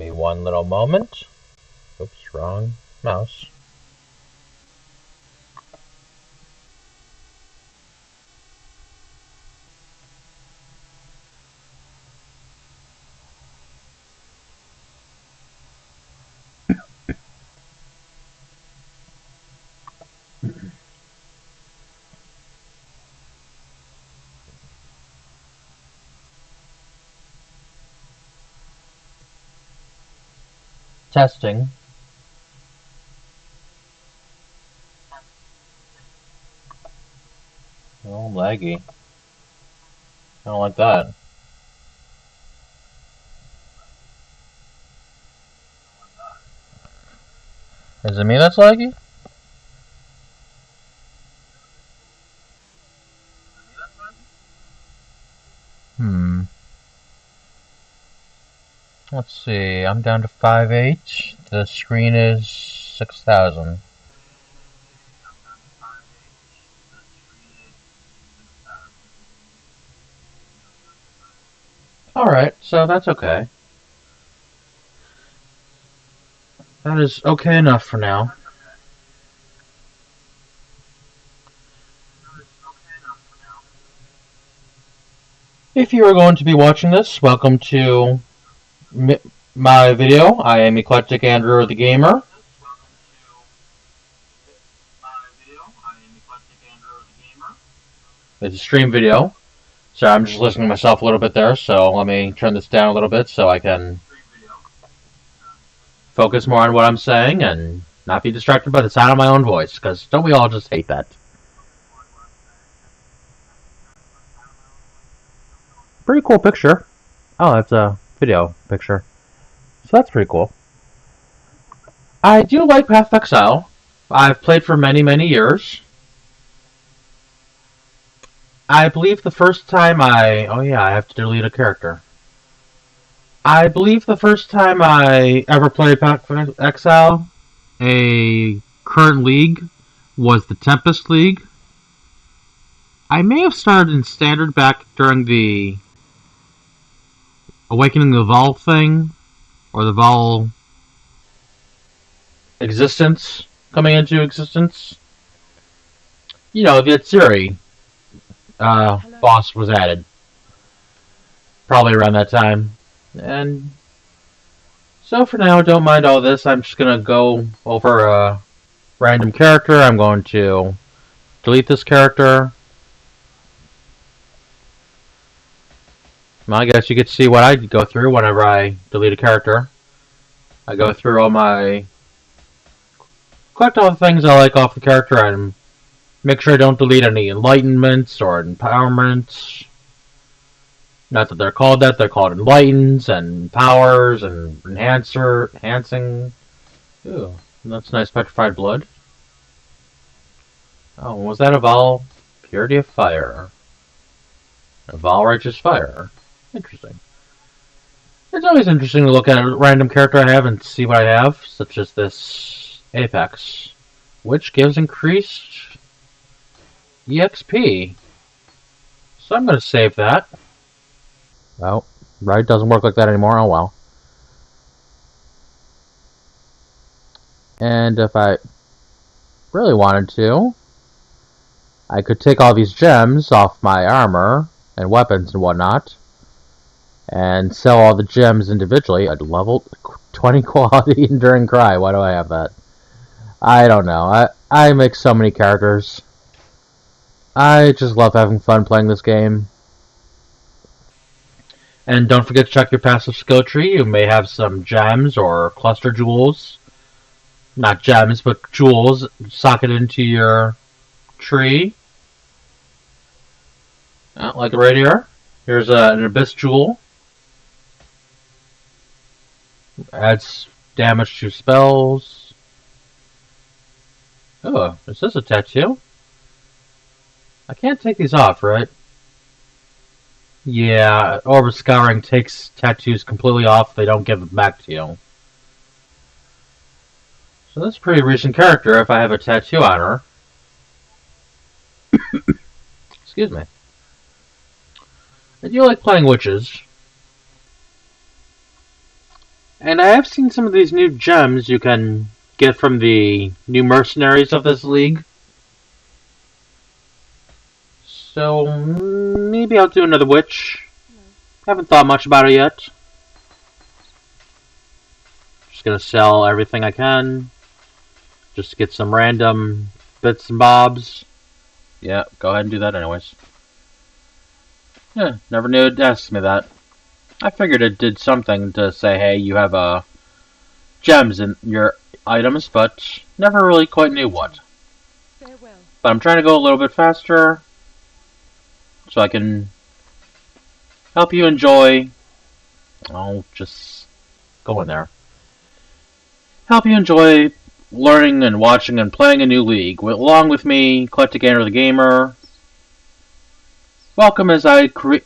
me one little moment. Oops, wrong mouse. Testing. Oh, laggy. I don't like that. Is it me that's laggy? Let's see, I'm down to 5.8. The screen is 6,000. Alright, so that's okay. That is okay enough for now. If you are going to be watching this, welcome to my video. I am Eclectic Andrew the Gamer. It's a stream video. So I'm just listening to myself a little bit there, so let me turn this down a little bit so I can focus more on what I'm saying and not be distracted by the sound of my own voice, because don't we all just hate that? Pretty cool picture. Oh, that's a video picture. So that's pretty cool. I do like Path of Exile. I've played for many, many years. I believe the first time oh yeah, I have to delete a character. I believe the first time I ever played Path of Exile, a current league, was the Tempest League. I may have started in Standard back during the Awakening the Vol thing, or the Vol existence, coming into existence. You know, the Atsiri boss was added. Probably around that time. And so for now, don't mind all this. I'm just going to go over a random character. I'm going to delete this character. Well, I guess you get to see what I go through whenever I delete a character. I go through all my... collect all the things I like off the character and make sure I don't delete any enlightenments or empowerments. Not that they're called that, they're called enlightens and powers and enhancing. Ooh, that's nice petrified blood. Oh, was that a Vol Purity of Fire? A Vol Righteous Fire. Interesting. It's always interesting to look at a random character I have and see what I have, such as this Apex, which gives increased EXP. So I'm going to save that. Well, right, doesn't work like that anymore. Oh well. And if I really wanted to, I could take all these gems off my armor and weapons and whatnot, and sell all the gems individually. I'd level 20 quality Enduring Cry. Why do I have that? I don't know. I make so many characters. I just love having fun playing this game. And don't forget to check your passive skill tree. You may have some gems or cluster jewels. Not gems, but jewels socketed into your tree. Like right here. Here's an Abyss Jewel. Adds damage to spells. Oh, is this a tattoo? I can't take these off, right? Yeah, Orb Scouring takes tattoos completely off. They don't give them back to you. So that's a pretty recent character if I have a tattoo on her. Excuse me. I do like playing witches. And I have seen some of these new gems you can get from the new mercenaries of this league. So maybe I'll do another witch. Haven't thought much about it yet. Just gonna sell everything I can. Just to get some random bits and bobs. Yeah, go ahead and do that anyways. Yeah, never knew it'd ask me that. I figured it did something to say, hey, you have gems in your items, but never really quite knew what. Farewell. But I'm trying to go a little bit faster so I can help you enjoy. I'll just go in there. Help you enjoy learning and watching and playing a new league, along with me, Eclectic Andrew the Gamer. Welcome as I create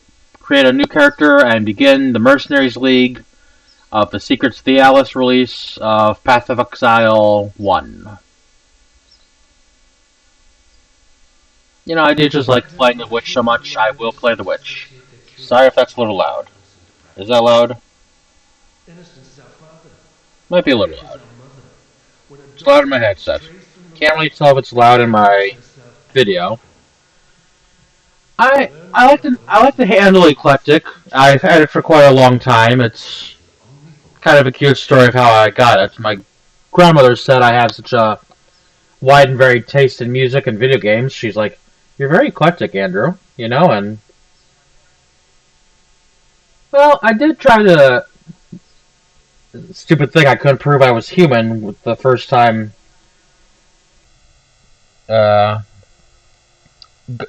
a new character and begin the Mercenaries League of the Secrets of the Alice release of Path of Exile 1. You know, I do just like playing the Witch so much, I will play the Witch. Sorry if that's a little loud. Is that loud? Might be a little loud. It's loud in my headset. Can't really tell if it's loud in my video. I like to handle Eclectic. I've had it for quite a long time. It's kind of a cute story of how I got it. My grandmother said I have such a wide and varied taste in music and video games. She's like, "You're very eclectic, Andrew," you know, and well, I did try the stupid thing I couldn't prove I was human with the first time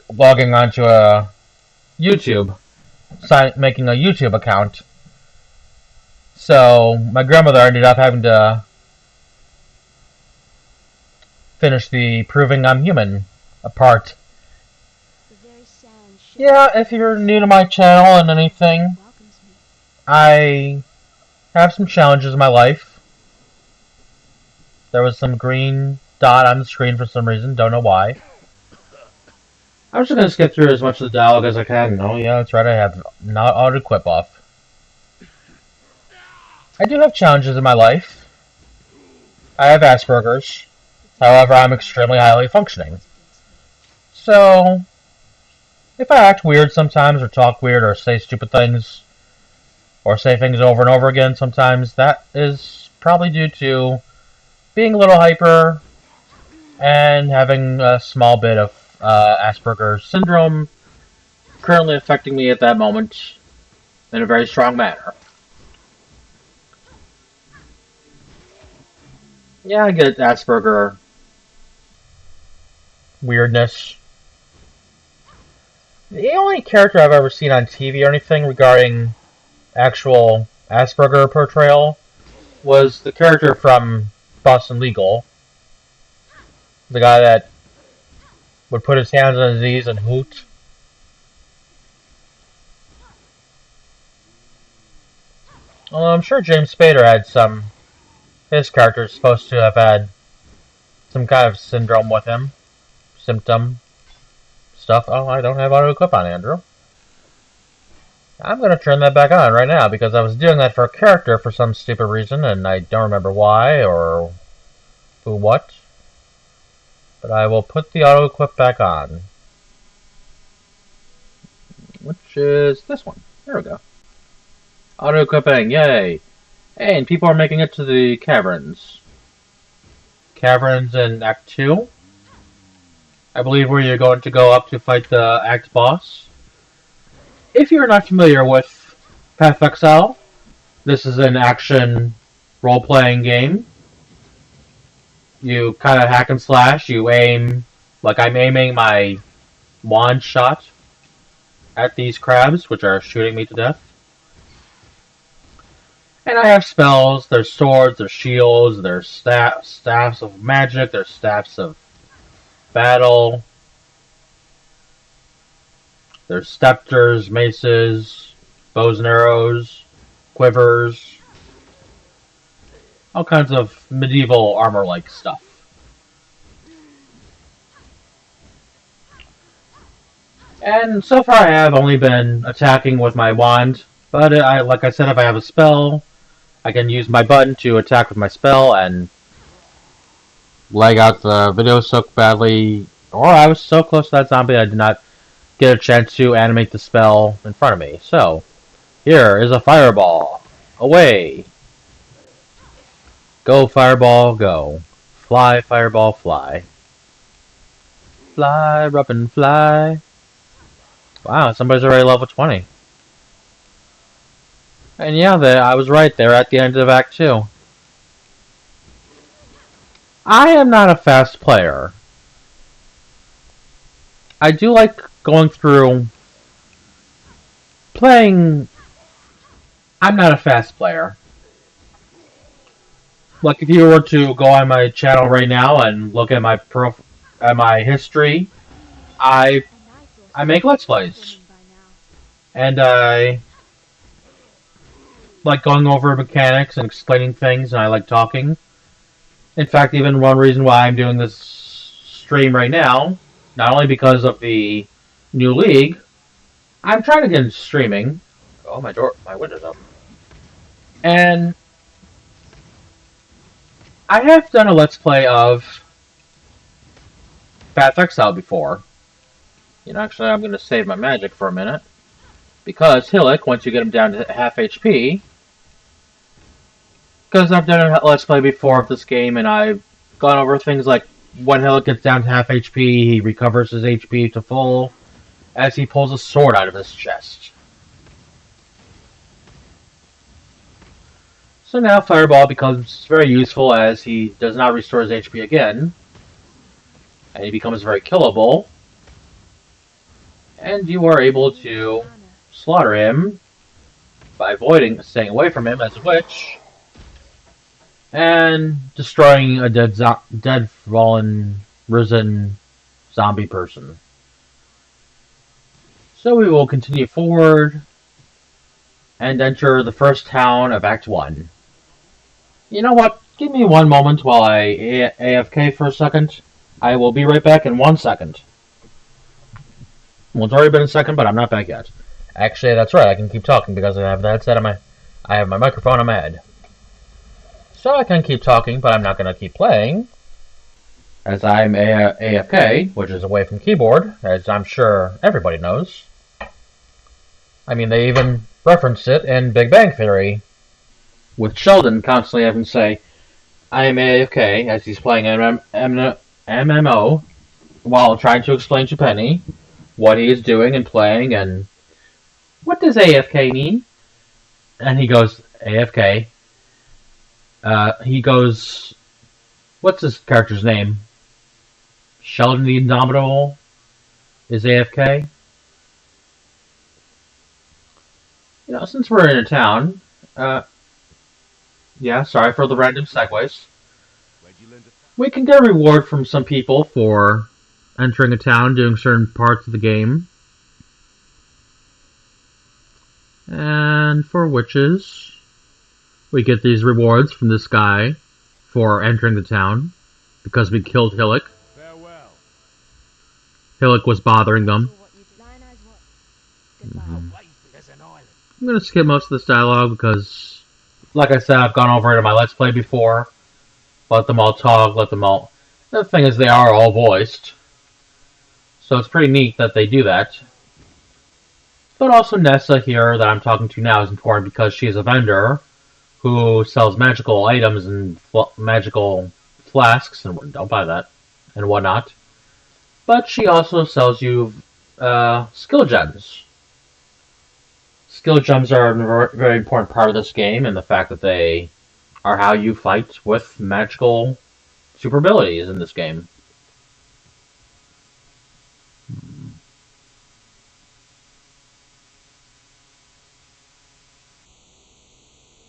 logging onto a YouTube, making a YouTube account. So my grandmother ended up having to finish the proving I'm human part. Yeah, if you're new to my channel and anything, I have some challenges in my life. There was some green dot on the screen for some reason, don't know why. I'm just going to skip through as much of the dialogue as I can. Oh yeah, that's right, I have not auto-equip off. I do have challenges in my life. I have Asperger's. However, I'm extremely highly functioning. So, if I act weird sometimes, or talk weird, or say stupid things, or say things over and over again sometimes, that is probably due to being a little hyper and having a small bit of Asperger's syndrome currently affecting me at that moment in a very strong manner. Yeah, I get Asperger weirdness. The only character I've ever seen on TV or anything regarding actual Asperger portrayal was the character from Boston Legal. The guy that would put his hands on his knees and hoot. Well, I'm sure James Spader had some. His character is supposed to have had some kind of syndrome with him. Symptom. Stuff. Oh, I don't have auto-equip on, Andrew. I'm going to turn that back on right now because I was doing that for a character for some stupid reason and I don't remember why or who what. But I will put the auto-equip back on. Which is this one. There we go. Auto-equipping, yay! Hey, and people are making it to the caverns. Caverns in Act 2. I believe where you're going to go up to fight the Act boss. If you're not familiar with Path of Exile, this is an action role-playing game. You kind of hack and slash, you aim, like I'm aiming my wand shot at these crabs, which are shooting me to death. And I have spells, there's swords, there's shields, there's staffs of magic, there's staffs of battle, there's scepters, maces, bows and arrows, quivers, all kinds of medieval armor-like stuff. And so far I have only been attacking with my wand, but like I said, if I have a spell, I can use my button to attack with my spell and lag out the video so badly. Or I was so close to that zombie I did not get a chance to animate the spell in front of me. So, here is a fireball. Away! Go, fireball, go. Fly, fireball, fly. Fly, Robin, fly. Wow, somebody's already level 20. And yeah, I was right there at the end of Act 2. I am not a fast player. I do like going through playing. I'm not a fast player. Like if you were to go on my channel right now and look at my history, I make Let's Plays. And I like going over mechanics and explaining things, and I like talking. In fact, even one reason why I'm doing this stream right now, not only because of the new league, I'm trying to get into streaming. Oh, my window's up. And I have done a Let's Play of Path of Exile before. You know, actually, I'm going to save my magic for a minute. Because Hillick, once you get him down to half HP, because I've done a Let's Play before of this game, and I've gone over things like when Hillick gets down to half HP, he recovers his HP to full as he pulls a sword out of his chest. So now Fireball becomes very useful as he does not restore his HP again, and he becomes very killable, and you are able to slaughter him by staying away from him as a witch, and destroying a dead, fallen, risen zombie person. So we will continue forward and enter the first town of Act 1. You know what? Give me one moment while I AFK for a second. I will be right back in 1 second. Well, it's already been a second, but I'm not back yet. Actually, that's right. I can keep talking because I have the headset on I have my microphone on my head. So I can keep talking, but I'm not going to keep playing, as I'm AFK, which is away from keyboard, as I'm sure everybody knows. I mean, they even referenced it in Big Bang Theory, with Sheldon constantly having to say, I am AFK, as he's playing an MMO, while trying to explain to Penny what he is doing and playing, and what does AFK mean? And he goes, AFK. He goes, what's his character's name? Sheldon the Indomitable is AFK. You know, since we're in a town, yeah, sorry for the random segues. We can get a reward from some people for entering a town, doing certain parts of the game. And for witches, we get these rewards from this guy for entering the town, because we killed Hillick. Farewell. Hillick was bothering them. I'm going to skip most of this dialogue because, like I said, I've gone over it in my Let's Play before. Let them all talk, let them all... The thing is, they are all voiced. So it's pretty neat that they do that. But also Nessa here, that I'm talking to now, is important because she is a vendor who sells magical items and magical flasks, and don't buy that, and whatnot. But she also sells you skill gems. Skill gems are a very important part of this game, and the fact that they are how you fight with magical super abilities in this game.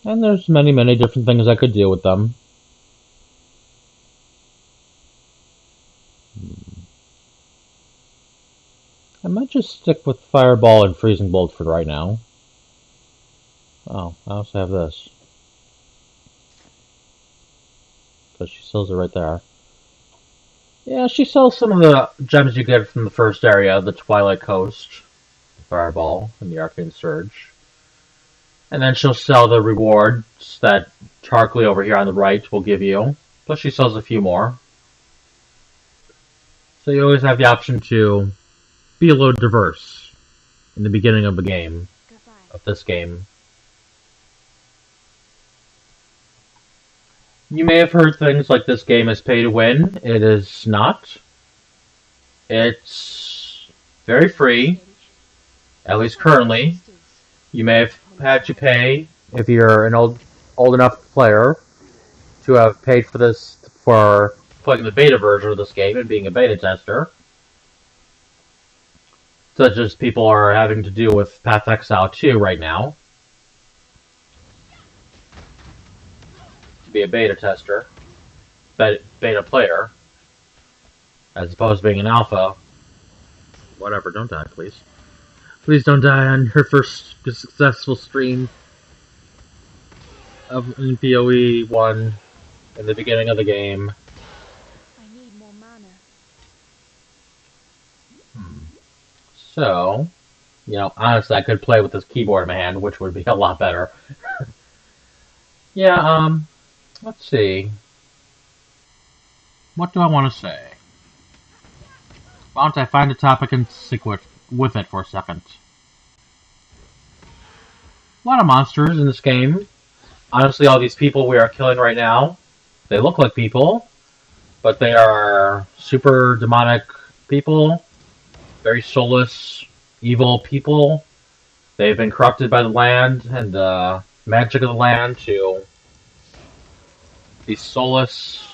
And there's many, many different things I could do with them. I might just stick with Fireball and Freezing Bolt for right now. Oh, I also have this. Because she sells it right there. Yeah, she sells some of the gems you get from the first area, the Twilight Coast, Fireball, and the Arcane Surge. And then she'll sell the rewards that Charkley over here on the right will give you. Plus she sells a few more. So you always have the option to be a little diverse in the beginning of the game, of this game. You may have heard things like this game is pay to win. It is not. It's very free, at least currently. You may have had to pay, if you're an old enough player, to have paid for this for playing the beta version of this game and being a beta tester. Such as people are having to do with Path of Exile 2 right now. To be a beta tester. Beta player. As opposed to being an alpha. Whatever, don't die, please. Please don't die on your first successful stream of POE 1 in the beginning of the game. I need more mana. So, you know, honestly, I could play with this keyboard in my hand, which would be a lot better. Yeah, let's see. What do I want to say? Why don't I find a topic and stick with it for a second? A lot of monsters in this game. Honestly, all these people we are killing right now, they look like people, but they are super demonic people, very soulless, evil people. They've been corrupted by the land and the magic of the land to be soulless,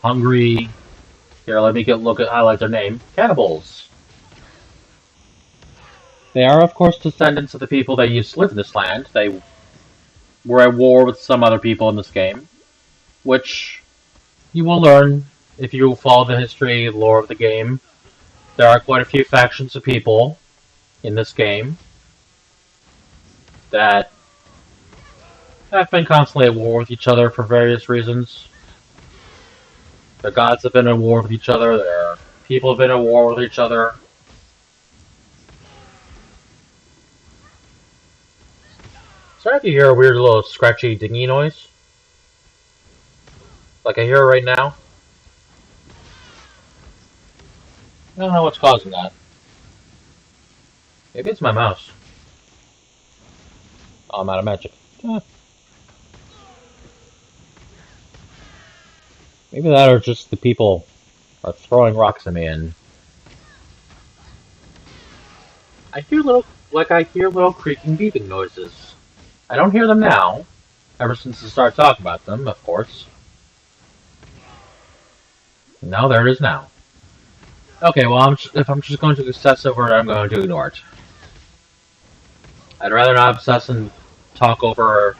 hungry. Here, let me highlight their name. Cannibals. They are, of course, descendants of the people that used to live in this land. They were at war with some other people in this game, which you will learn if you follow the history and lore of the game. There are quite a few factions of people in this game that have been constantly at war with each other for various reasons. Their gods have been at war with each other, their people have been at war with each other. Sorry if you hear a weird little scratchy dingy noise. Like I hear it right now. I don't know what's causing that. Maybe it's my mouse. Oh, I'm out of magic. Maybe that or just the people are throwing rocks at me and I hear little creaking beeping noises. I don't hear them now, ever since I started talking about them, of course. No, there it is now. Okay, well, if I'm just going to obsess over it, I'm going to ignore it. I'd rather not obsess and talk over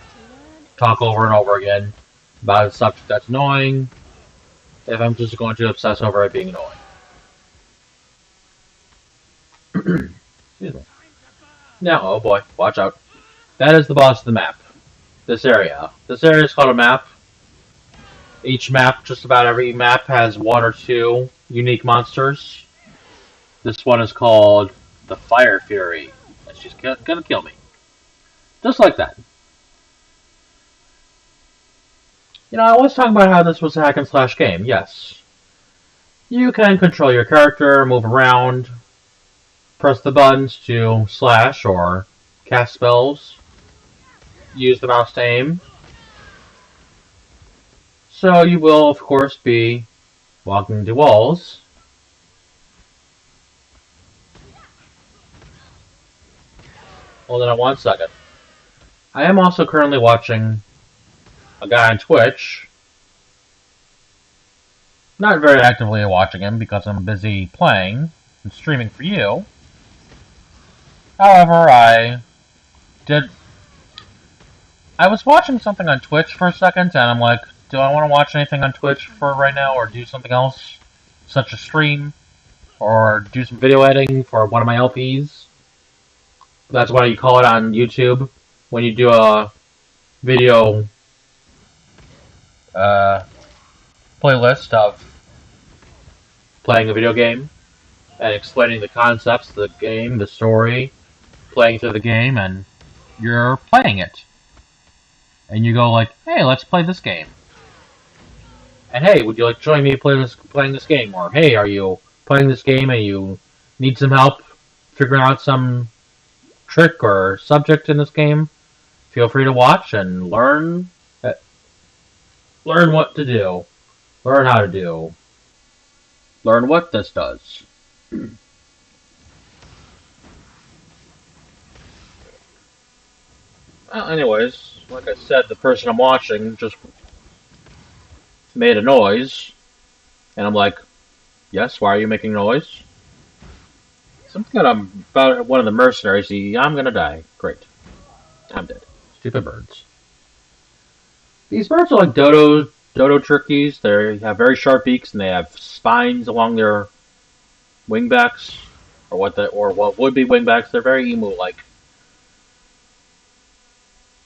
and over again about a subject that's annoying, if I'm just going to obsess over it being annoying. Excuse me. Now, oh boy, watch out. That is the boss of the map. This area. This area is called a map. Each map, just about every map, has one or two unique monsters. This one is called the Fire Fury. And she's gonna kill me. Just like that. You know, I was talking about how this was a hack and slash game. Yes. You can control your character, move around, press the buttons to slash or cast spells, use the mouse to aim. So you will, of course, be walking into walls. Hold on 1 second. I am also currently watching a guy on Twitch. Not very actively watching him because I'm busy playing and streaming for you. However, I was watching something on Twitch for a second, and I'm like, do I want to watch anything on Twitch for right now, or do something else, such as stream, or do some video editing for one of my LPs? That's what you call it on YouTube, when you do a video playlist of playing a video game, and explaining the concepts of the game, the story, playing through the game, and you're playing it. And you go like, hey, let's play this game. And hey, would you like to join me playing this game? Or hey, are you playing this game and you need some help figuring out some trick or subject in this game? Feel free to watch and learn what to do, learn how to do, learn what this does. Well, anyways, like I said, the person I'm watching just made a noise, and I'm like, yes, why are you making noise? Something about one of the mercenaries. I'm gonna die. Great. I'm dead. Stupid birds. These birds are like dodo turkeys. They have very sharp beaks and they have spines along their wingbacks, or what would be wingbacks. They're very emu-like,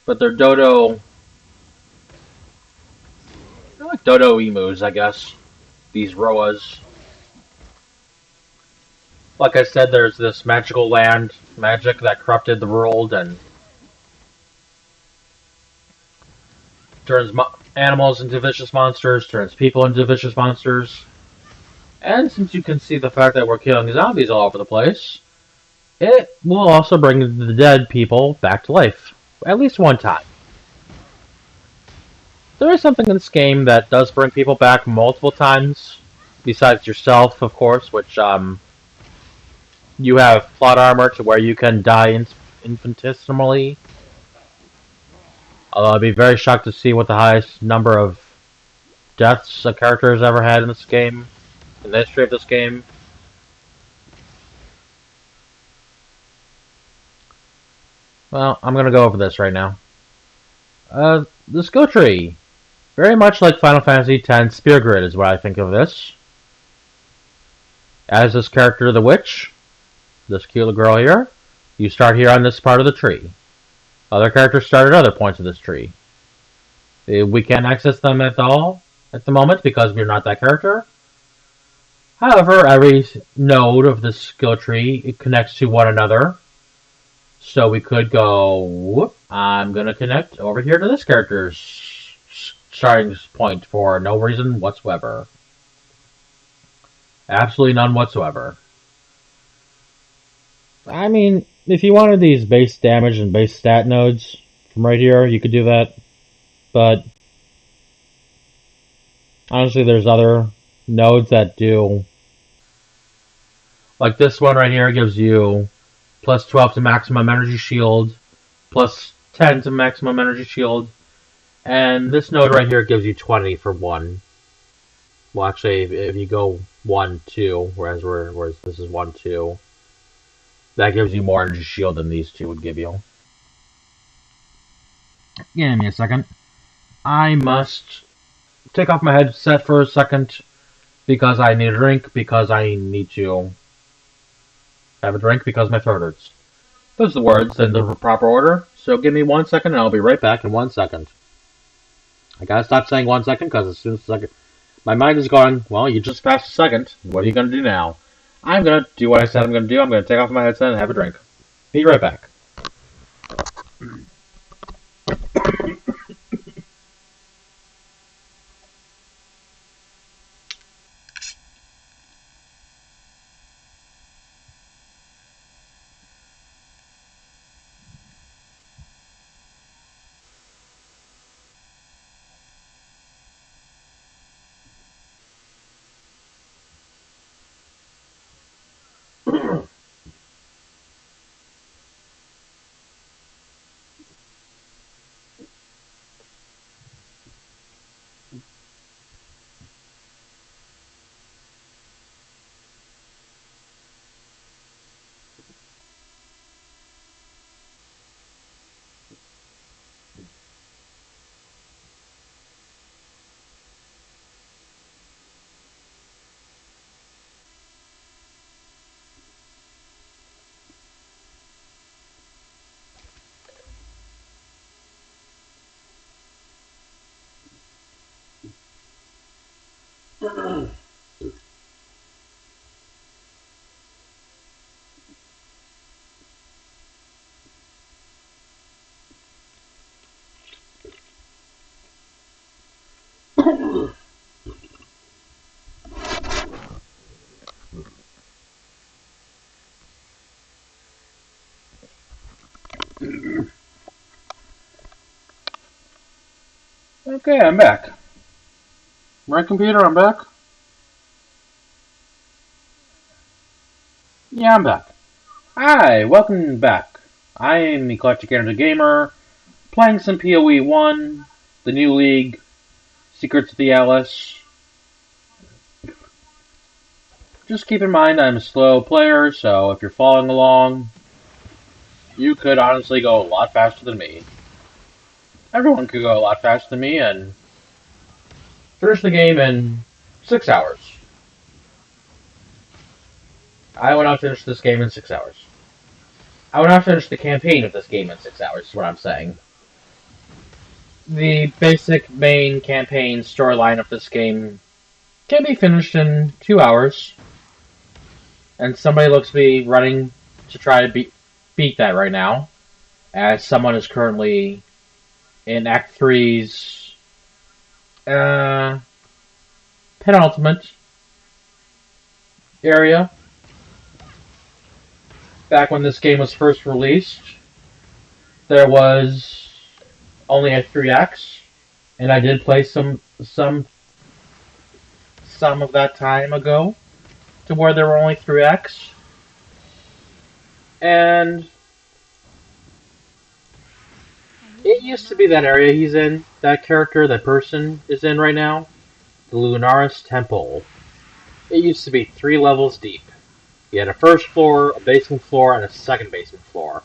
but they're like dodo emus, I guess. These roas. Like I said, there's this magical land magic that corrupted the world and turns animals into vicious monsters, turns people into vicious monsters. And since you can see the fact that we're killing zombies all over the place, it will also bring the dead people back to life. At least one time. There is something in this game that does bring people back multiple times, besides yourself, of course, which, you have plot armor to where you can die infinitesimally. Although I'd be very shocked to see what the highest number of deaths a character has ever had in this game, in the history of this game. Well, I'm gonna go over this right now. The skill tree. Very much like Final Fantasy X Spear Grid is what I think of this. As this character, the witch, this cute little girl here, you start here on this part of the tree. Other characters start at other points of this tree. We can't access them at all at the moment because we're not that character. However, every node of the skill tree it connects to one another. So we could go, whoop, I'm going to connect over here to this character's starting point for no reason whatsoever. Absolutely none whatsoever. I mean, if you wanted these base damage and base stat nodes from right here, you could do that. But honestly, there's other nodes that do. Like this one right here gives you plus 12 to maximum energy shield, plus 10 to maximum energy shield, and this node right here gives you 20 for 1. Well, actually, if you go 1, 2, whereas this is 1, 2, that gives you more energy shield than these two would give you. Give me a second. I must take off my headset for a second because I need a drink, because I need to have a drink because my throat hurts. Those are the words in the proper order, so give me 1 second and I'll be right back in 1 second. I gotta stop saying 1 second because as soon as my mind is going, well, you just passed a second. What are you gonna do now? I'm gonna do what I said I'm gonna do. I'm gonna take off my headset and have a drink. Be right back. Okay, I'm back. Right, computer, I'm back? Yeah, I'm back. Hi, welcome back. I am Eclectic Energy Gamer, playing some POE 1, the new league, Secrets of the Alice. Just keep in mind I'm a slow player, so if you're following along, you could honestly go a lot faster than me. Everyone could go a lot faster than me and finish the game in 6 hours. I would not finish this game in 6 hours. I would not finish the campaign of this game in 6 hours, is what I'm saying. The basic main campaign storyline of this game can be finished in 2 hours, and somebody looks to be running to try to beat that right now, as someone is currently in Act 3's penultimate area. Back when this game was first released, there was only a 3 acts, and I did play some of that time ago to where there were only 3 acts. And it used to be that area he's in, that character, that person is in right now, the Lunaris Temple. It used to be 3 levels deep. You had a first floor, a basement floor, and a second basement floor.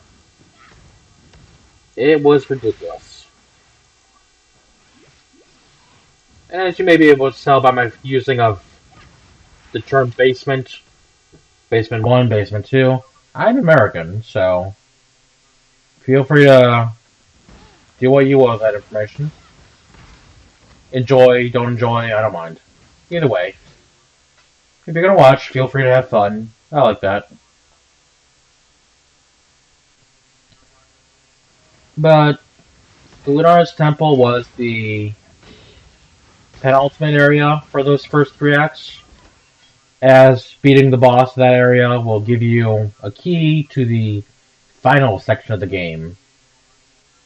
It was ridiculous. And as you may be able to tell by my using of the term basement, basement 1, basement 2, I'm American, so feel free to do what you will with that information. Enjoy, don't enjoy, I don't mind. Either way, if you're gonna watch, feel free to have fun. I like that. But the Lunaris Temple was the penultimate area for those first 3 acts, as beating the boss of that area will give you a key to the final section of the game.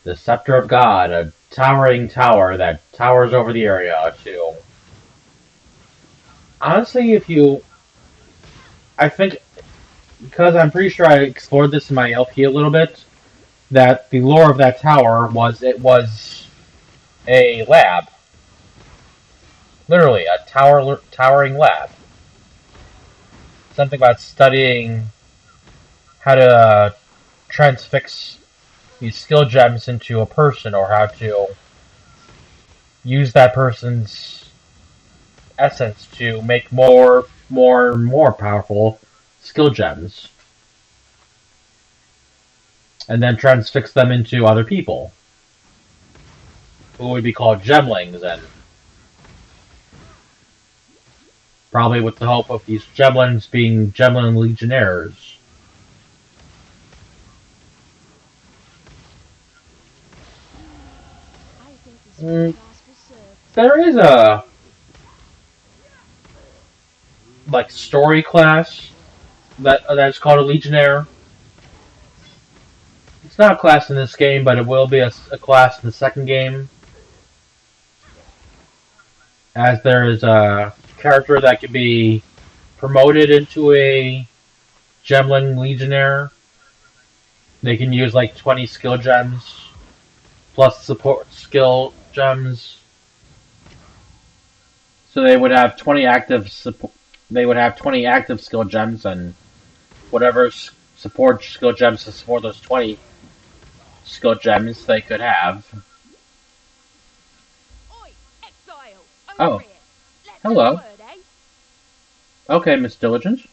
The Scepter of God, a towering tower that towers over the area too. Honestly, I think, because I'm pretty sure I explored this in my LP a little bit, that the lore of that tower was it was a lab. Literally, a towering lab. Something about studying how to transfix these skill gems into a person, or how to use that person's essence to make more powerful skill gems, and then transfix them into other people, who would be called gemlings, and probably with the hope of these gemlings being gemlin legionnaires. I think this one class will serve. There is a story class that's called a legionnaire. It's not a class in this game, but it will be a class in the second game, as there is a character that can be promoted into a Gemlin Legionnaire. They can use like 20 skill gems plus support skill gems. So they would have 20 active skill gems, and whatever support skill gems to support those 20 skill gems they could have. Oi, Exile! Oh, Over here. Let's hello. have a word, eh? Okay, Miss Diligent.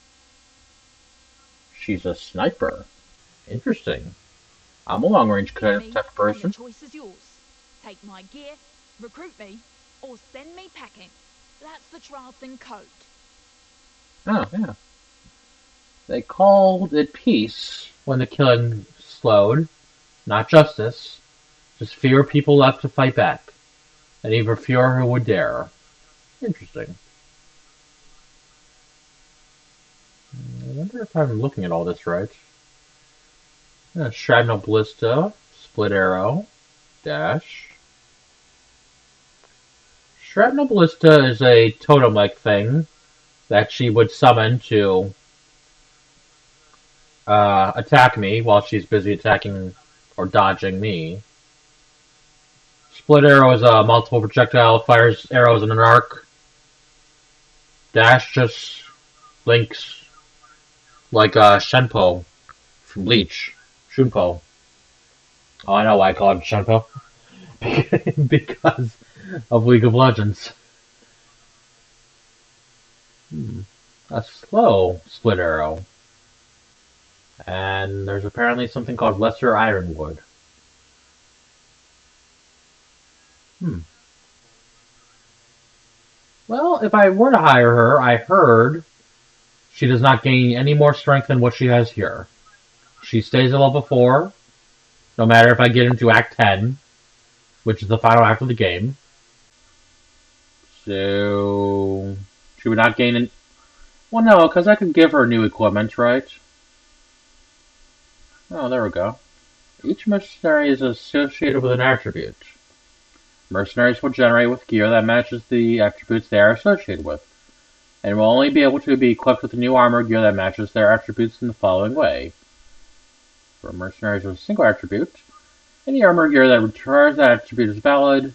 She's a sniper. Interesting. I'm a long-range type of And person. the choice is yours. Take my gear, recruit me, or send me packing. That's the Charleston code. Oh, yeah. They called it peace when the killing slowed, not justice. Just fewer people left to fight back, and even fewer who would dare. Interesting. I wonder if I'm looking at all this right. Shrapnel Ballista, Split Arrow, Dash. Shrapnel Ballista is a totem-like thing that she would summon to attack me while she's busy attacking or dodging me. Split Arrow is a multiple projectile, fires arrows in an arc. Dash just links like Shenpo from Bleach. Shunpo. Oh, I know why I call it Shenpo. Because of League of Legends. A slow Split Arrow. And there's apparently something called Lesser Ironwood. Well, if I were to hire her, I heard she does not gain any more strength than what she has here. She stays at level 4, no matter if I get into Act 10, which is the final act of the game. So she would not gain well, no, because I could give her new equipment, right? Oh, there we go. Each mercenary is associated with an attribute. Mercenaries will generate with gear that matches the attributes they are associated with, and will only be able to be equipped with new armor gear that matches their attributes in the following way. For mercenaries with a single attribute, any armor gear that requires that attribute is valid.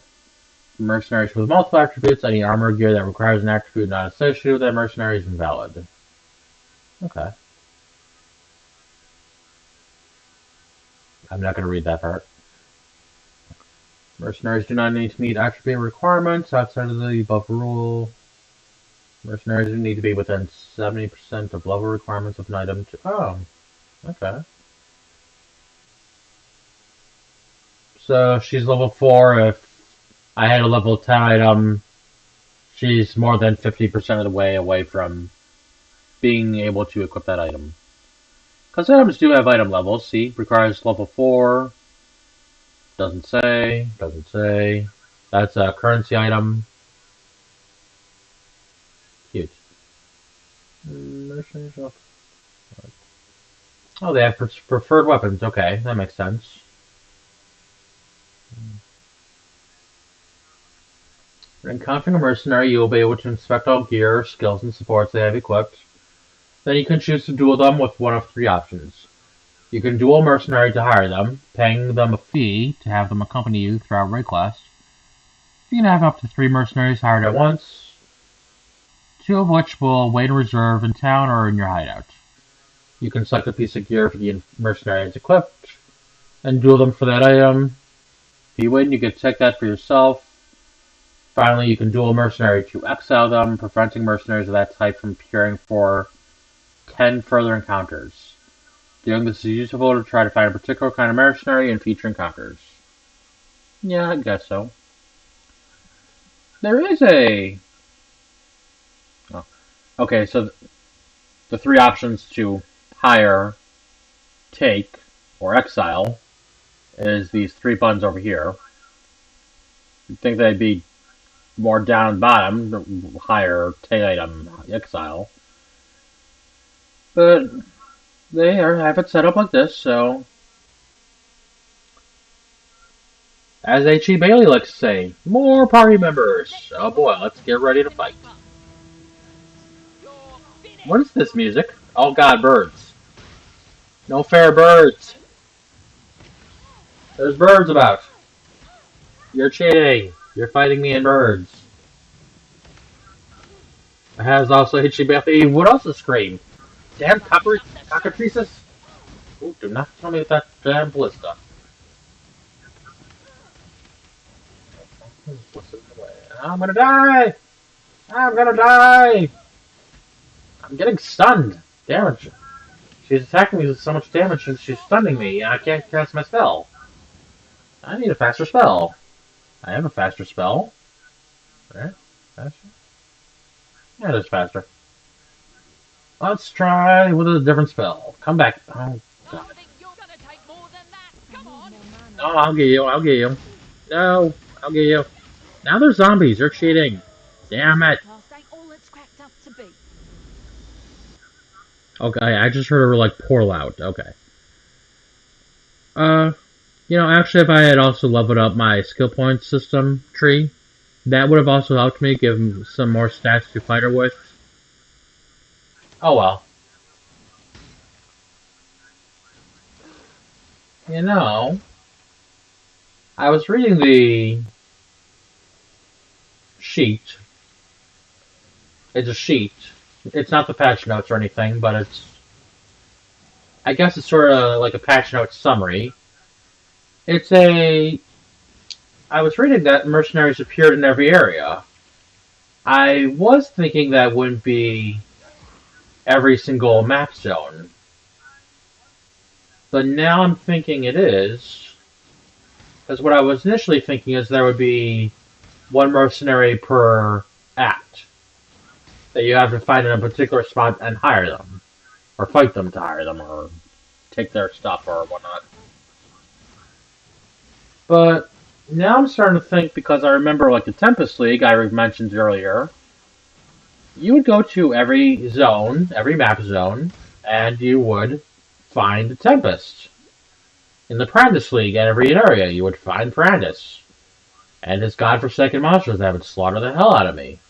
For mercenaries with multiple attributes, any armor gear that requires an attribute not associated with that mercenary is invalid. Okay. I'm not going to read that part. Mercenaries do not need to meet attribute requirements outside of the above rule. Mercenaries need to be within 70% of level requirements of an item. Oh, okay. So she's level 4. If I had a level 10 item, she's more than 50% of the way away from being able to equip that item. Because items do have item levels. See, requires level 4. Doesn't say. That's a currency item. Cute. Oh, they have preferred weapons. Okay, that makes sense. When encountering a mercenary, you will be able to inspect all gear, skills, and supports they have equipped. Then you can choose to duel them with one of 3 options. You can duel a mercenary to hire them, paying them a fee to have them accompany you throughout raid quest. You can have up to 3 mercenaries hired at once, 2 of which will wait in reserve in town or in your hideout. You can select a piece of gear for the mercenary is equipped, and duel them for that item. If you win, you can take that for yourself. Finally, you can duel a mercenary to exile them, preventing mercenaries of that type from appearing for 10 further encounters. Doing this is useful to try to find a particular kind of mercenary and future encounters. Yeah, I guess so. There is a... Oh. Okay, so the 3 options to hire, take, or exile is these 3 buttons over here. You'd think they'd be more down and bottom, hire, take item, exile. But they have it set up like this, so... As H.E. Bailey likes to say, more party members! Oh boy, let's get ready to fight. What is this music? Oh god, birds. No fair birds! There's birds about! You're cheating! You're fighting me in birds. It has also H.E. Bailey would also scream. Damn cockatrices! Ooh, do not tell me that damn ballista. I'm gonna die! I'm gonna die! I'm getting stunned. Damage. She's attacking me with so much damage and she's stunning me and I can't cast my spell. I need a faster spell. I have a faster spell. Right? Faster? Yeah, it is faster. Let's try with a different spell. Come back. Oh, God. Oh, I'll get you. No, I'll get you. Now they're zombies. They're cheating. Damn it. Okay, I just heard her, like, pour out. Okay. Uh, actually, if I had also leveled up my skill point system tree, that would have also helped me give some more stats to fight her with. Oh well. You know, I was reading the sheet. It's a sheet. It's not the patch notes or anything, but I guess it's sort of like a patch notes summary. It's a. I was reading that mercenaries appeared in every area. I was thinking that wouldn't be every single map zone, but now I'm thinking it is. Because what I was initially thinking is there would be one mercenary per act that you have to find in a particular spot and hire them, or fight them to hire them, or take their stuff or whatnot. But now I'm starting to think, because I remember like the Tempest League I mentioned earlier, you would go to every zone, every map zone, and you would find the Tempest. In the Practice League, at every area, you would find Brandis and his godforsaken monsters that would slaughter the hell out of me.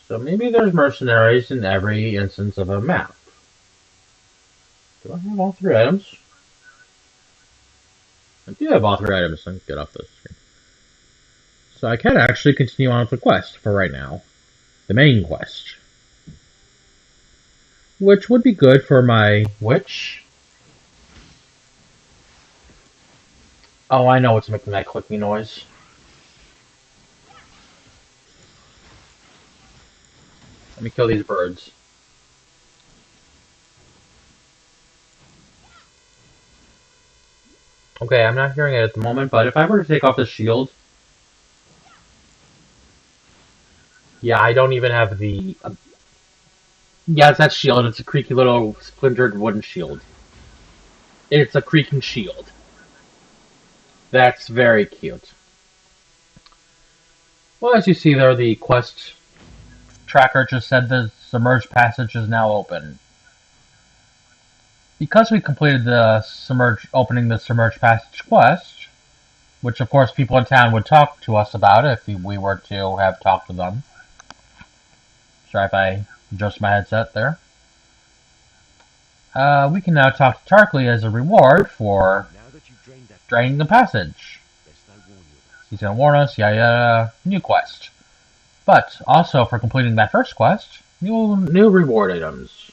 So maybe there's mercenaries in every instance of a map. Do I have all three items? I do have all three items. Let me get off this screen. So I can actually continue on with the quest for right now. The main quest. Which would be good for my witch. Oh, I know what's making that clicking noise. Let me kill these birds. Okay, I'm not hearing it at the moment, but if I were to take off the shield... Yeah, I don't even have the... yeah, it's that shield. It's a creaky little splintered wooden shield. It's a creaking shield. That's very cute. Well, as you see there, the quest tracker just said the submerged passage is now open. Because we completed the opening the submerged passage quest, which of course people in town would talk to us about if we were to have talked to them. Sorry if I adjust my headset there. We can now talk to Tarkley as a reward for draining the passage. He's going to warn us, new quest. But also for completing that first quest, new reward items.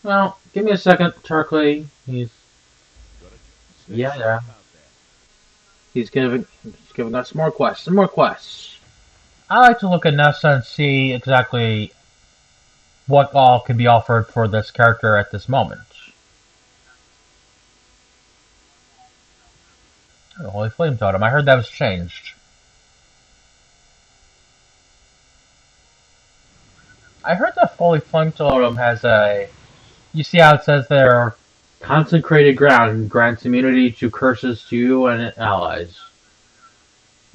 Well, give me a second, Tarkley. He's giving us more quests and more quests. I like to look at Nessa and see exactly what all can be offered for this character at this moment. Oh, Holy Flame Totem. I heard that was changed. I heard the Holy Flame Totem has a... You see how it says there, consecrated ground grants immunity to curses to you and allies.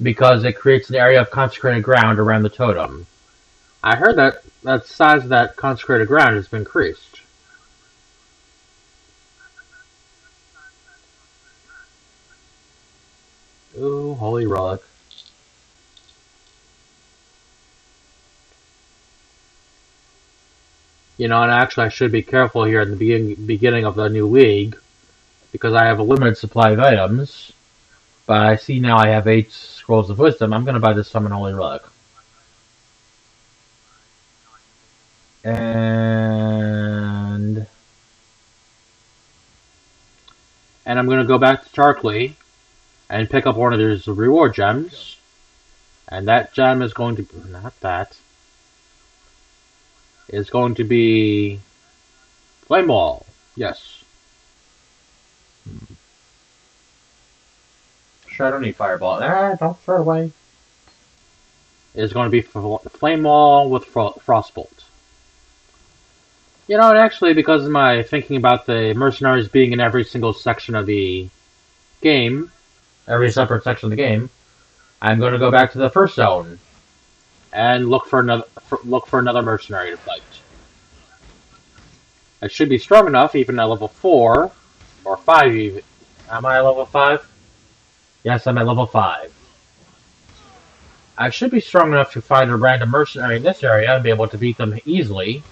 Because it creates an area of consecrated ground around the totem. I heard that the size of that consecrated ground has been increased. Ooh, holy relic. And actually I should be careful here at the beginning of the new league, because I have a limited supply of items. But I see now I have 8 Scrolls of Wisdom. I'm going to buy this Summon Holy Relic. And I'm going to go back to Tarkley and pick up one of these reward gems. And that gem is going to be... Not that. Is going to be... Flame Wall. Yes. Sure, I don't need Fireball. Don't throw it away. It's going to be Flame Wall with Frostbolt. And actually, because of my thinking about the mercenaries being in every single section of the game, every separate section of the game, I'm going to go back to the first zone and look for another mercenary to fight. I should be strong enough, even at level 4 or 5. Even am I at level 5? Yes, I'm at level 5. I should be strong enough to find a random mercenary in this area and be able to beat them easily,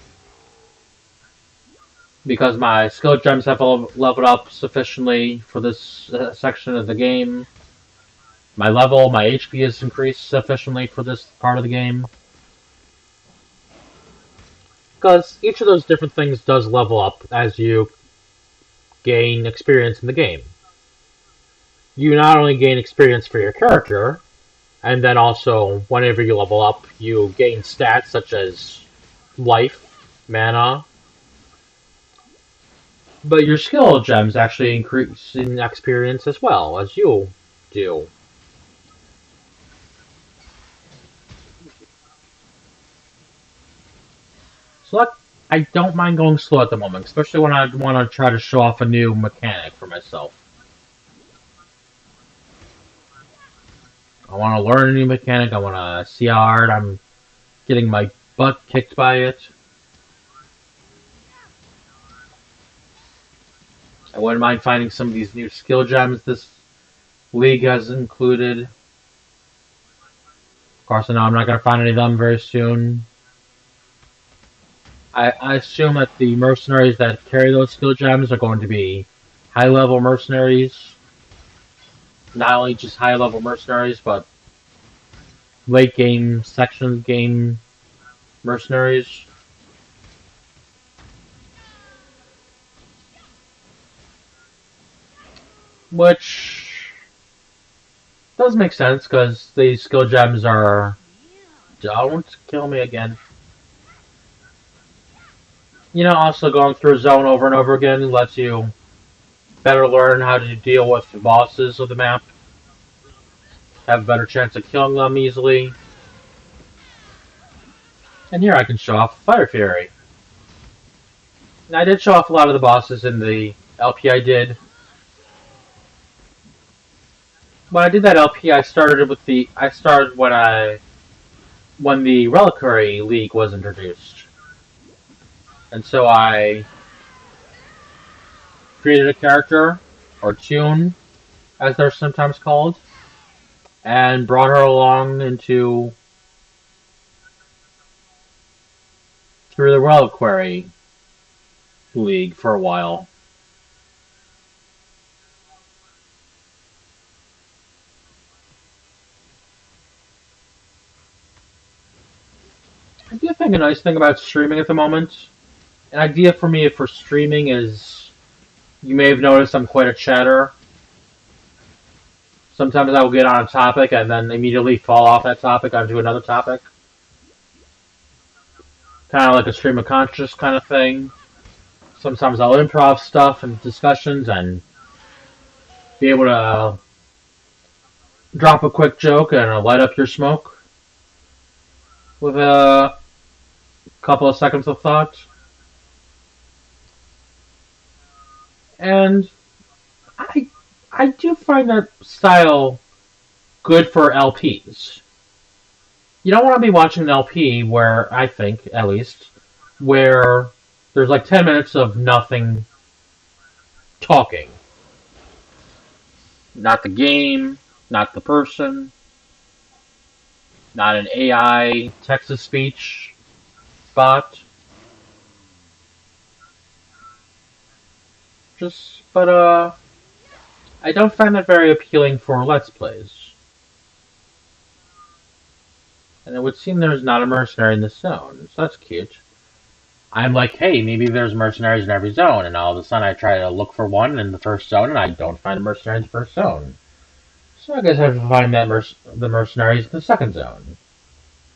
because my skill gems have leveled up sufficiently for this section of the game. My HP has increased sufficiently for this part of the game. Because each of those different things does level up as you gain experience in the game. You not only gain experience for your character, and then also, whenever you level up, you gain stats such as life, mana, but your skill gems actually increase in experience as well, as you do. So I don't mind going slow at the moment, especially when I want to try to show off a new mechanic for myself. I want to learn a new mechanic, I want to see how hard I'm getting my butt kicked by it. I wouldn't mind finding some of these new skill gems this league has included. Of course, I know I'm not going to find any of them very soon. I assume that the mercenaries that carry those skill gems are going to be high-level mercenaries. Not only just high-level mercenaries, but late-game, section game mercenaries. Which does make sense, because these skill gems are... Don't kill me again. You know, also going through a zone over and over again lets you better learn how to deal with the bosses of the map. Have a better chance of killing them easily. And here I can show off Fire Fury. And I did show off a lot of the bosses in the LP I did. When I did that LP, I started when the Reliquary League was introduced. And so I created a character, or tune, as they're sometimes called, and brought her along through the Reliquary League for a while. I do think a nice thing about streaming at the moment, an idea for me for streaming is, you may have noticed I'm quite a chatter. Sometimes I will get on a topic and then immediately fall off that topic onto another topic. Kind of like a stream of conscious kind of thing. Sometimes I'll improv stuff and discussions and be able to drop a quick joke and light up your smoke with a couple of seconds of thought. And I do find that style good for LPs. You don't want to be watching an LP where, I think, at least, where there's like 10 minutes of nothing talking. Not the game, not the person, not an AI text-to-speech bot. But I don't find that very appealing for Let's Plays. And it would seem there's not a mercenary in this zone, so that's cute. I'm like, hey, maybe there's mercenaries in every zone, and all of a sudden I try to look for one in the first zone, and I don't find a mercenary in the first zone. So I guess I have to find the mercenaries in the second zone.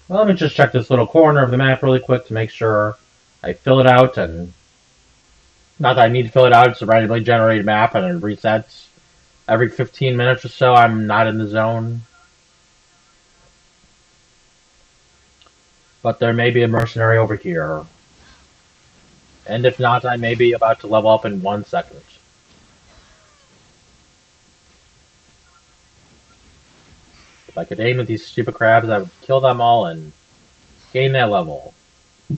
Well, let me just check this little corner of the map really quick to make sure I fill it out, and not that I need to fill it out, it's a randomly generated map, and it resets every 15 minutes or so. I'm not in the zone. But there may be a mercenary over here. And if not, I may be about to level up in 1 second. If I could aim at these stupid crabs, I would kill them all and gain that level. And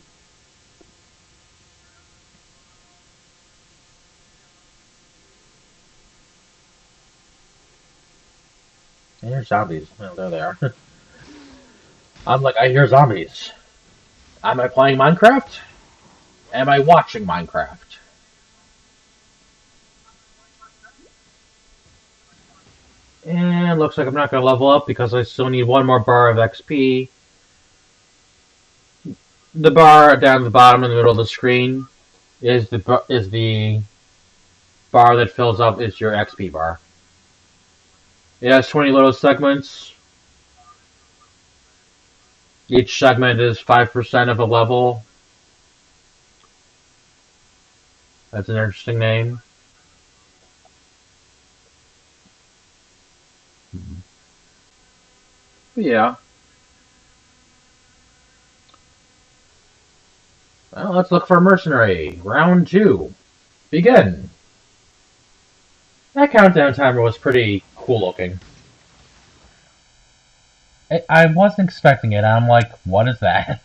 there's zombies. Oh, there they are. I'm like, I hear zombies. Am I playing Minecraft? Am I watching Minecraft? And looks like I'm not going to level up because I still need one more bar of XP. The bar down at the bottom in the middle of the screen is the bar that fills up is your XP bar. It has 20 little segments. Each segment is 5% of a level. That's an interesting name. But yeah. Well, let's look for a mercenary. Round 2. Begin. That countdown timer was pretty cool looking. I wasn't expecting it. I'm like, what is that?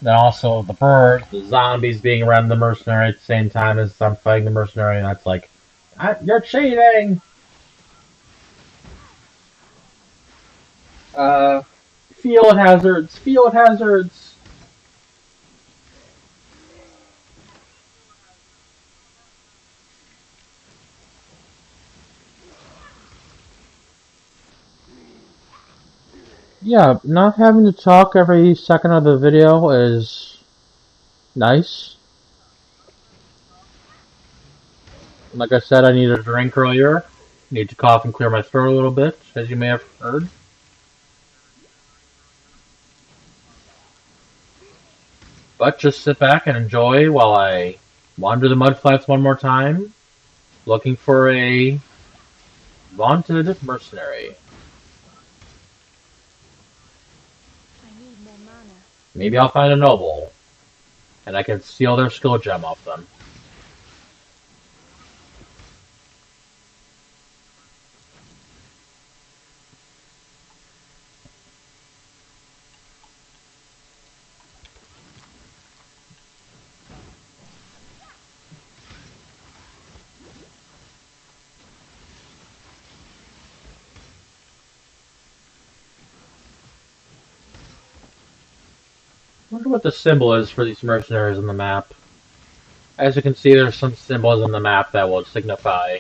Then also the birds, the zombies being around the mercenary at the same time as I'm fighting the mercenary, and that's like, you're cheating! Field hazards! Field hazards! Yeah, not having to talk every second of the video is nice. Like I said, I needed a drink earlier. Need to cough and clear my throat a little bit, as you may have heard. But just sit back and enjoy while I wander the mudflats one more time, looking for a vaunted mercenary. I need more mana. Maybe I'll find a noble, and I can steal their skill gem off them. I wonder what the symbol is for these mercenaries on the map. As you can see, there's some symbols on the map that will signify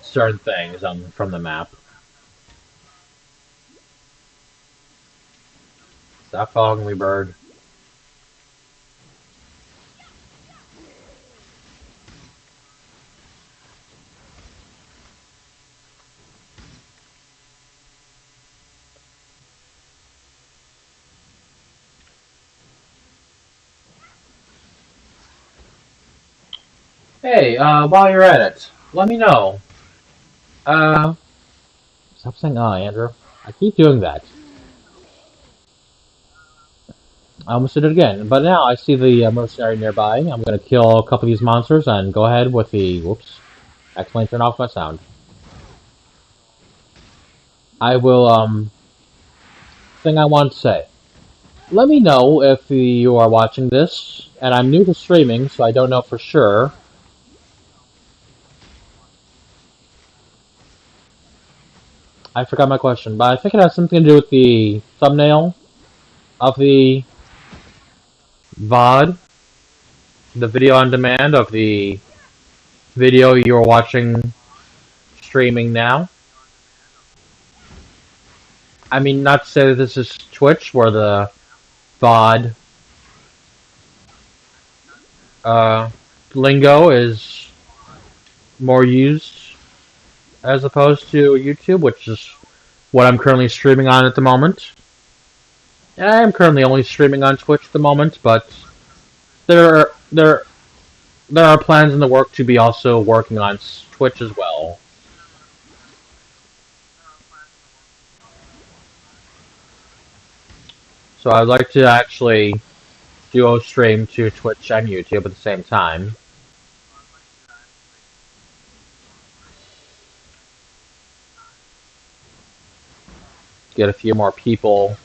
certain things from the map. Stop following me, bird. Hey, while you're at it, let me know. Stop saying Andrew. I keep doing that. I almost did it again, but now I see the mercenary nearby. I'm gonna kill a couple of these monsters and go ahead with the, whoops, accidentally turn off my sound. I will, thing I want to say. Let me know if you are watching this, and I'm new to streaming, so I don't know for sure. I forgot my question, but I think it has something to do with the thumbnail of the VOD, the video on demand of the video you're watching streaming now. I mean, not to say that this is Twitch, where the VOD lingo is more used as opposed to YouTube, which is what I'm currently streaming on at the moment. And I am currently only streaming on Twitch at the moment, but there are plans in the work to be also working on Twitch as well. So I'd like to actually duo stream to Twitch and YouTube at the same time. get a few more people.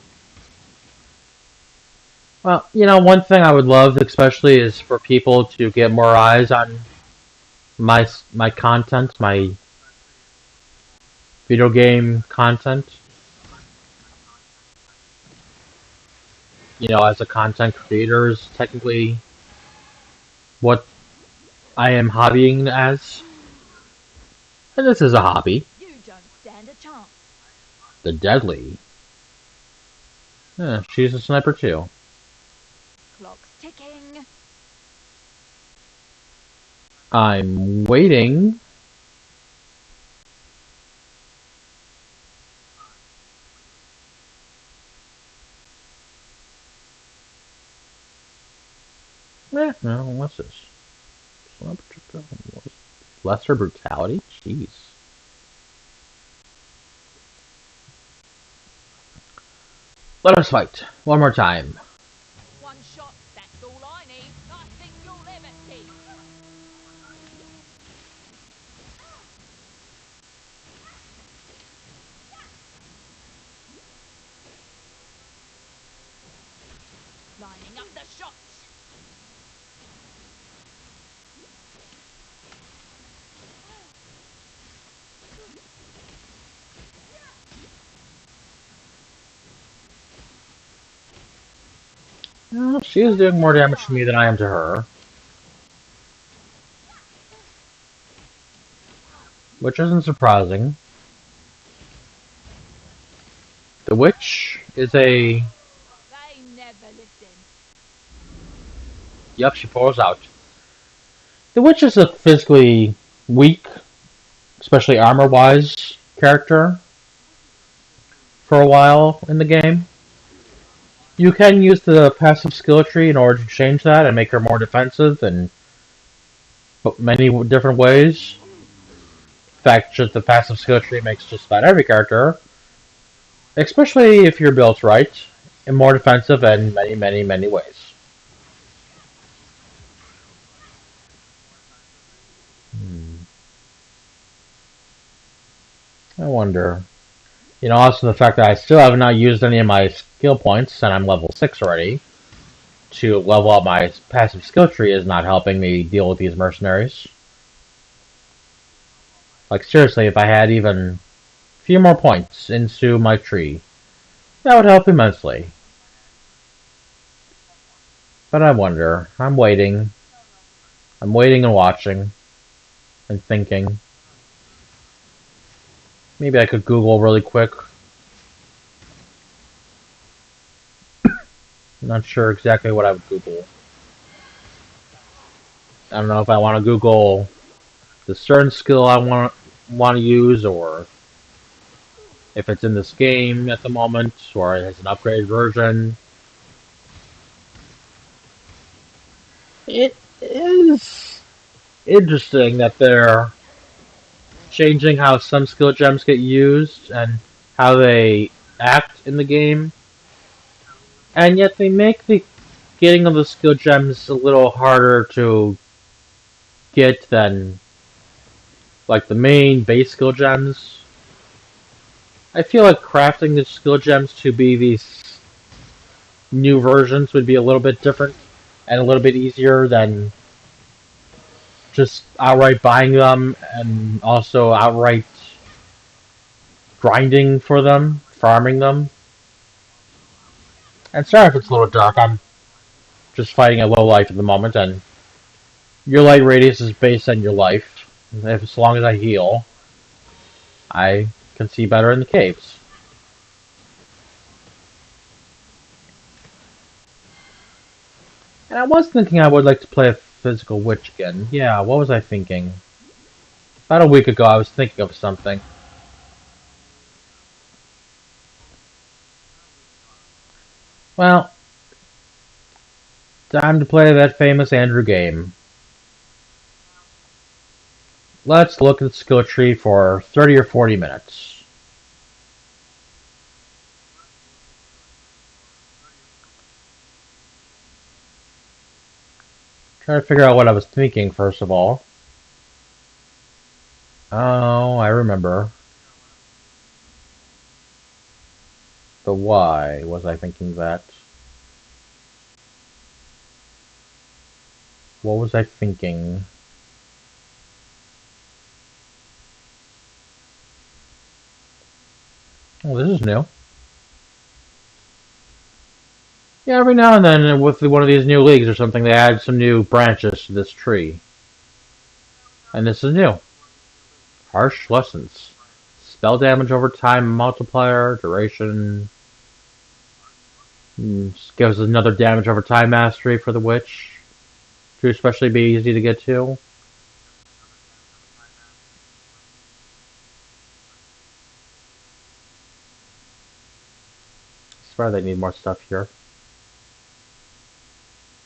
Well, one thing I would love, especially, is for people to get more eyes on my content, my video game content. As a content creator is technically what I am hobbying as. And this is a hobby. You don't stand a chance. The Deadly. Yeah, she's a sniper too. Clock's ticking. I'm waiting. No, what's this? Lesser brutality? Jeez. Let us fight. One more time. One shot, that's all I need. Nothing you'll ever see. Lining up the shots. Well, she is doing more damage to me than I am to her. Which isn't surprising. The witch is a... They never listen. Yep, she pours out. The witch is a physically weak, especially armor-wise, character for a while in the game. You can use the passive skill tree in order to change that and make her more defensive in many different ways. In fact, just the passive skill tree makes just about every character, especially if you're built right, and more defensive in many, many, many ways. I wonder. Also the fact that I still have not used any of my skill points, and I'm level 6 already, to level up my passive skill tree is not helping me deal with these mercenaries. Like, seriously, if I had even a few more points into my tree, that would help immensely. But I wonder. I'm waiting. I'm waiting and watching. And thinking. Maybe I could Google really quick. Not sure exactly what I would Google. I don't know if I want to Google the certain skill I want to use, or if it's in this game at the moment, or it has an upgraded version. It is interesting that they're changing how some skill gems get used and how they act in the game, and yet they make the getting of the skill gems a little harder to get than like the main base skill gems. I feel like crafting the skill gems to be these new versions would be a little bit different and a little bit easier than just outright buying them and also outright grinding for them, farming them. And sorry if it's a little dark, I'm just fighting a low life at the moment, and your light radius is based on your life. As long as I heal, I can see better in the caves. And I was thinking I would like to play a physical witch again. Yeah, what was I thinking? About a week ago I was thinking of something. Well, time to play that famous Andrew game. Let's look at the skill tree for 30 or 40 minutes. Trying to figure out what I was thinking, first of all. Oh, I remember. But why was I thinking that? What was I thinking? Oh, this is new. Yeah, every now and then with one of these new leagues or something, they add some new branches to this tree. And this is new. Harsh lessons. Spell damage over time multiplier, duration. Gives another damage over time mastery for the witch. To especially be easy to get to. I swear they need more stuff here.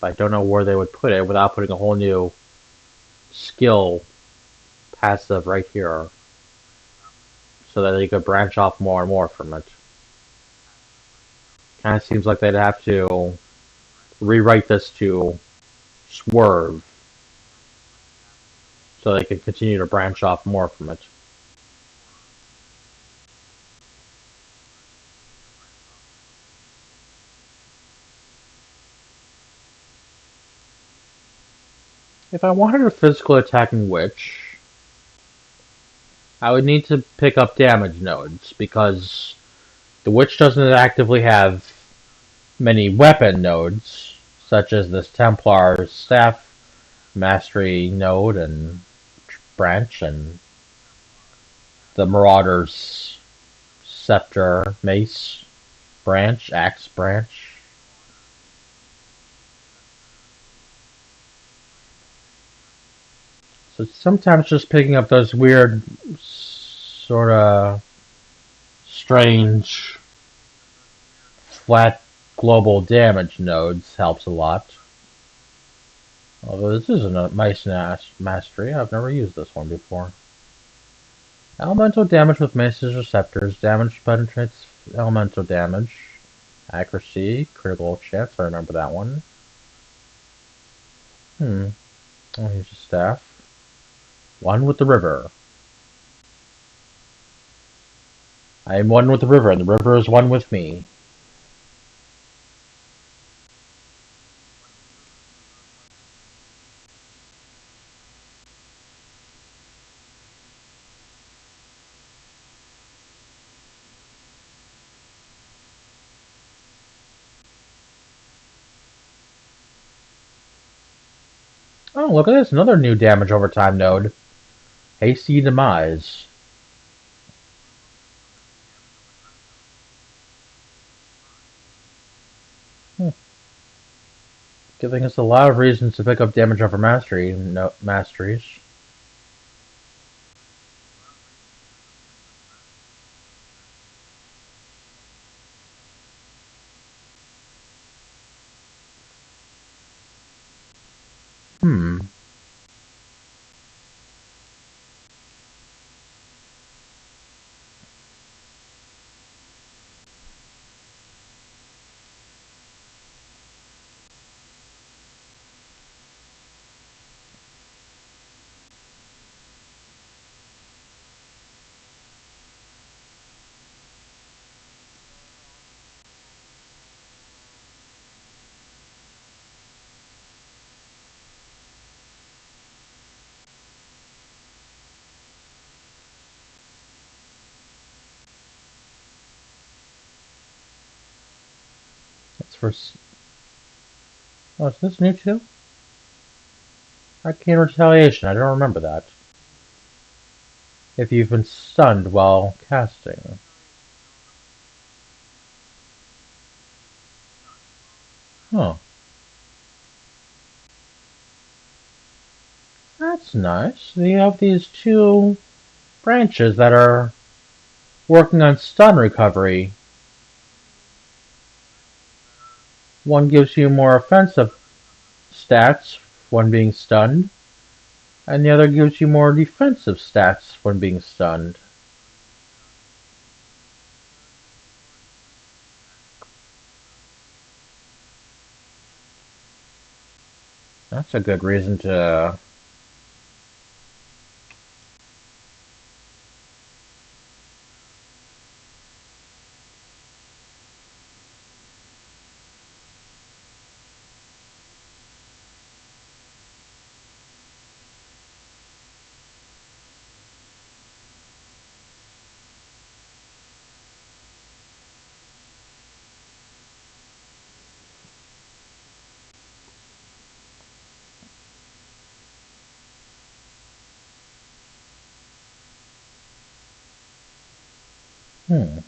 But I don't know where they would put it without putting a whole new skill passive right here. So that they could branch off more and more from it. Kind of seems like they'd have to rewrite this to swerve so they can continue to branch off more from it. If I wanted a physical attacking witch, I would need to pick up damage nodes because the witch doesn't actively have many weapon nodes, such as this Templar's staff mastery node and branch, and the Marauder's scepter mace branch, axe branch. So sometimes just picking up those weird, sort of strange, flat global damage nodes helps a lot. Although this is a nice mastery, I've never used this one before. Elemental damage with maces or scepters. Damage penetrates elemental damage. Accuracy, critical chance, I remember that one. Oh, here's a staff. One with the river. I am one with the river, and the river is one with me. Oh, look at this, another new damage over time node. Hasty Demise. Giving us a lot of reasons to pick up damage over masteries. Hmm. That's for... Oh, is this new too? Arcane Retaliation, I don't remember that. If you've been stunned while casting. Huh. That's nice. You have these two branches that are working on stun recovery. One gives you more offensive stats when being stunned, and the other gives you more defensive stats when being stunned. That's a good reason to... Hmm.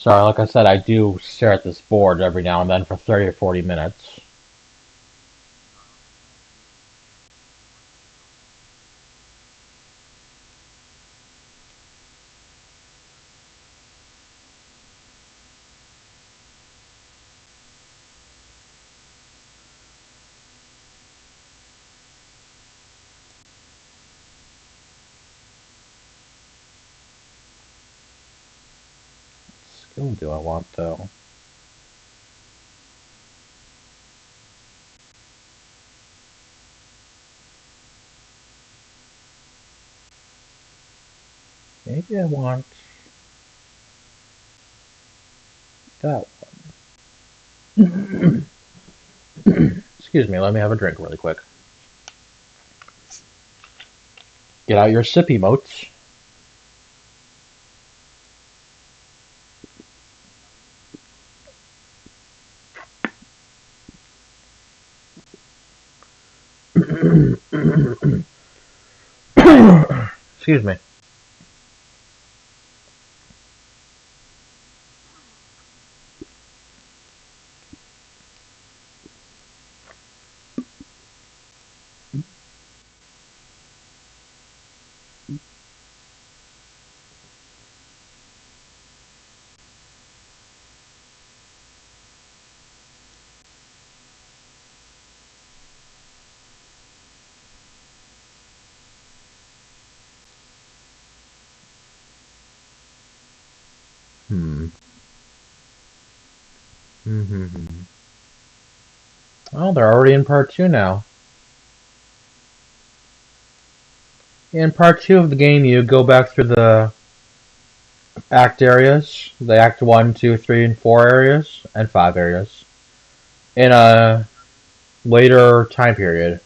Sorry, like I said, I do stare at this board every now and then for 30 or 40 minutes. What skill do I want, though? Maybe I want that one. Excuse me, let me have a drink really quick. Get out your sip emotes. Excuse me. Hmm. Mm-hmm. Oh, they're already in part 2 now. In part 2 of the game, you go back through the act areas, the act 1, 2, 3, and 4 areas, and 5 areas, in a later time period.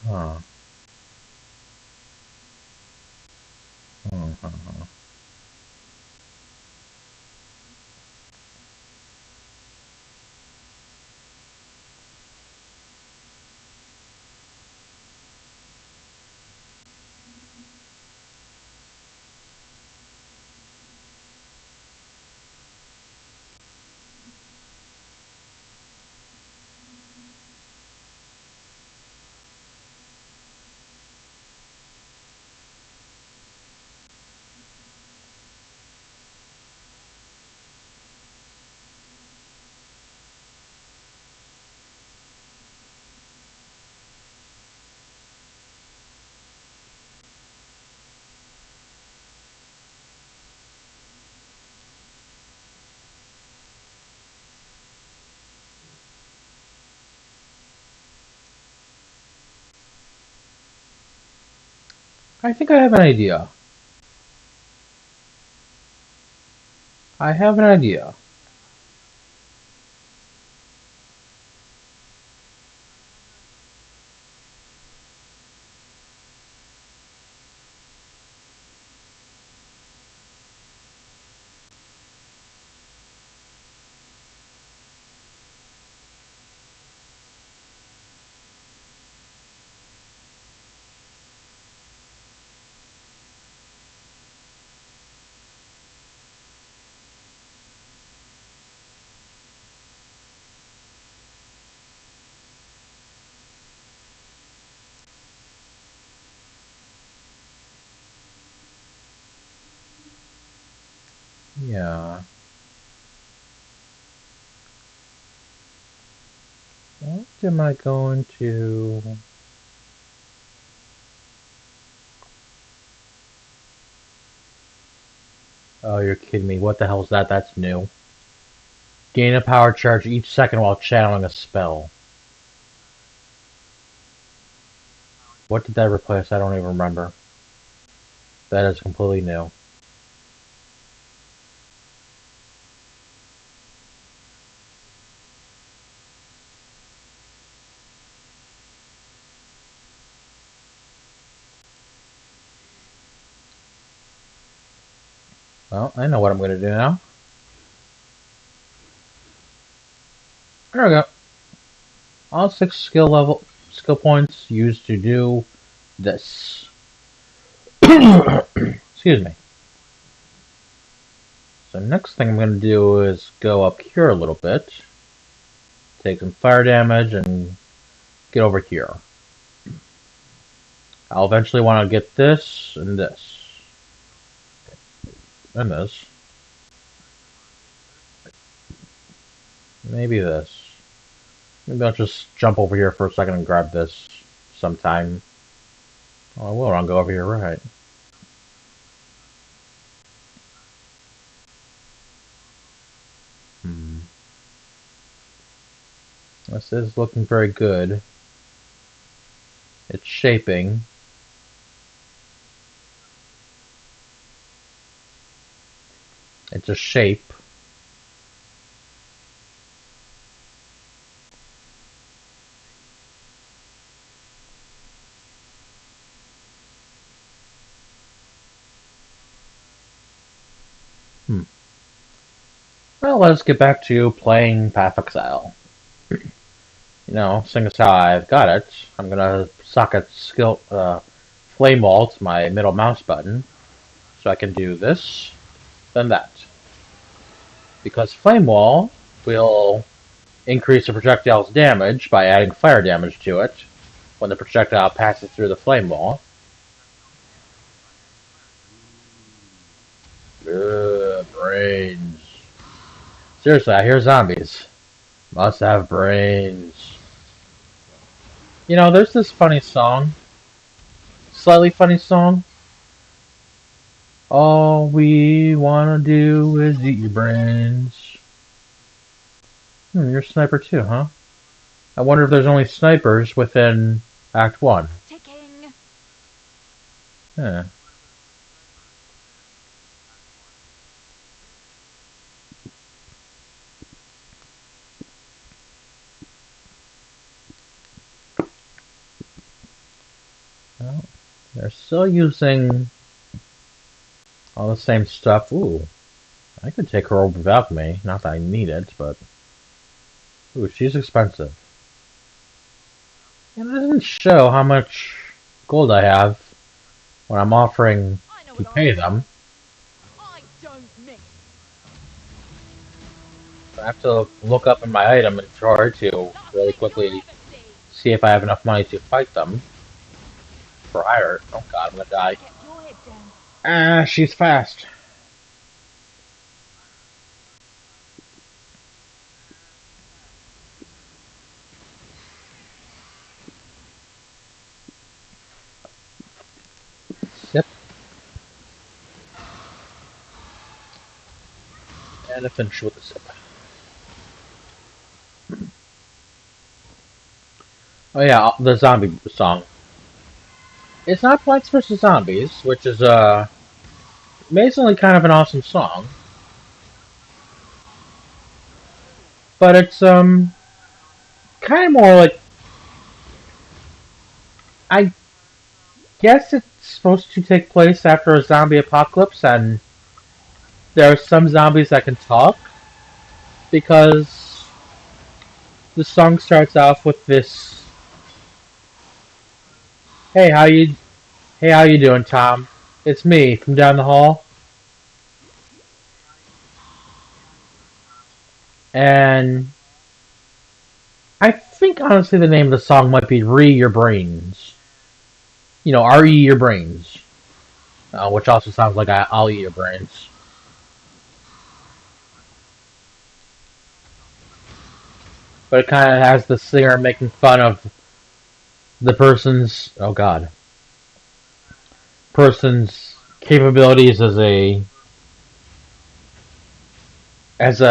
Huh. Huh. I think I have an idea. I have an idea. Yeah. What am I going to... Oh, you're kidding me. What the hell is that? That's new. Gain a power charge each second while channeling a spell. What did that replace? I don't even remember. That is completely new. Well, I know what I'm going to do now. There we go. All 6 skill points used to do this. Excuse me. So next thing I'm going to do is go up here a little bit. Take some fire damage and get over here. I'll eventually want to get this and this. And this. Maybe this. Maybe I'll just jump over here for a second and grab this sometime. Oh, I will. I'll go over here, right. This is looking very good. It's shaping. It's a shape. Well, let's get back to playing Path of Exile. You know, seeing as how I've got it, I'm gonna socket Flame Wall to my middle mouse button, so I can do this, then that. Because Flame Wall will increase the projectile's damage by adding fire damage to it when the projectile passes through the flame wall. Ugh, brains. Seriously, I hear zombies. Must have brains. You know, there's this funny song. Slightly funny song. All we wanna do is eat your brains. You're a sniper too, huh? I wonder if there's only snipers within Act 1. Ticking. Yeah. Well, they're still using all the same stuff. Ooh, I could take her over without me. Not that I need it, but... Ooh, she's expensive. It doesn't show how much gold I have when I'm offering to pay them. I don't miss. I have to look up in my item inventory to really quickly see if I have enough money to fight them. For hire. Oh god, I'm gonna die. Ah, she's fast. Yep. And I finish with the sip. Oh yeah, the zombie song. It's not Plants vs. Zombies, which is amazingly kind of an awesome song. but it's kind of more like, I guess it's supposed to take place after a zombie apocalypse, and there are some zombies that can talk because the song starts off with this, "Hey, how you doing, Tom? It's me from down the hall." And I think honestly the name of the song might be "Re Your Brains." You know, "Re Your Brains," which also sounds like "I'll eat your brains." But it kind of has the singer making fun of the person's capabilities as a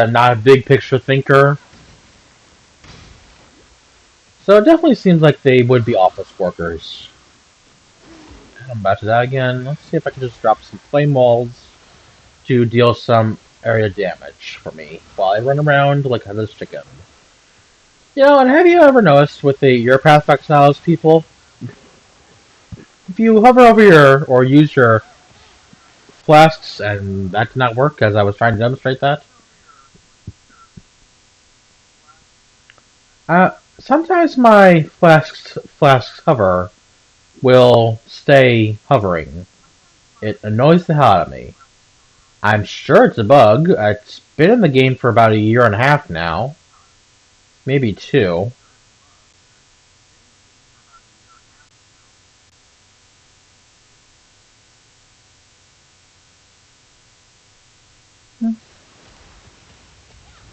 not a big picture thinker. So it definitely seems like they would be office workers. I'm back to that again. Let's see if I can just drop some flame walls to deal some area damage for me while I run around like a headless chicken. You know, and have you ever noticed with your Path of Exiles people, if you hover over or use your flasks and that did not work as I was trying to demonstrate that, sometimes my flasks hover will stay hovering. It annoys the hell out of me. I'm sure it's a bug. It's been in the game for about a year and a half now. Maybe two.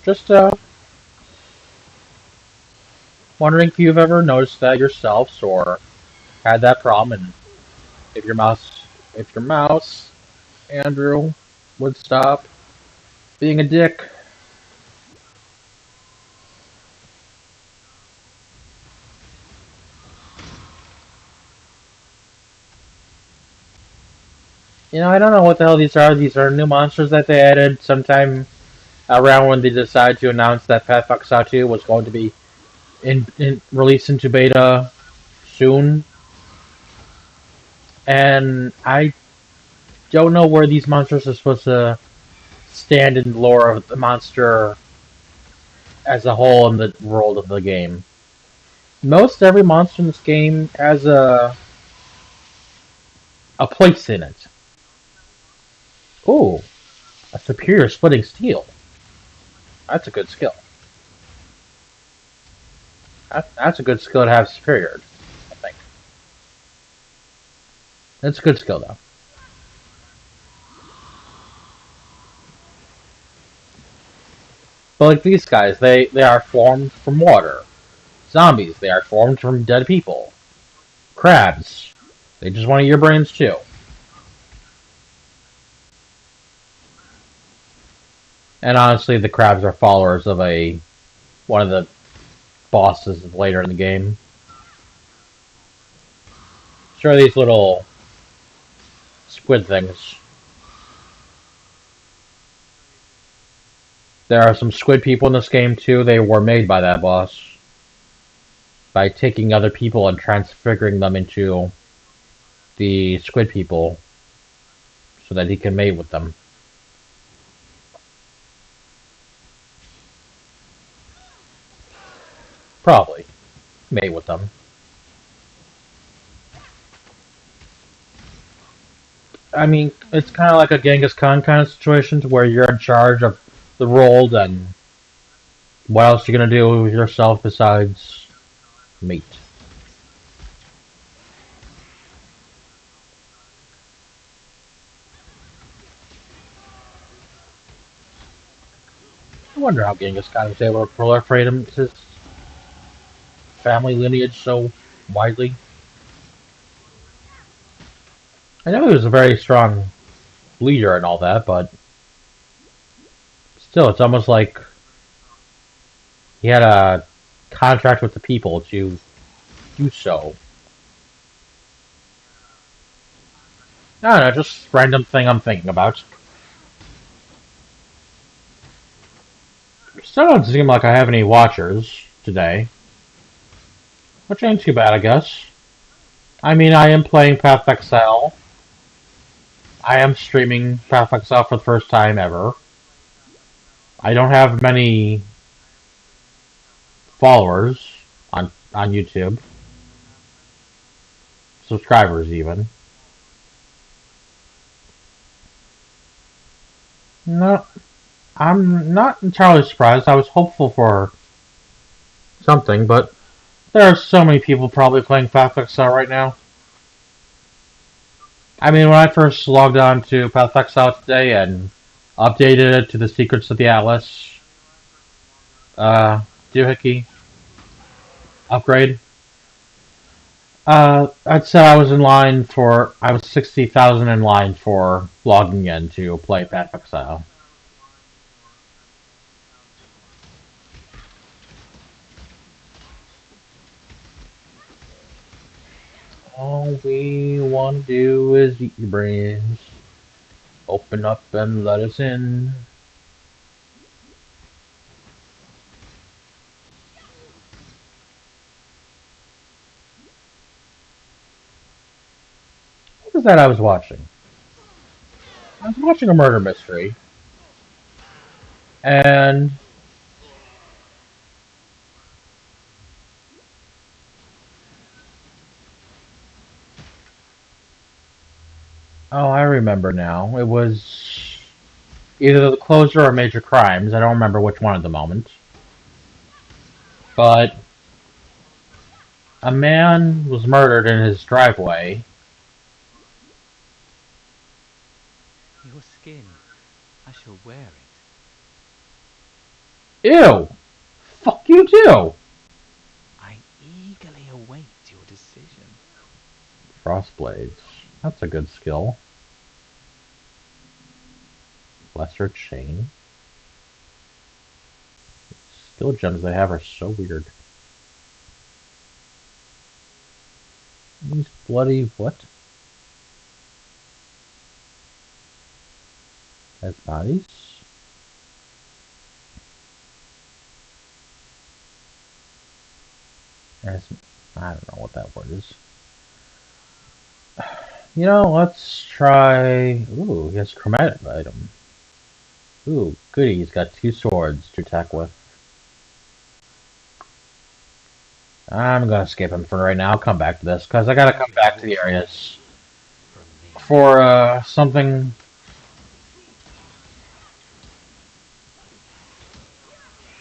Just wondering if you've ever noticed that yourselves or had that problem, and if your mouse, Andrew, would stop being a dick. You know, I don't know what the hell these are. These are new monsters that they added sometime around when they decided to announce that Path of Exile 2 was going to be released into beta soon. And I don't know where these monsters are supposed to stand in the lore of the monster as a whole in the world of the game. Most every monster in this game has a place in it. Ooh, a superior splitting steel. That's a good skill. That's a good skill to have superior, I think. That's a good skill though. But like these guys, they are formed from water. Zombies, they are formed from dead people. Crabs, they just want to eat your brains too. And honestly, the crabs are followers of one of the bosses later in the game. Sure, these little squid things. There are some squid people in this game too. They were made by that boss by taking other people and transfiguring them into the squid people so that he can mate with them. Probably mate with them. I mean, it's kind of like a Genghis Khan kind of situation to where you're in charge of the world, and what else are you gonna do with yourself besides mate? I wonder how Genghis Khan was able to proliferate his family lineage so widely. I know he was a very strong leader and all that, but still, it's almost like he had a contract with the people to do so. I don't know, just random thing I'm thinking about. Still doesn't seem like I have any watchers today, which ain't too bad, I guess. I mean, I am playing Path of Exile. I am streaming Path of Exile for the first time ever. I don't have many followers on YouTube. Subscribers, even. No, I'm not entirely surprised. I was hopeful for something, but there are so many people probably playing Path of Exile right now. I mean, when I first logged on to Path of Exile today and updated it to the Secrets of the Atlas, doohickey upgrade, I'd say I was in line for, I was 60,000 in line for logging in to play Path of Exile. All we want to do is eat your brains. Open up and let us in. What was that I was watching? I was watching a murder mystery. And oh, I remember now. It was either the closer or major crimes. I don't remember which one at the moment. But a man was murdered in his driveway. Your skin. I shall wear it. Ew! Fuck you too! I eagerly await your decision. Frostblades. That's a good skill. Lesser chain. Skill gems they have are so weird. These bloody what? As bodies? As, I don't know what that word is. You know, let's try. Ooh, he has a chromatic item. Ooh, goody, he's got 2 swords to attack with. I'm gonna skip him for right now. I'll come back to this, because I gotta come back to the areas for, something.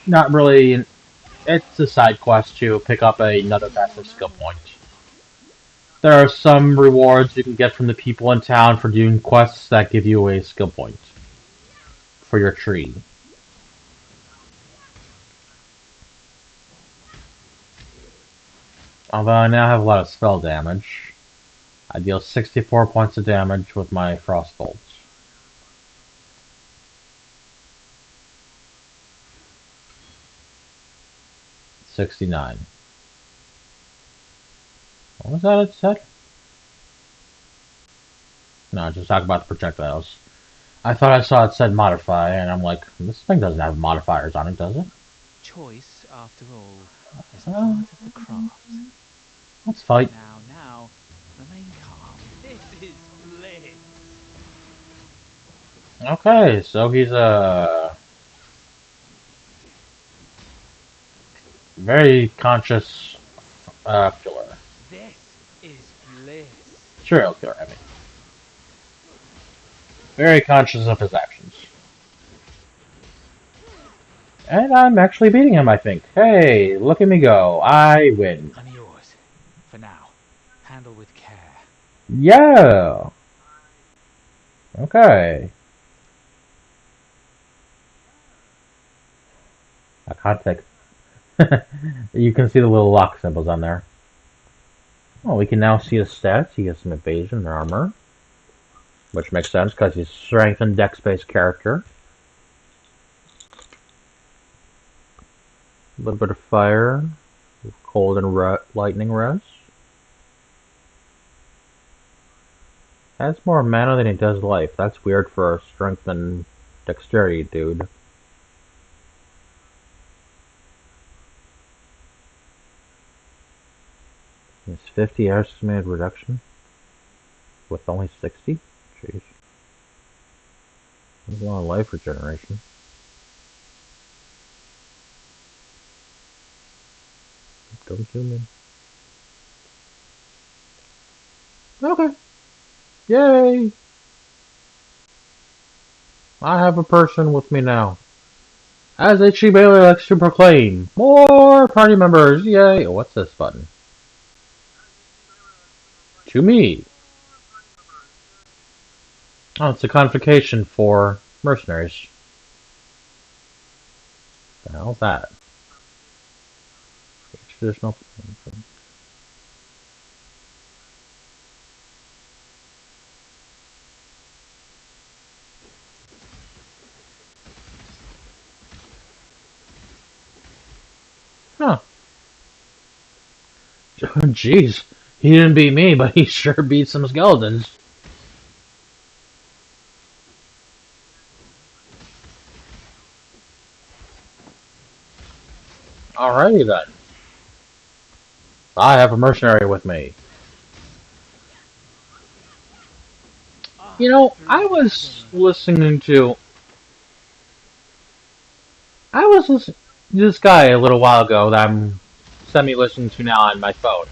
Not really. It's a side quest to pick up another massive skill point. There are some rewards you can get from the people in town for doing quests that give you a skill point for your tree. Although I now have a lot of spell damage. I deal 64 points of damage with my frost bolts. $69. What was that it said? No, just talk about the projectiles. I thought I saw it said modify, and I'm like, this thing doesn't have modifiers on it, does it? Choice, after all, is part of the craft. Let's fight. Now, remain calm. This is bliss. Okay, so he's a very conscious killer. This is bliss. Serial killer, I mean. Very conscious of his actions. And I'm actually beating him, I think. Hey, look at me go. I win. I'm yours. For now. Handle with care. Yeah! Okay. I can't take... You can see the little lock symbols on there. Well, we can now see his stats. He has some evasion and armor. Which makes sense, because he's a strength and dex-based character. A little bit of fire. Cold and lightning res. Has more mana than he does life. That's weird for a strength and dexterity dude. It's 50 estimated reduction with only 60? Jeez. That's a lot of life regeneration. Don't zoom in. Okay. Yay! I have a person with me now. As H.E. Bailey likes to proclaim, more party members, yay! What's this button? To me. Oh, it's a convocation for mercenaries. The hell's that? Traditional. Huh. Jeez. He didn't beat me, but he sure beat some skeletons. Alrighty then. I have a mercenary with me. You know, I was listening to this guy a little while ago that I'm semi-listening to now on my phone.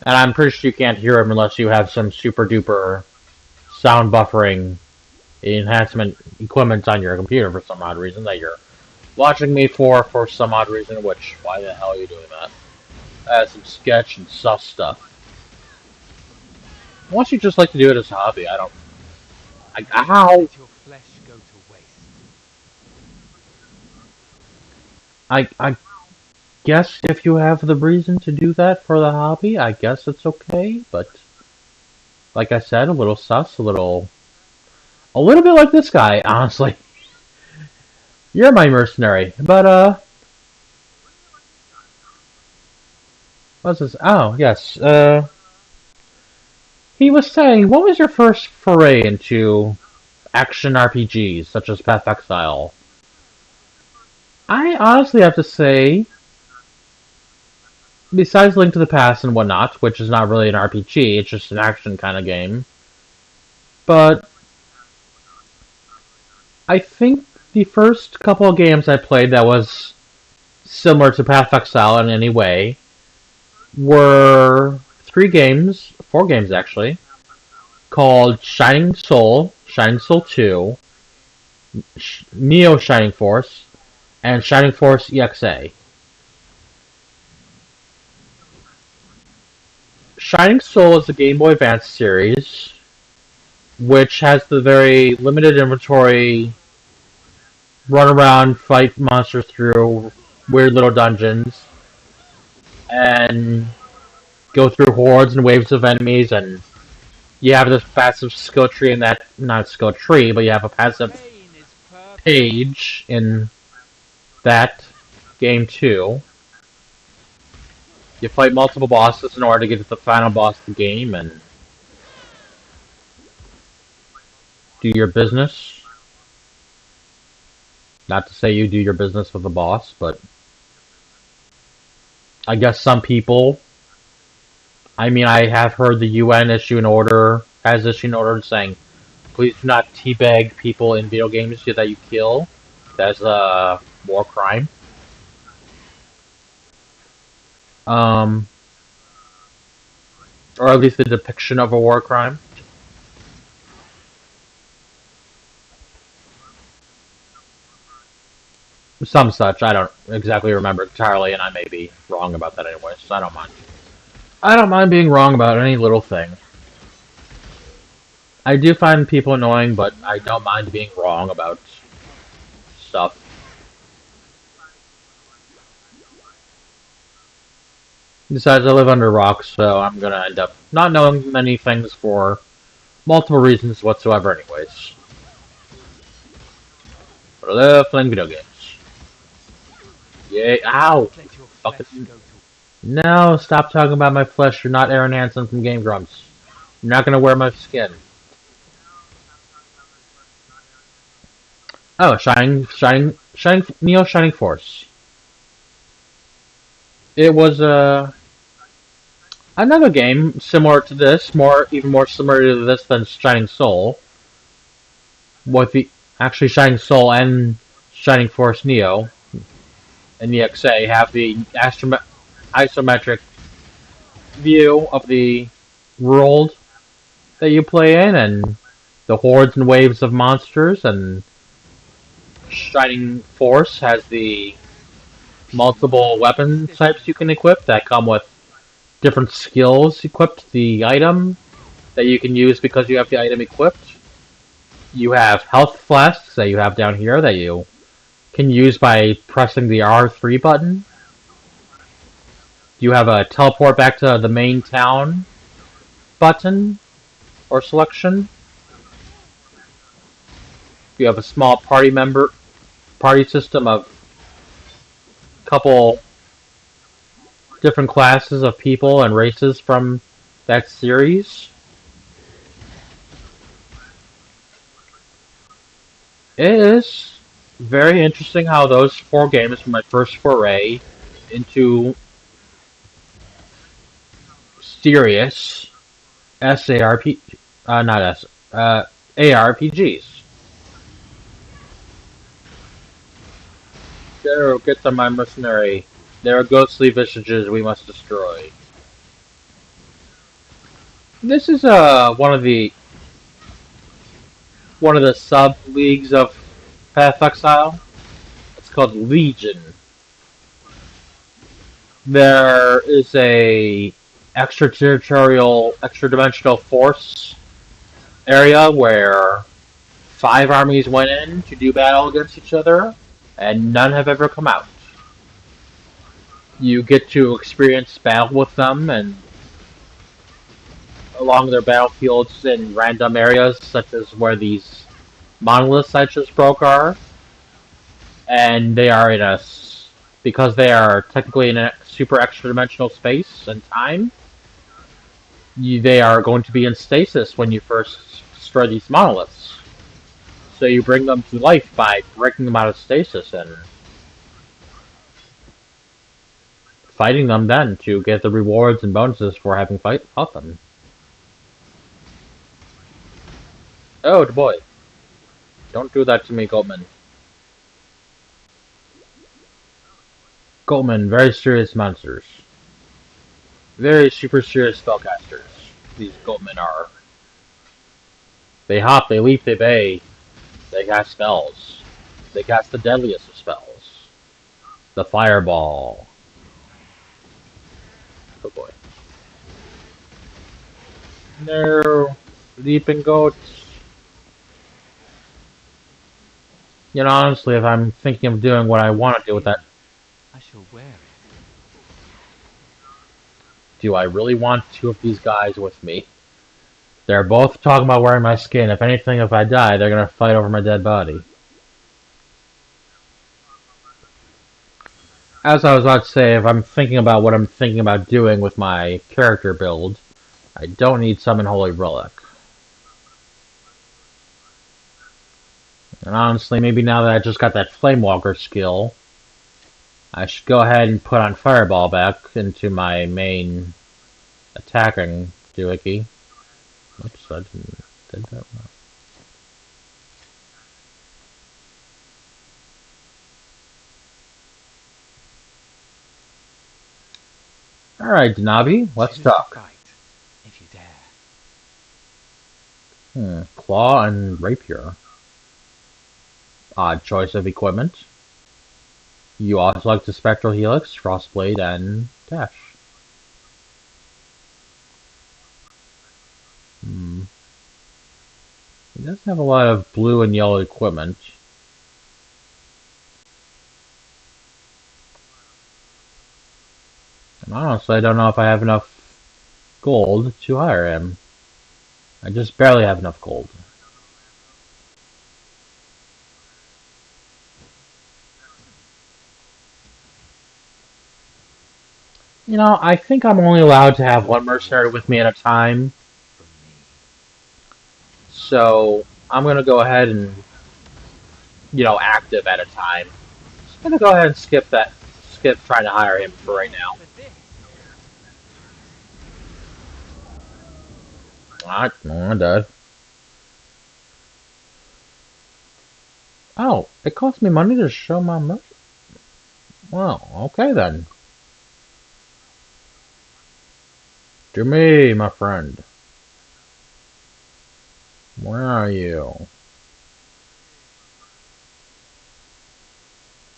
And I'm pretty sure you can't hear him unless you have some super duper sound buffering enhancement equipment on your computer for some odd reason that you're watching me for some odd reason, which, why the hell are you doing that? That's some sketch and sus stuff. Unless you just like to do it as a hobby, I don't... ow! Let your flesh go to waste. I guess if you have the reason to do that for the hobby, I guess it's okay, but... Like I said, a little sus, a little bit like this guy, honestly. You're my mercenary, but, what's this? Oh, yes, he was saying, what was your first foray into action RPGs, such as Path of Exile? I honestly have to say, besides Link to the Past and whatnot, which is not really an RPG, it's just an action kind of game, but I think the first couple of games I played that was similar to Path of Exile in any way were 4 games actually, called Shining Soul, Shining Soul 2, Neo Shining Force, and Shining Force EXA. Shining Soul is a Game Boy Advance series, which has the very limited inventory, run around, fight monsters through weird little dungeons, and go through hordes and waves of enemies, and you have this passive skill tree in that, not skill tree, but you have a passive page in that game too. You fight multiple bosses in order to get to the final boss of the game and do your business. Not to say you do your business with the boss, but I guess some people... I mean, I have heard the UN has issued an order saying, please do not teabag people in video games that you kill. That's a war crime. Or at least the depiction of a war crime. Some such. I don't exactly remember entirely, and I may be wrong about that anyway, so I don't mind. I don't mind being wrong about any little thing. I do find people annoying, but I don't mind being wrong about stuff. Besides, I live under rocks, so I'm gonna end up not knowing many things for multiple reasons whatsoever anyways. But I love playing video games. Yay, ow! Fucking... No, stop talking about my flesh, you're not Aaron Hansen from Game Grumps. You're not gonna wear my skin. Oh, Neo Shining Force. It was, Another game similar to this, even more similar to this than Shining Soul, with the actually Shining Soul and Shining Force Neo and EXA have the isometric view of the world that you play in, and the hordes and waves of monsters, and Shining Force has the multiple weapon types you can equip that come with different skills equipped to the item that you can use because you have the item equipped. You have health flasks that you have down here that you can use by pressing the R3 button. You have a teleport back to the main town button or selection. You have a small party system of a couple different classes of people and races from that series. It is very interesting how those 4 games were my first foray into serious SARP, not S, ARPGs. There, get them, my mercenary. There are ghostly visages we must destroy. This is one of the sub leagues of Path of Exile. It's called Legion. There is a extraterritorial, extra-dimensional force area where 5 armies went in to do battle against each other, and none have ever come out. You get to experience battle with them and along their battlefields in random areas, such as where these monoliths I just broke are, and they are because they are technically in a super extra-dimensional space and time. They are going to be in stasis when you first destroy these monoliths. So you bring them to life by breaking them out of stasis and fighting them then to get the rewards and bonuses for having fought them. Oh boy. Don't do that to me, Goldman. Goldman, very serious monsters. Very super serious spellcasters. These Goldmen are. They hop, they leap, they bay. They cast spells. They cast the deadliest of spells. The fireball. Oh boy. No. Leaping goats. You know, honestly, if I'm thinking of doing what I want to do with that, I shall wear it. do I really want 2 of these guys with me? They're both talking about wearing my skin. If anything, if I die, they're gonna fight over my dead body. As I was about to say, if I'm thinking about what I'm thinking about doing with my character build, I don't need Summon Holy Relic. And honestly, maybe now that I just got that Flamewalker skill, I should go ahead and put on Fireball back into my main attacking doohickey. Oops, I did that wrong. Alright, Denabi, let's talk. Fight, if you dare. Claw and Rapier. Odd choice of equipment. You also like the Spectral Helix, Frostblade, and Dash. He doesn't have a lot of blue and yellow equipment. And honestly, I don't know if I have enough gold to hire him. I just barely have enough gold. You know, I think I'm only allowed to have 1 mercenary with me at a time. So, I'm gonna go ahead and, active at a time. I'm gonna go ahead and skip trying to hire him for right now. I did. Oh, it cost me money to show my merch. Well, okay then. To me, my friend. Where are you?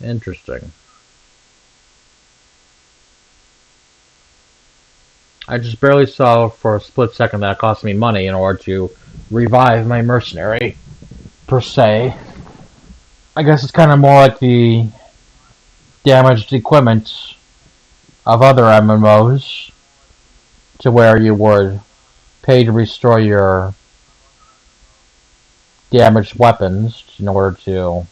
Interesting. I just barely saw for a split second that it cost me money in order to revive my mercenary, per se. I guess it's kind of more like the damaged equipment of other MMOs, to where you would pay to restore your damaged weapons in order to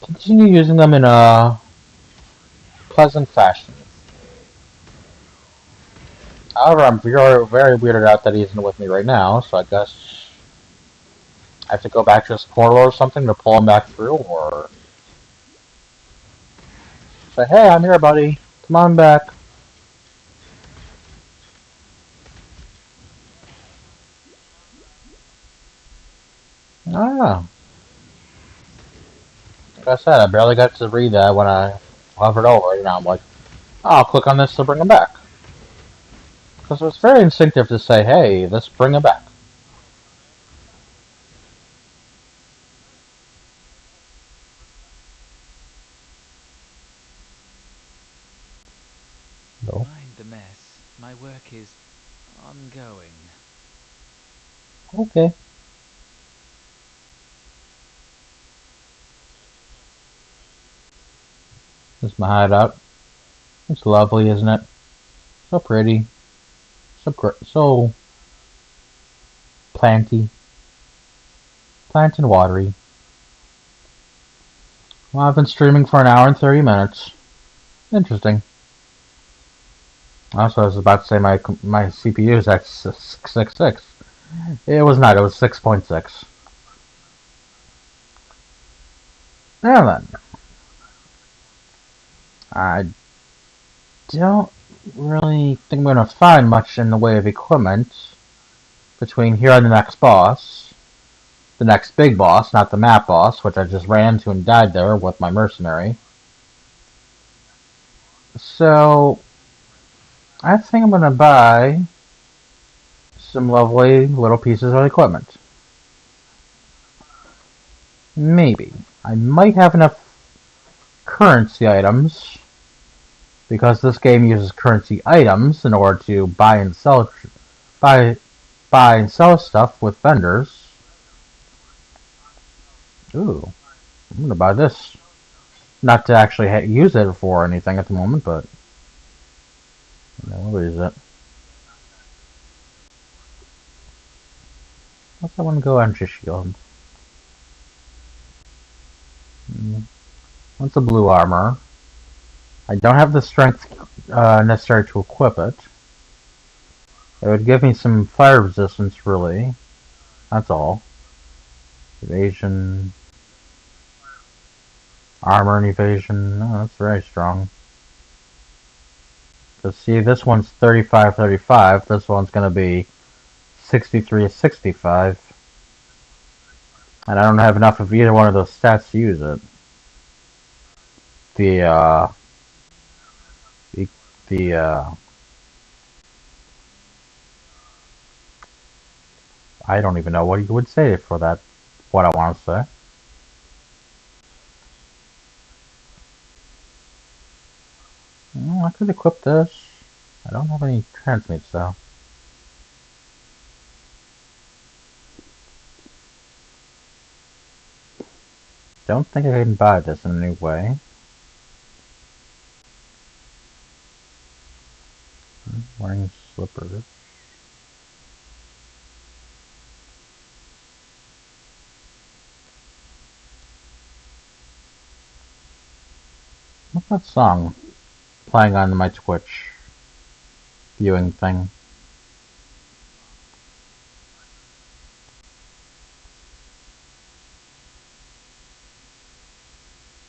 continue using them in a pleasant fashion. However, I'm very weirded out that he isn't with me right now, so I guess I have to go back to his portal or something to pull him back through, or say, hey, I'm here, buddy. Come on back. Ah, like I said, I barely got to read that when I hovered over it, and I'm like, oh, I'll click on this to bring him back. Because it was very instinctive to say, hey, let's bring him back. No. Mind the mess. My work is ongoing. Okay. This is my hideout. It's lovely, isn't it? So pretty. So planty. Plant and watery. Well, I've been streaming for an hour and 30 minutes. Interesting. Also, I was about to say my CPU is at 666. It was not. It was 6.6. Now then, I don't really think I'm going to find much in the way of equipment between here and the next boss. The next big boss, not the map boss, which I just ran to and died there with my mercenary. So, I think I'm going to buy some lovely little pieces of equipment. Maybe. I might have enough currency items, because this game uses currency items in order to buy and sell stuff with vendors. Ooh, I'm gonna buy this. Not to actually use it for anything at the moment, but what is it? What's that one go entry shield? What's a blue armor? I don't have the strength necessary to equip it. It would give me some fire resistance, really. That's all. Evasion. Armor and evasion. Oh, that's very strong. Because see, this one's 35-35. This one's going to be 63-65. And I don't have enough of either one of those stats to use it. I don't even know what you would say for that, what I want to say. I could equip this. I don't have any transmutes though. Don't think I can buy this in any way. Wearing slippers. What's that song playing on my Twitch viewing thing?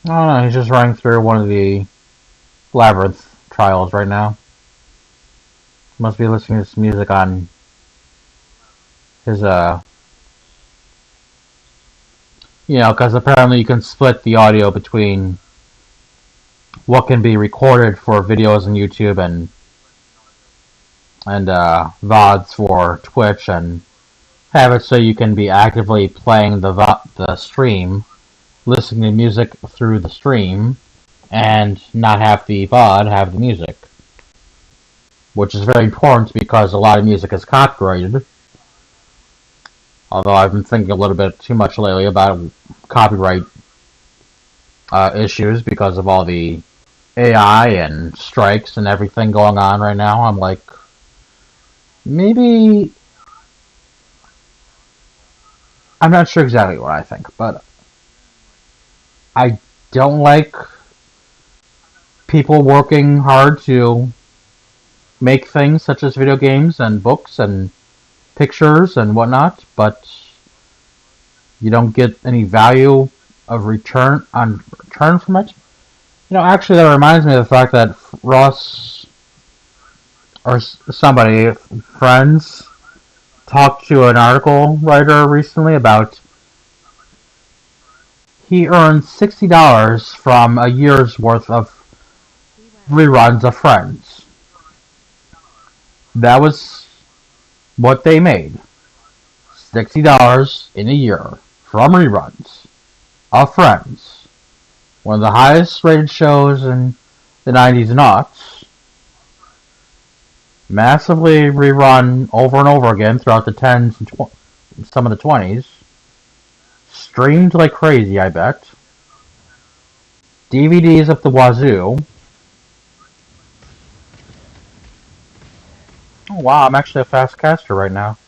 Oh no, he's just running through one of the labyrinth trials right now. Must be listening to this music on his because apparently you can split the audio between what can be recorded for videos on YouTube and VODs for Twitch, and have it so you can be actively playing the stream, listening to music through the stream, and not have the VOD have the music. Which is very important because a lot of music is copyrighted. Although I've been thinking a little bit too much lately about copyright issues because of all the AI and strikes and everything going on right now. I'm like, maybe... I'm not sure exactly what I think, but I don't like people working hard to make things such as video games and books and pictures and whatnot, but you don't get any value of return from it. Actually, that reminds me of the fact that Ross or somebody, friends, talked to an article writer recently about he earned $60 from a year's worth of reruns of Friends. That was what they made. $60 in a year from reruns of Friends. One of the highest rated shows in the 90s and aughts. Massively rerun over and over again throughout the 10s and some of the 20s. Streamed like crazy, I bet. DVDs up the wazoo. Oh wow, I'm actually a fast caster right now.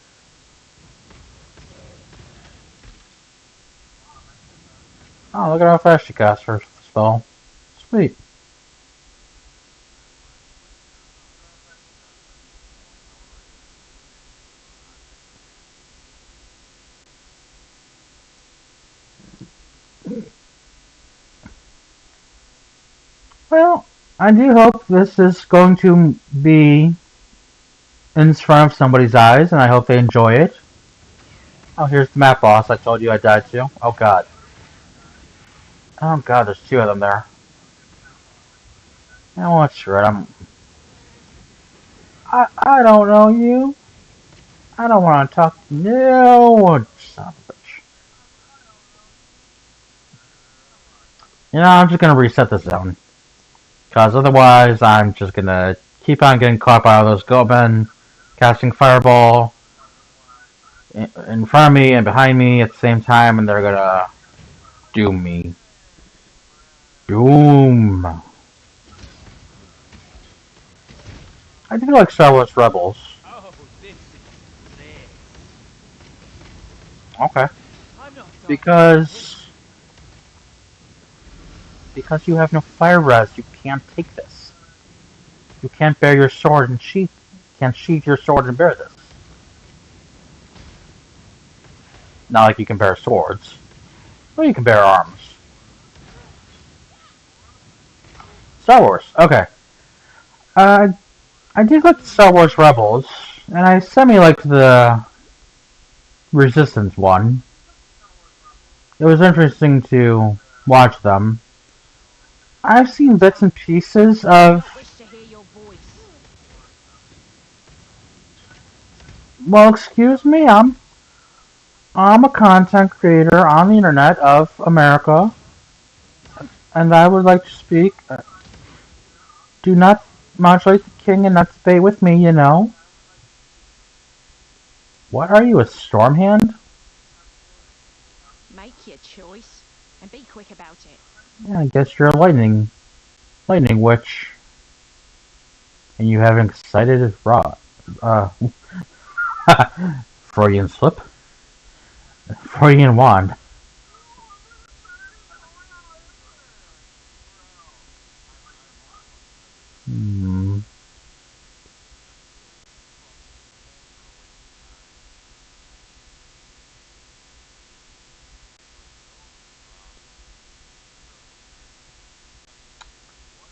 Oh, look at how fast you cast for spell. Sweet. Well, I do hope this is going to be in front of somebody's eyes, and I hope they enjoy it. Oh, here's the map boss I told you I died to. Oh god. Oh god, there's two of them there. You know what, sure, I don't know you. I don't want to talk to you. No, son of a bitch. I'm just gonna reset the zone. Because otherwise, I'm just gonna keep on getting caught by all those goatmen, casting fireball in front of me and behind me at the same time, and they're gonna doom me. Doom. I do like Star Wars Rebels. Oh, this is sick. Okay. I'm not Because you have no fire res, you can't take this. You can't bear your sword and sheath. Can't sheath your sword and bear this. Not like you can bear swords. Well, you can bear arms. Star Wars. Okay. Uh, I did like the Star Wars Rebels, and I semi-liked the Resistance one. It was interesting to watch them. I've seen bits and pieces of... Wish to hear your voice. Well, excuse me, I'm a content creator on the internet of America, and I would like to speak. Do not modulate the king and not debate with me, you know. What are you, a Stormhand? Make your choice and be quick about it. Yeah, I guess you're a lightning witch. And you have an excited Freudian slip? Freudian wand. Hmm.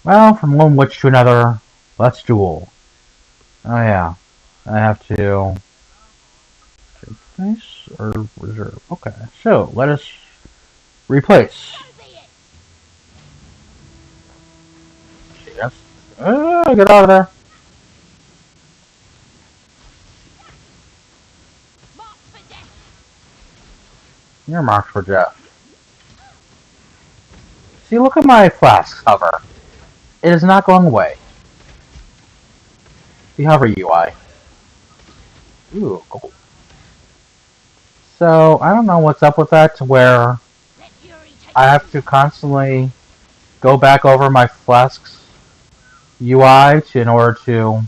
Well, from one witch to another, let's duel. Oh yeah, I have to replace or reserve. Okay, so let us replace. So be it. Yes. Get out of there. Mark for death. You're marked for Jeff. See, look at my flask hover. It is not going away. The hover UI. Ooh, cool. So, I don't know what's up with that, to where Let Fury take I the have to wheel. constantly go back over my flask's UI in order to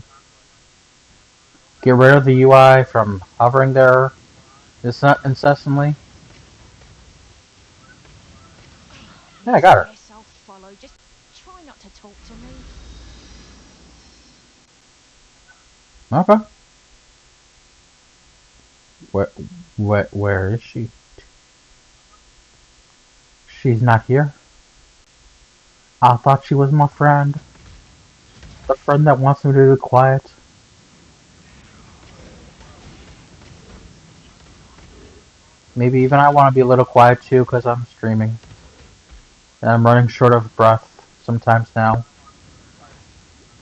get rid of the UI from hovering there incessantly. Yeah, I got her. Yes, I'll follow. Just try not to talk to me. Okay. Where is she? She's not here. I thought she was my friend. The friend that wants me to be quiet. Maybe even I want to be a little quiet too, because I'm streaming. And I'm running short of breath sometimes now.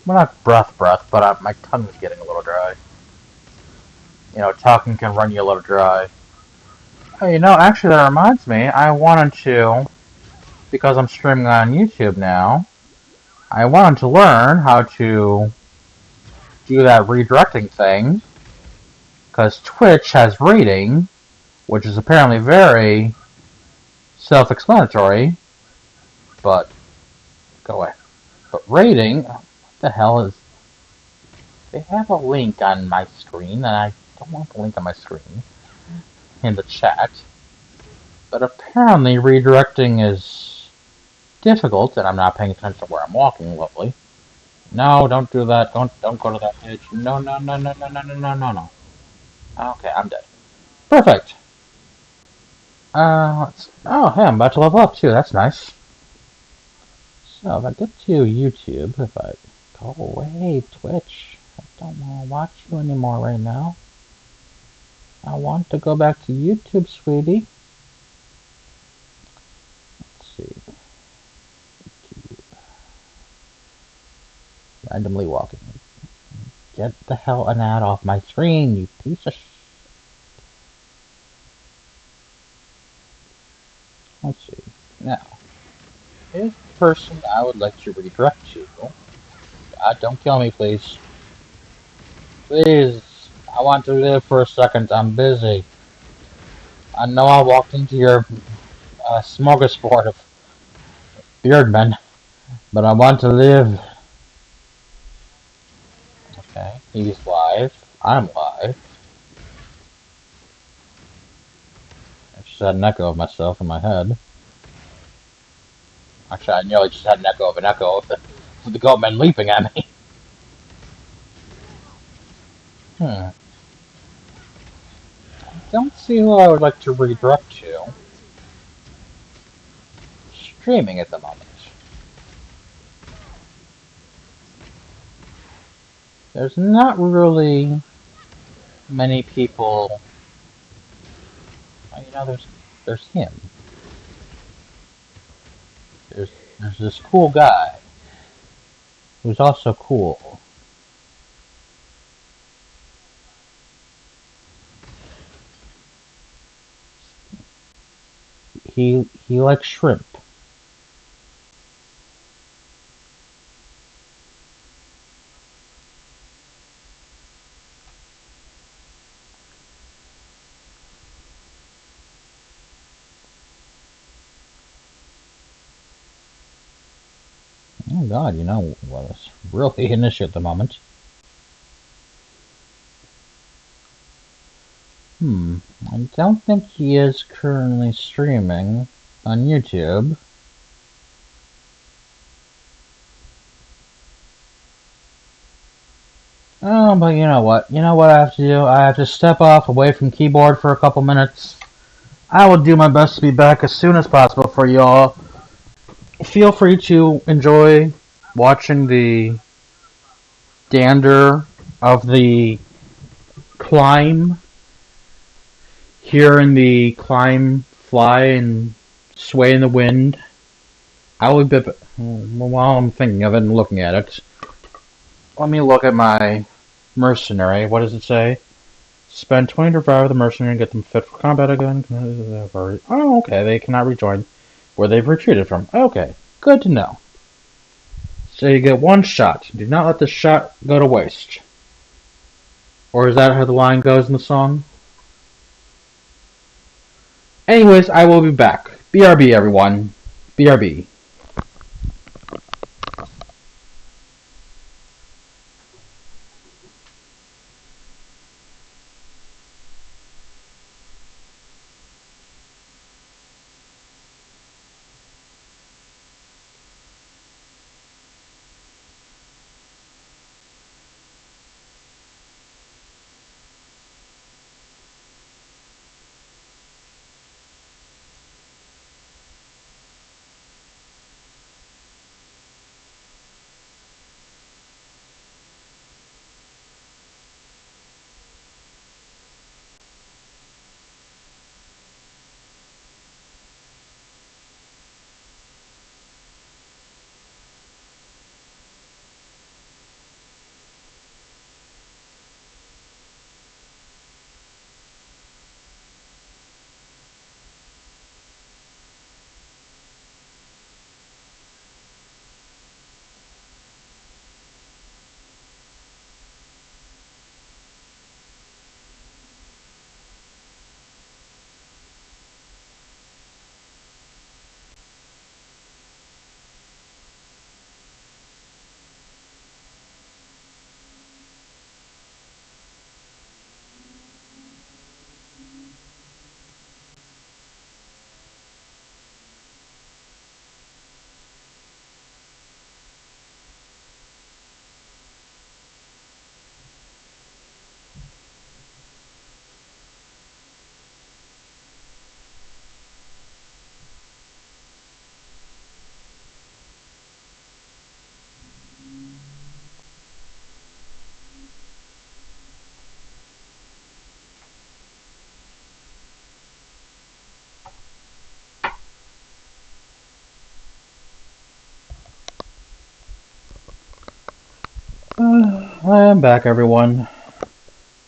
Well, not breath, but my tongue is getting a little dry. You know, talking can run you a little dry. Oh, you know, actually that reminds me, I wanted to, because I'm streaming on YouTube now, I wanted to learn how to do that redirecting thing, because Twitch has rating, which is apparently very self-explanatory, but go away. But rating, what the hell is... They have a link on my screen, and I don't want the link on my screen in the chat. But apparently redirecting is difficult, and I'm not paying attention to where I'm walking, lovely. No, don't do that. Don't go to that page. No, no, no, no, no, no, no, no, no, no. Okay, I'm dead. Perfect. Let's... Oh, hey, I'm about to level up too. That's nice. So if I get to YouTube, if I go away, Twitch, I don't want to watch you anymore right now. I want to go back to YouTube, sweetie. Let's see. Randomly walking. Get the hell an ad off my screen, you piece of sh... Let's see. Now, here's the person I would like to redirect to. God, don't kill me, please. Please. I want to live for a second. I'm busy. I know I walked into your smorgasbord of beardmen, but I want to live. Okay, he's live. I'm live. I just had an echo of myself in my head. Actually, I nearly just had an echo of the goatmen leaping at me. I don't see who I would like to redirect to. Streaming at the moment. There's not really many people. You know, there's him. There's this cool guy who's also cool. He likes shrimp. Oh god, you know what is really an issue at the moment. I don't think he is currently streaming on YouTube. Oh, but you know what? You know what I have to do? I have to step off away from keyboard for a couple minutes. I will do my best to be back as soon as possible for y'all. Feel free to enjoy watching the dander of the climb, hearing the climb fly and sway in the wind, I would be. While I'm thinking of it and looking at it, let me look at my mercenary. What does it say? Spend 20 to revive the mercenary and get them fit for combat again. Oh, okay. They cannot rejoin where they've retreated from. Okay, good to know. So you get one shot. Do not let the shot go to waste. Or is that how the line goes in the song? Anyways, I will be back. BRB, everyone. BRB. I am back, everyone.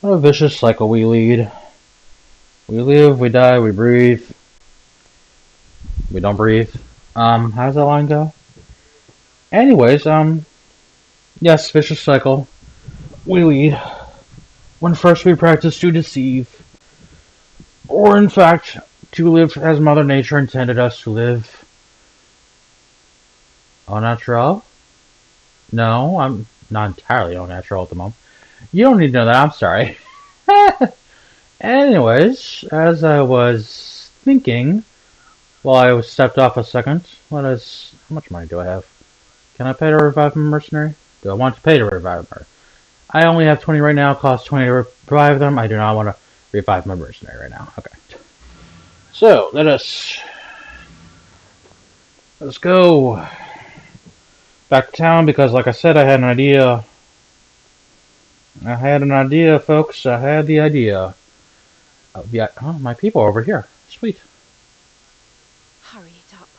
What a vicious cycle we lead. We live, we die, we breathe. We don't breathe. How does that line go? Anyways, yes, vicious cycle. We lead. When first we practice to deceive, or in fact, to live as Mother Nature intended us to live. Au natural? No, I'm not entirely au natural at the moment. You don't need to know that, I'm sorry. Anyways, as I was thinking, while I was stepped off a second, how much money do I have? Can I pay to revive my mercenary? Do I want to pay to revive her? I only have 20 right now, cost 20 to revive them. I do not want to revive my mercenary right now. Okay. So, let's go back to town because, like I said, I had an idea. I had an idea, folks. I had the idea. Oh, my people are over here. Sweet. Hurry it up.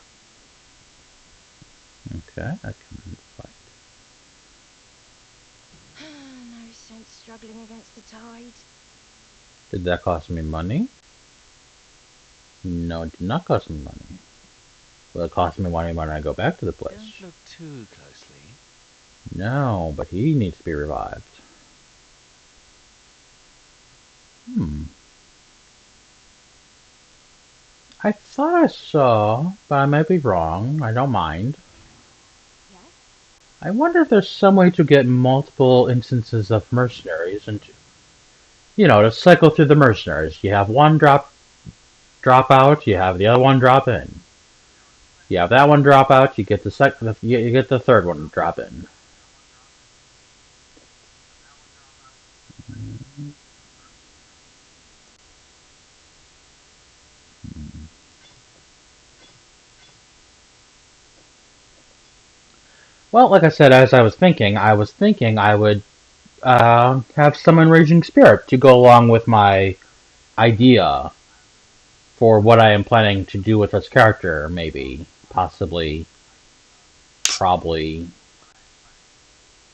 Okay, I can fight. No sense struggling against the tide. Did that cost me money? No, it did not cost me money. Will it cost me money when I go back to the place? Don't look too closely. No, but he needs to be revived. I thought I saw, but I might be wrong. I don't mind. Yes? I wonder if there's some way to get multiple instances of mercenaries and, to cycle through the mercenaries. You have one drop out, you have the other one drop in. You have that one drop out, you get you get the third one drop in. Well, like I said, as I was thinking I would have summon Raging Spirit to go along with my idea for what I am planning to do with this character, maybe, possibly, probably,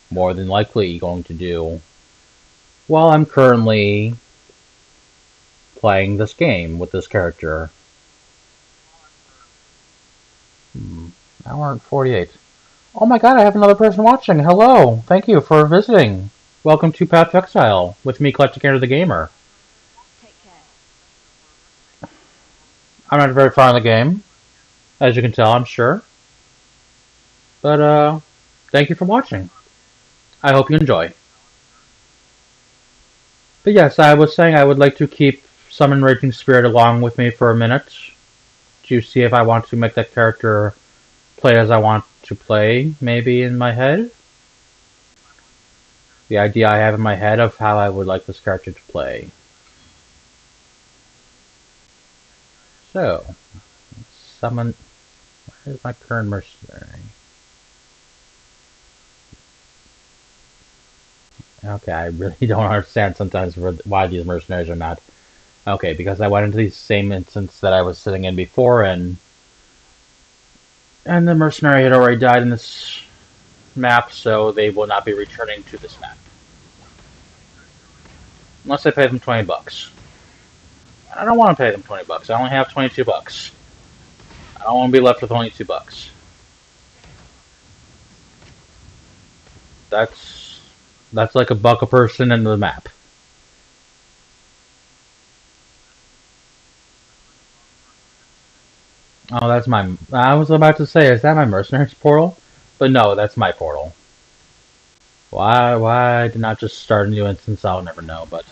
more than likely going to do while I'm currently playing this game with this character. Hour and 48. Oh my god, I have another person watching. Hello. Thank you for visiting. Welcome to Path of Exile with me, Collecting Care of the Gamer. Take care. I'm not very far in the game, as you can tell, I'm sure. But, thank you for watching. I hope you enjoy. But yes, I was saying I would like to keep Summon Raging Spirit along with me for a minute to see if I want to make that character play as I want to play, maybe in my head. The idea I have in my head of how I would like this character to play. So, summon. Where's my current mercenary? Okay, I really don't understand sometimes why these mercenaries are not. Okay, because I went into the same instance that I was sitting in before, and the mercenary had already died in this map, so they will not be returning to this map. Unless I pay them 20 bucks. I don't want to pay them 20 bucks. I only have 22 bucks. I don't want to be left with only 2 bucks. That's like $1 a person in the map. Oh, that's my. I was about to say, is that my mercenaries portal? But no, that's my portal. Why I did not just start a new instance, I'll never know, but.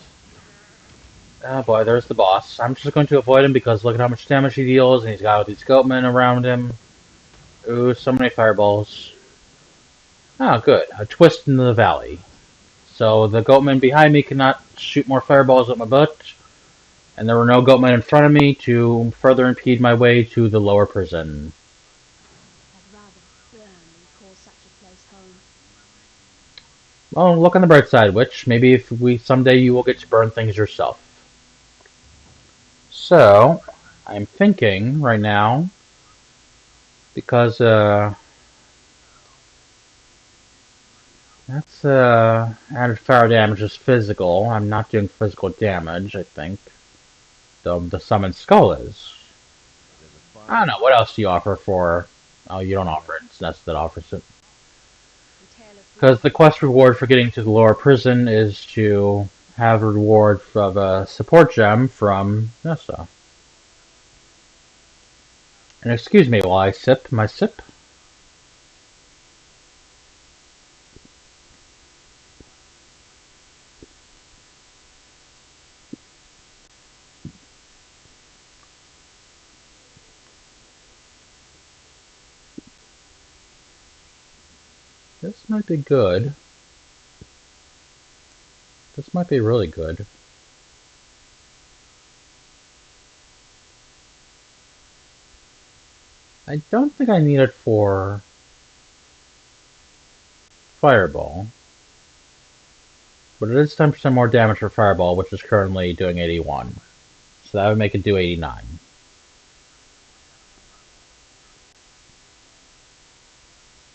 Oh boy, there's the boss. I'm just going to avoid him because look at how much damage he deals, and he's got all these goatmen around him. Ooh, so many fireballs. Oh, good. A twist in the valley. So the goatmen behind me cannot shoot more fireballs at my butt, and there were no goatmen in front of me to further impede my way to the lower prison. I'd rather burn than call such a place home. Well, look on the bright side, witch. Maybe if we someday you will get to burn things yourself. So, I'm thinking right now, because that's added fire damage is physical. I'm not doing physical damage, I think. Though the summoned skull is. I don't know, what else do you offer for... Oh, you don't offer it, it's Nest that offers it. Because the quest reward for getting to the lower prison is to have a reward of a support gem from Nessa. And excuse me while I sip my sip. This might be good. This might be really good. I don't think I need it for Fireball. But it is 10% more damage for Fireball, which is currently doing 81. So that would make it do 89.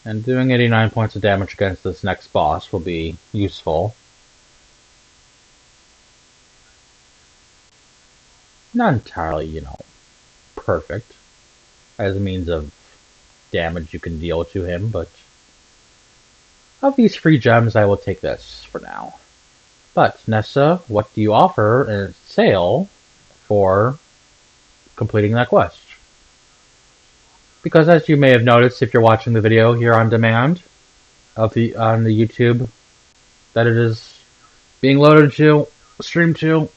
And doing 89 points of damage against this next boss will be useful. Not entirely, you know, perfect as a means of damage you can deal to him, but of these free gems, I will take this for now. But, Nessa, what do you offer in sale for completing that quest? Because as you may have noticed if you're watching the video here on demand on the YouTube that it is being loaded to, streamed to,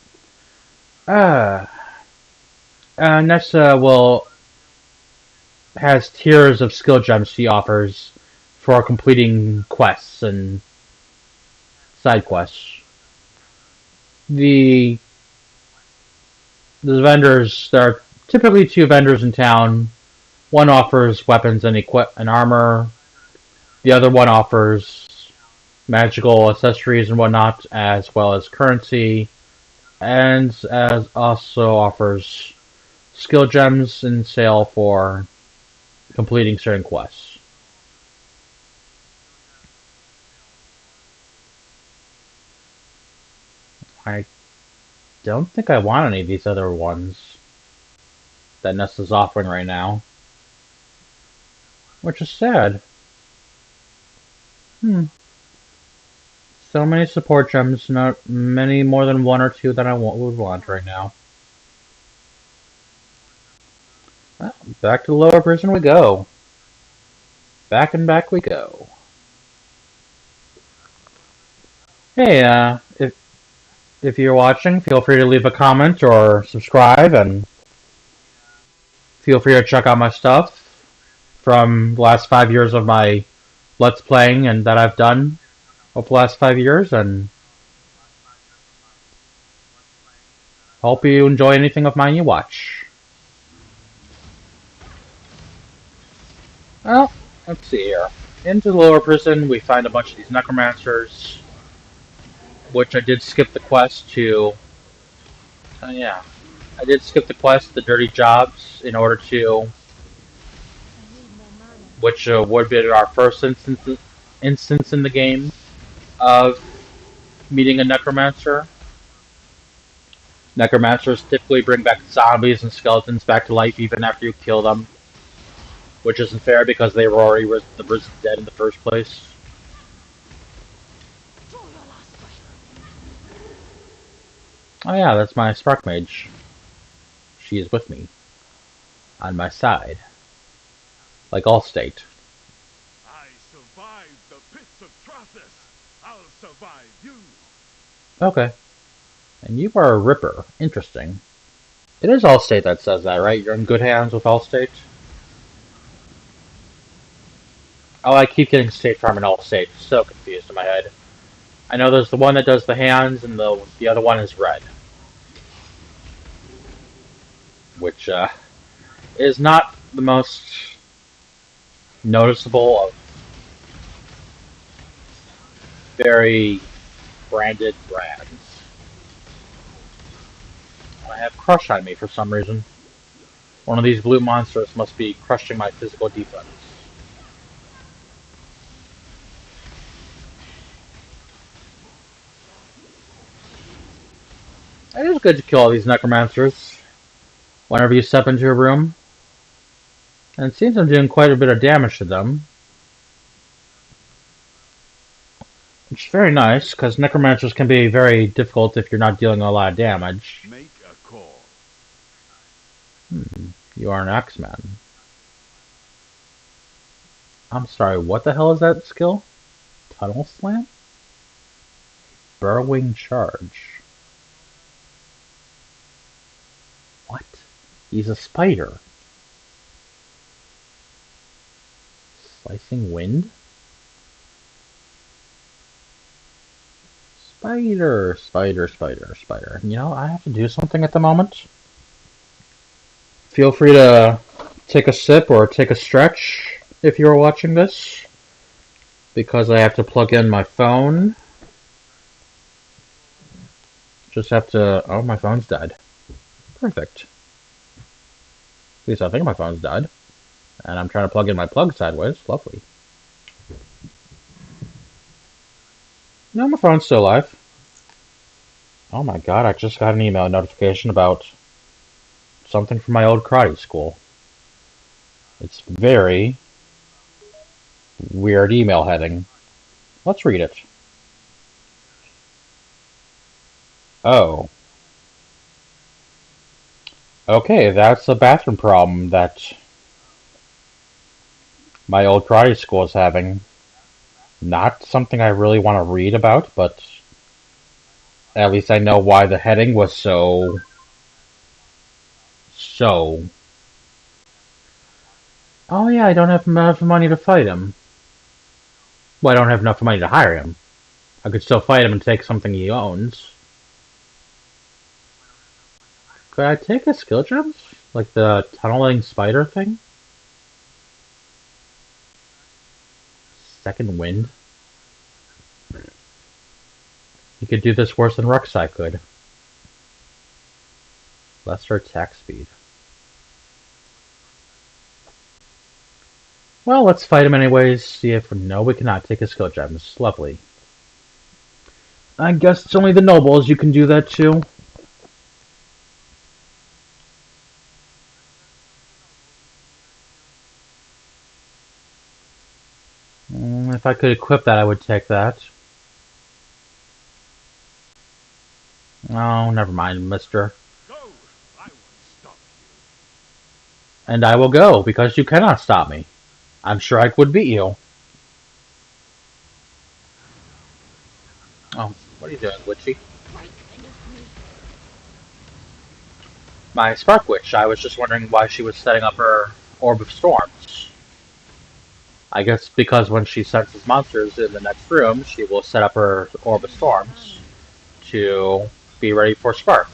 Nessa has tiers of skill gems she offers for completing quests and side quests. The vendors, there are typically 2 vendors in town. One offers weapons and armor. The other one offers magical accessories and whatnot, as well as currency, and as also offers skill gems in sale for completing certain quests. I don't think I want any of these other ones that Nest is offering right now, which is sad. So many support gems, not many more than one or two that I would want right now. Well, back to the lower prison we go. Back and back we go. Hey, if you're watching, feel free to leave a comment or subscribe, and feel free to check out my stuff from the last 5 years of my Let's Playing and that I've done over the last 5 years, and hope you enjoy anything of mine you watch. Well, let's see here. Into the lower prison, we find a bunch of these necromancers, which I did skip the quest to. Oh yeah, I did skip the quest, the dirty jobs, in order to, which would be our first instance in the game of meeting a necromancer. Necromancers typically bring back zombies and skeletons back to life even after you kill them, which isn't fair because they were already dead in the first place. Oh yeah, that's my Spark Mage. She is with me. On my side. Like Allstate. I survived the pits of Trathis. I'll survive you. Okay. And you are a Ripper. Interesting. It is Allstate that says that, right? You're in good hands with Allstate? Oh, I keep getting State Farm and Allstate. So confused in my head. I know there's the one that does the hands, and the other one is red. Which, is not the most noticeable of very branded brands. I have Crush on me for some reason. One of these blue monsters must be crushing my physical defense. It is good to kill all these necromancers whenever you step into a room. And it seems I'm doing quite a bit of damage to them. Which is very nice, because necromancers can be very difficult if you're not dealing a lot of damage. Make a call. You are an Axeman. I'm sorry, what the hell is that skill? Tunnel Slam? Burrowing Charge. What? He's a spider. Slicing Wind? Spider, spider, spider, spider. You know, I have to do something at the moment. Feel free to take a sip or take a stretch if you're watching this, because I have to plug in my phone. Just have to... Oh, my phone's died. Perfect. At least I think my phone's died. And I'm trying to plug in my plug sideways. Lovely. No, my phone's still alive. Oh my god, I just got an email notification about something from my old karate school. It's very weird email heading. Let's read it. Oh. Okay, that's a bathroom problem that my old karate school is having. Not something I really want to read about, but at least I know why the heading was so... Oh yeah, I don't have enough money to fight him. Well, I don't have enough money to hire him. I could still fight him and take something he owns. Could I take his skill gems? Like the tunneling spider thing? Second wind? He could do this worse than Rek'Sai could. Lesser attack speed. Well, let's fight him anyways. See if no, we cannot take his skill gems. Lovely. I guess it's only the nobles you can do that to. If I could equip that, I would take that. Oh, never mind, mister. Go! I won't stop you. And I will go, because you cannot stop me. I'm sure I would beat you. Oh, what are you doing, Witchy? My Spark Witch. I was just wondering why she was setting up her Orb of Storms. I guess because when she senses monsters in the next room, she will set up her Orb of Storms to be ready for Spark.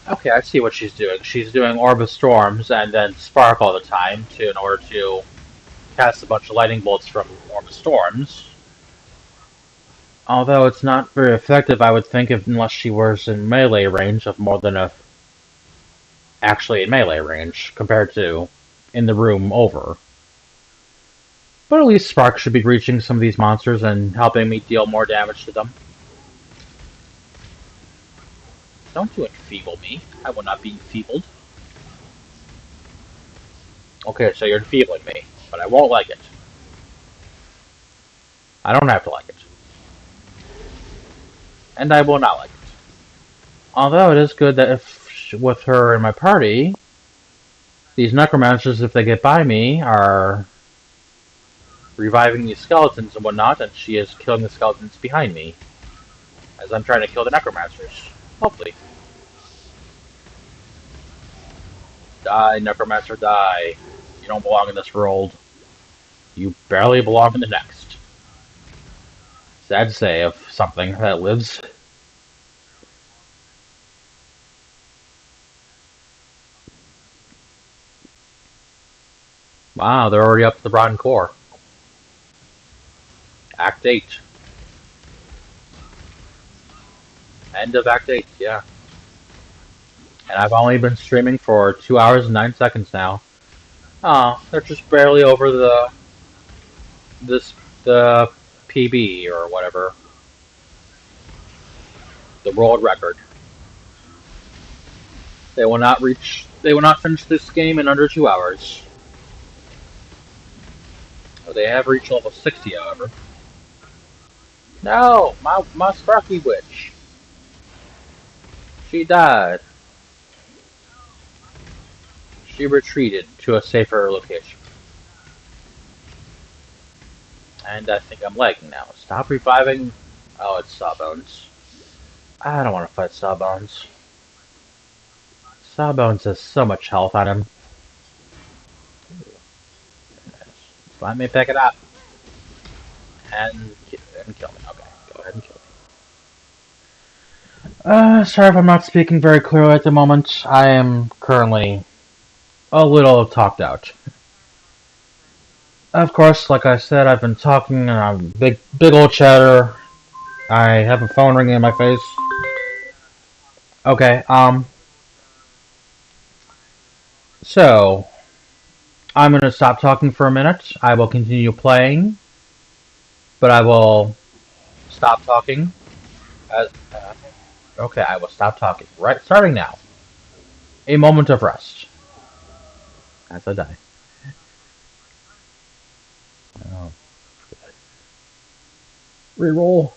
Okay, I see what she's doing. She's doing Orb of Storms and then Spark all the time in order to cast a bunch of lightning bolts from Orb of Storms. Although it's not very effective, I would think, unless she was in melee range of more than actually in melee range compared to in the room over. But at least Spark should be reaching some of these monsters and helping me deal more damage to them. Don't you enfeeble me. I will not be enfeebled. Okay, so you're enfeebling me, but I won't like it. I don't have to like it. And I will not like it. Although it is good that if with her in my party, these necromancers, if they get by me, are reviving these skeletons and whatnot, and she is killing the skeletons behind me as I'm trying to kill the necromancers. Hopefully. Die, necromancer, die. You don't belong in this world. You barely belong in the next. Sad to say of something that lives. Wow, they're already up to the Rotten Core. Act 8. End of Act 8, yeah. And I've only been streaming for 2 hours and 9 seconds now. Oh, they're just barely over the PB or whatever. The world record. They will not finish this game in under 2 hours. They have reached level 60, however. No! My Sparky Witch! She died. She retreated to a safer location. And I think I'm lagging now. Stop reviving. Oh, it's Sawbones. I don't want to fight Sawbones. Sawbones has so much health on him. Let me pick it up. And kill me. Okay, go ahead and kill me. Sorry if I'm not speaking very clearly at the moment. I am currently a little talked out. Of course, like I said, I've been talking and I'm big old chatter. I have a phone ringing in my face. Okay, so I'm gonna stop talking for a minute. I will continue playing, but I will stop talking. Okay, I will stop talking. Right, starting now. A moment of rest. As I die. Oh. Reroll.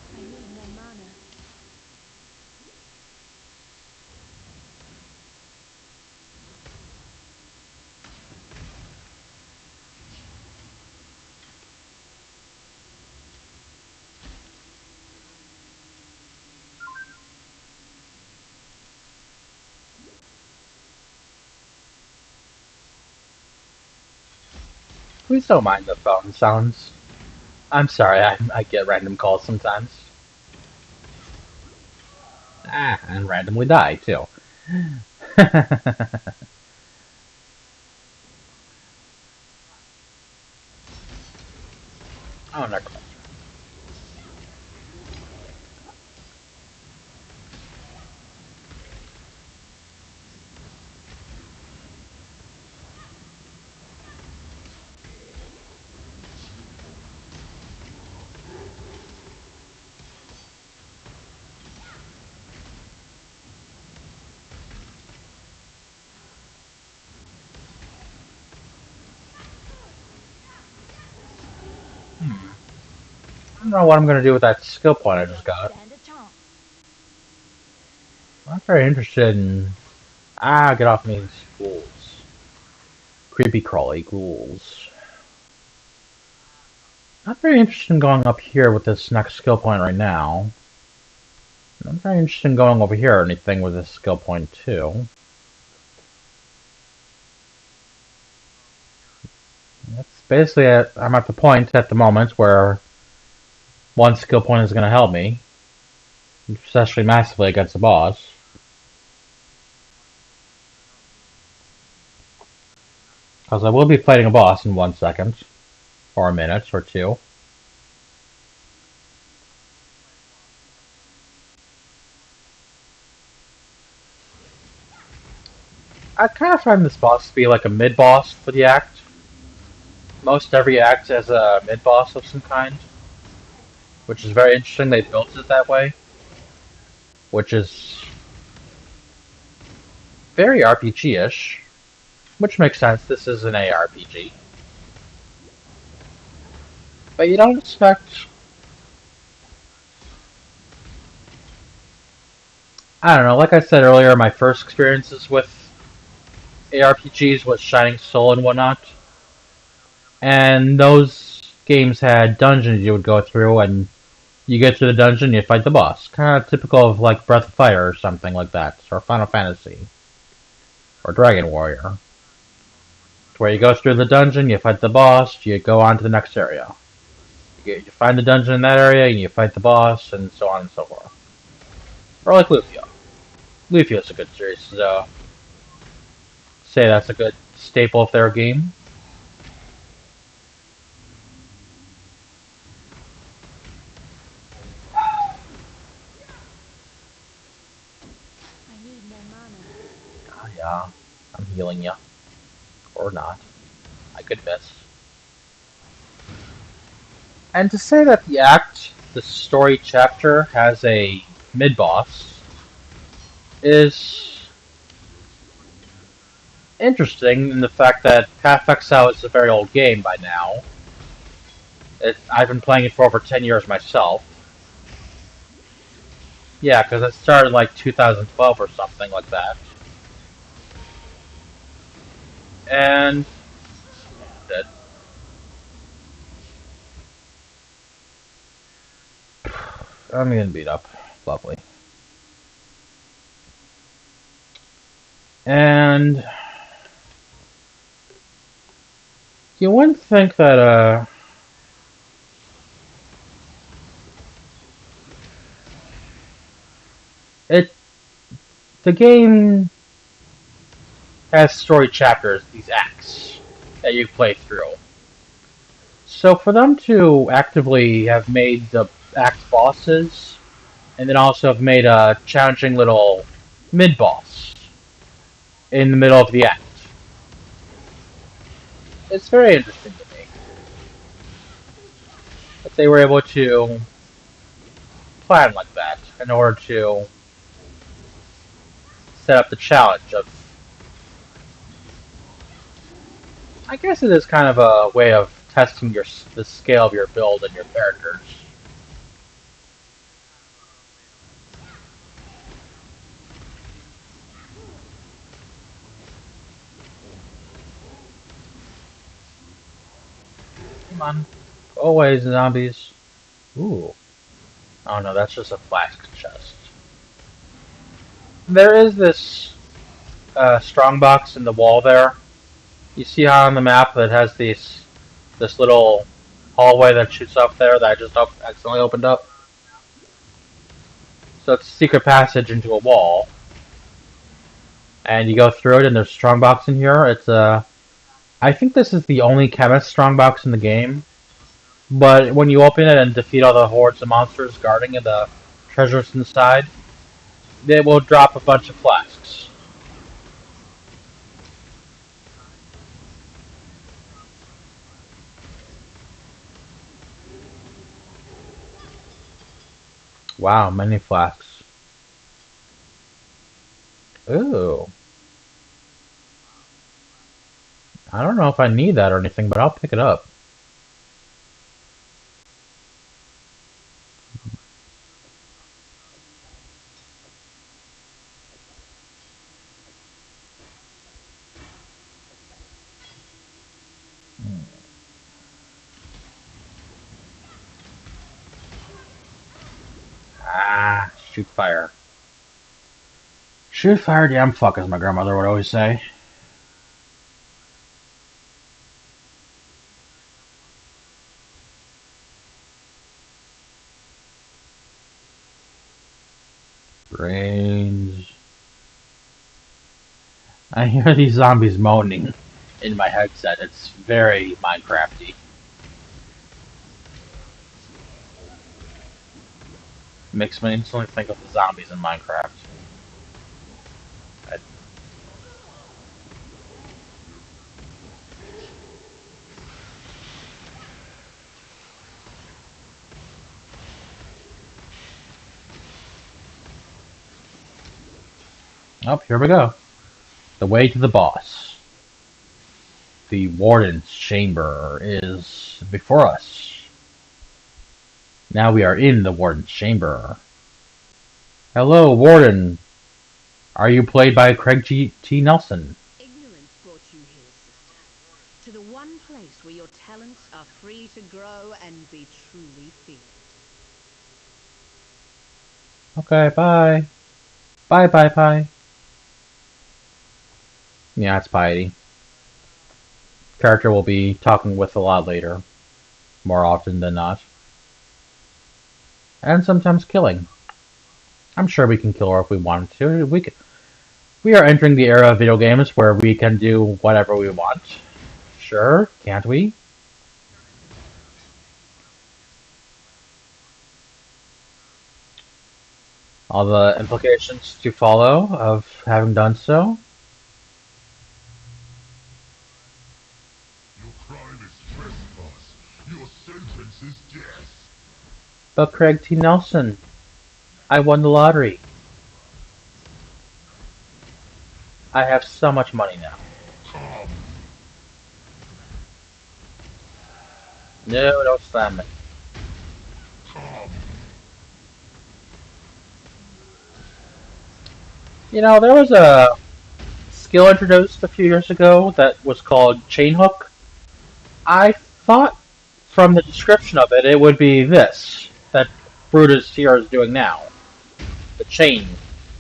I need more mana. Please don't mind the phone sounds. I'm sorry, I get random calls sometimes. And randomly die, too. Oh, no. I don't know what I'm gonna do with that skill point I just got. Stand a chance. I'm not very interested in... get off me, ghouls. Creepy crawly ghouls. Not very interested in going up here with this next skill point right now. Not very interested in going over here or anything with this skill point too. That's basically it. I'm at the point at the moment where one skill point is going to help me, especially massively against the boss. Because I will be fighting a boss in 1 second, or a minute, or two. I kind of find this boss to be like a mid-boss for the act. Most every act has a mid-boss of some kind, which is very interesting. They built it that way, which is very RPG-ish, which makes sense. This is an ARPG. But you don't expect... I don't know, like I said earlier, my first experiences with ARPGs was Shining Soul and whatnot. And those games had dungeons you would go through, and you get to the dungeon, you fight the boss. Kind of typical of like Breath of Fire or something like that, or Final Fantasy, or Dragon Warrior. Where you go through the dungeon, you fight the boss, you go on to the next area. You find the dungeon in that area, and you fight the boss, and so on and so forth. Or like Lufia. Lufia's a good series, so say that's a good staple of their game. I need more mana. Oh yeah, I'm healing you. Or not. I could miss. And to say that the act, the story chapter, has a mid-boss is interesting in the fact that Path of Exile is a very old game by now. I've been playing it for over 10 years myself. Yeah, because it started like 2012 or something like that. And... Dead. I'm getting beat up. Lovely. And... You wouldn't think that, the game has story chapters, these acts, that you play through. So for them to actively have made the act bosses, and then also have made a challenging little mid-boss in the middle of the act, it's very interesting to me. That they were able to plan like that in order to set up the challenge of... I guess it is kind of a way of testing the scale of your build and your characters. Come on. Go away, zombies. Ooh. Oh no, that's just a flask chest. There is this strongbox in the wall there. You see how on the map it has these This little hallway that shoots up there that I just accidentally opened up. So it's a secret passage into a wall. And you go through it, and there's a strongbox in here. It's I think this is the only chemist strongbox in the game. But when you open it and defeat all the hordes of monsters guarding the treasures inside, they will drop a bunch of flasks. Wow, many flasks. Ooh. I don't know if I need that or anything, but I'll pick it up. Ah, shoot fire. Shoot fire, damn fuck, as my grandmother would always say. Brains. I hear these zombies moaning in my headset. It's very Minecrafty. Makes me instantly think of the zombies in Minecraft. Oh, here we go. The way to the boss. The Warden's Chamber is before us. Now we are in the Warden's Chamber. Hello, Warden. Are you played by Craig T. Nelson? Ignorance brought you here, sister. To the one place where your talents are free to grow and be truly feared. Okay, bye. Bye. Yeah, it's Piety. Character we'll be talking with a lot later. More often than not. And sometimes killing. I'm sure we can kill her if we wanted to. We are entering the era of video games where we can do whatever we want. Sure, can't we? All the implications to follow of having done so. Your crime is trespass. Your sentence is death. But Craig T. Nelson, I won the lottery. I have so much money now. Come. No, don't slam me. Come. You know, there was a skill introduced a few years ago that was called Chain Hook. I thought from the description of it, it would be this that Brutus here is doing now. The chain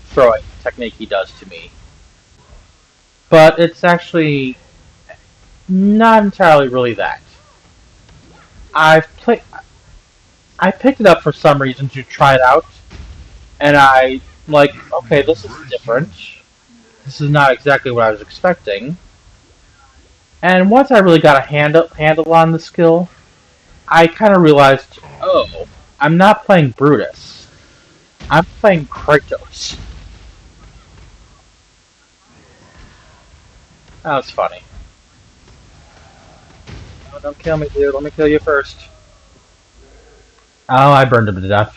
throwing technique he does to me. But it's actually not entirely really that. I picked it up for some reason to try it out, and okay, this is different. This is not exactly what I was expecting. And once I really got a handle on the skill, I kind of realized, oh, I'm not playing Brutus. I'm playing Kratos. That was funny. Oh, don't kill me, dude. Let me kill you first. Oh, I burned him to death.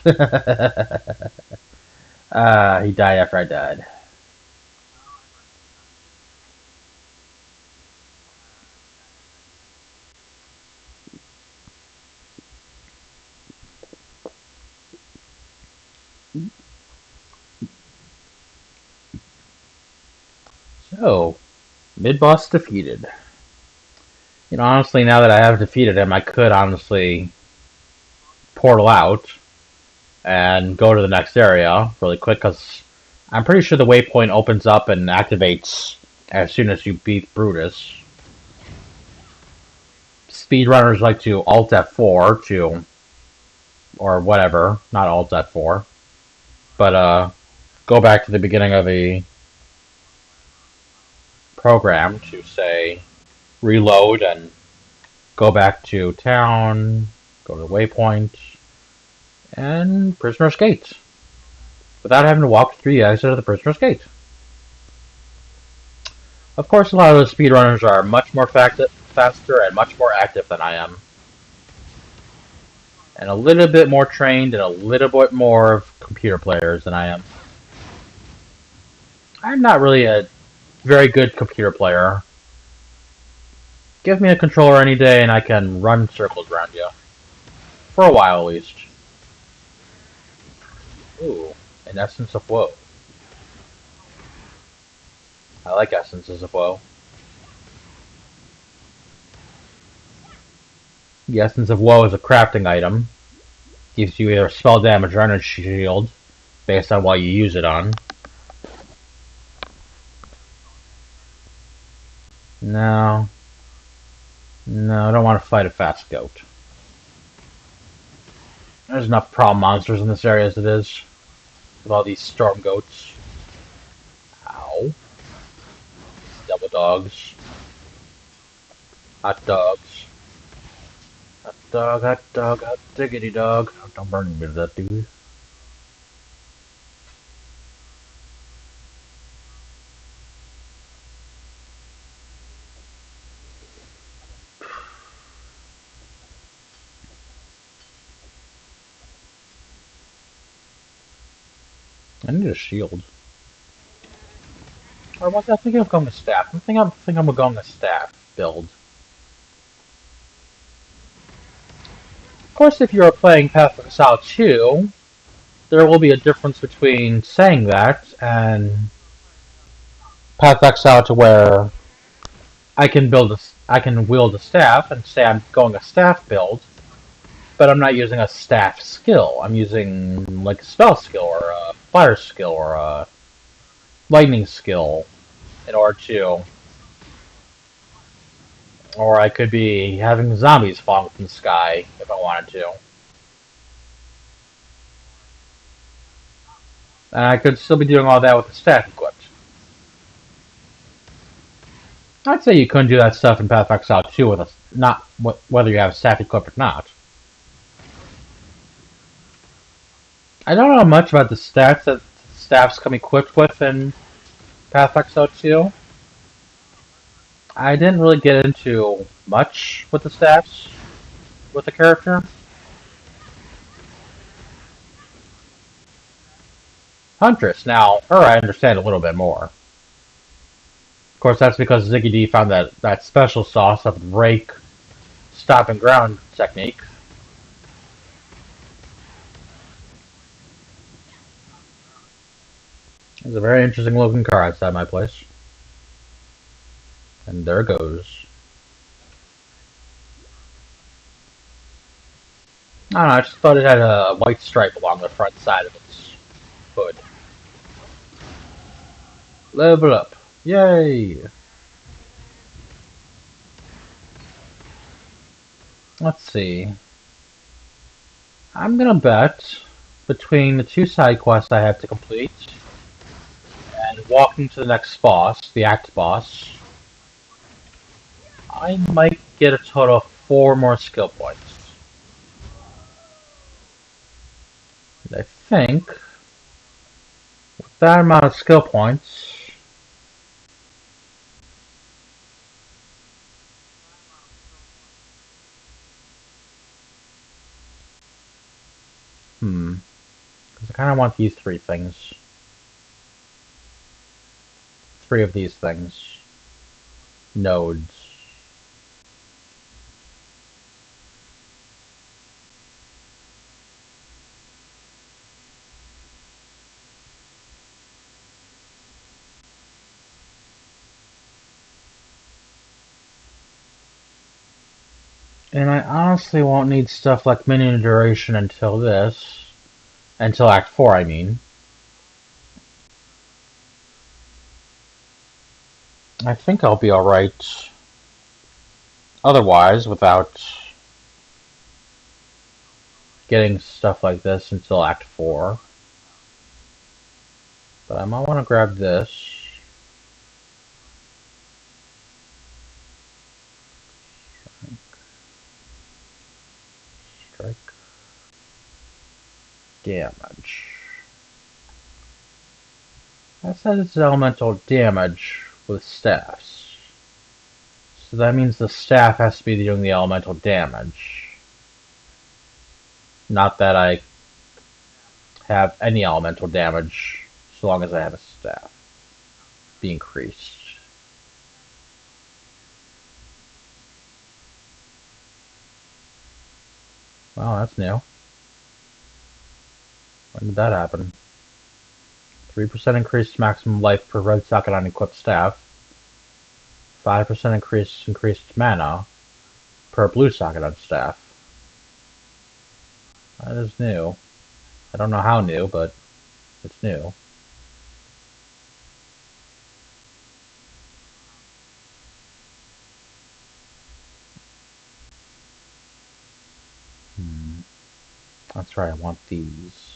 He died after I died. So, mid-boss defeated. You know, honestly, now that I have defeated him, I could honestly portal out and go to the next area really quick, because I'm pretty sure the waypoint opens up and activates as soon as you beat Brutus. speedrunners like to Alt F4 to, or whatever, not Alt F4, but go back to the beginning of the program to, say, reload and go back to town, go to the waypoint, and Prisoner's Gate, without having to walk through the exit of the Prisoner's Gate. Of course, a lot of those speedrunners are much more faster and much more active than I am. And a little bit more trained and a little bit more of computer players than I am. I'm not really a very good computer player. Give me a controller any day and I can run circles around you. For a while, at least. Ooh, an Essence of Woe. I like Essences of Woe. The Essence of Woe is a crafting item. Gives you either spell damage or energy shield, based on what you use it on. No, I don't want to fight a fast goat. There's enough problem monsters in this area as it is, with all these storm goats. Ow. Double dogs. Hot dogs. Hot dog, hot diggity dog. Oh, don't burn me to that, dude. I need a shield. Or was I thinking of going to staff? I think I'm going to staff build. Of course, if you're playing Path of Exile 2, there will be a difference between saying that and Path of Exile to where I can wield a staff and say I'm going a staff build, but I'm not using a staff skill. I'm using like a spell skill or a fire skill or a lightning skill in order to, or I could be having zombies falling from the sky if I wanted to. And I could still be doing all that with the staff equipped. I'd say you couldn't do that stuff in Path of Exile 2 with whether you have staff equipped or not. I don't know much about the stats that staffs come equipped with in Path of Exile 2. I didn't really get into much with the staffs with the character. Huntress, now, her I understand a little bit more. Of course, that's because Ziggy D found that special sauce of rake, stop and ground technique. There's a very interesting looking car outside my place. And there it goes. I don't know, I just thought it had a white stripe along the front side of its hood. Level up. Yay! Let's see. I'm gonna bet between the two side quests I have to complete and walking to the next boss, the Act boss, I might get a total of 4 more skill points. And I think with that amount of skill points, because I kind of want these 3 things. 3 of these things. Nodes. And I honestly won't need stuff like minion duration until Act 4, I mean. I think I'll be alright otherwise without getting stuff like this until Act 4. But I might want to grab this. Strike. Damage. That says it's elemental damage with staffs. So that means the staff has to be doing the elemental damage. Not that I have any elemental damage, so long as I have a staff. Be increased. Well, that's new. When did that happen? 3% increased maximum life per red socket on equipped staff. 5% increased mana per blue socket on staff. That is new. I don't know how new, but it's new. That's right, I want these.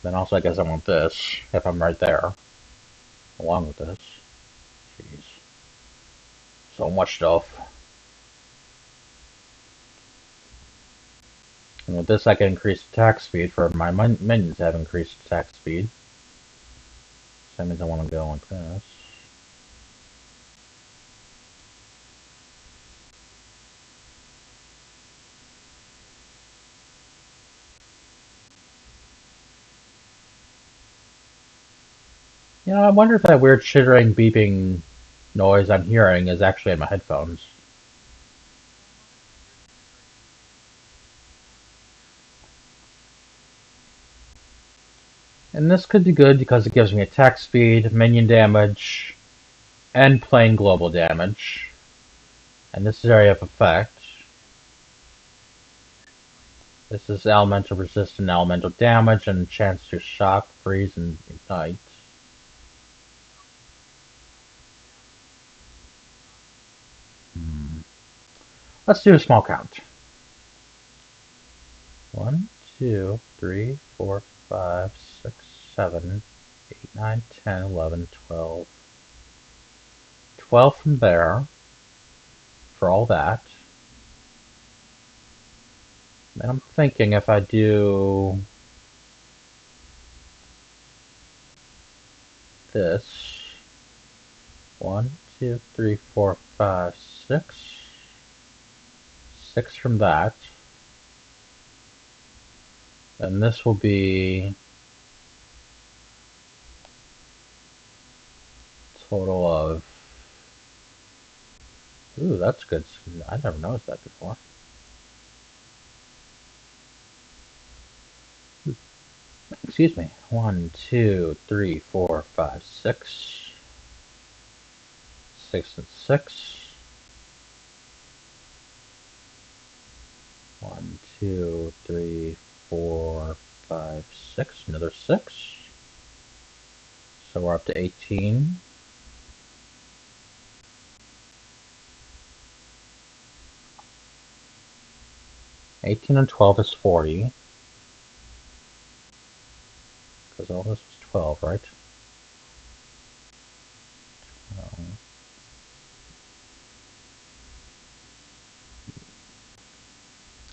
Then also I guess I want this, if I'm right there. Along with this. Jeez. So much stuff. And with this I can increase attack speed for my minions have increased attack speed. So that means I want to go like this. You know, I wonder if that weird chittering, beeping noise I'm hearing is actually in my headphones. And this could be good because it gives me attack speed, minion damage, and plain global damage. And this is area of effect. This is elemental resistant elemental damage and chance to shock, freeze, and ignite. Let's do a small count. 1, 2, 3, 4, 5, 6, 7, 8, 9, 10, 11, 12. 12 from there for all that. And I'm thinking if I do this, 1, 2, 3, 4, 5, 6, 6 from that, and this will be total of, ooh, that's good. I never noticed that before. Excuse me. 1, 2, 3, 4, 5, 6. 6 and 6. 1, 2, 3, 4, 5, 6. Another 6. So we're up to 18. And 12 is 40. Because all this was 12, right?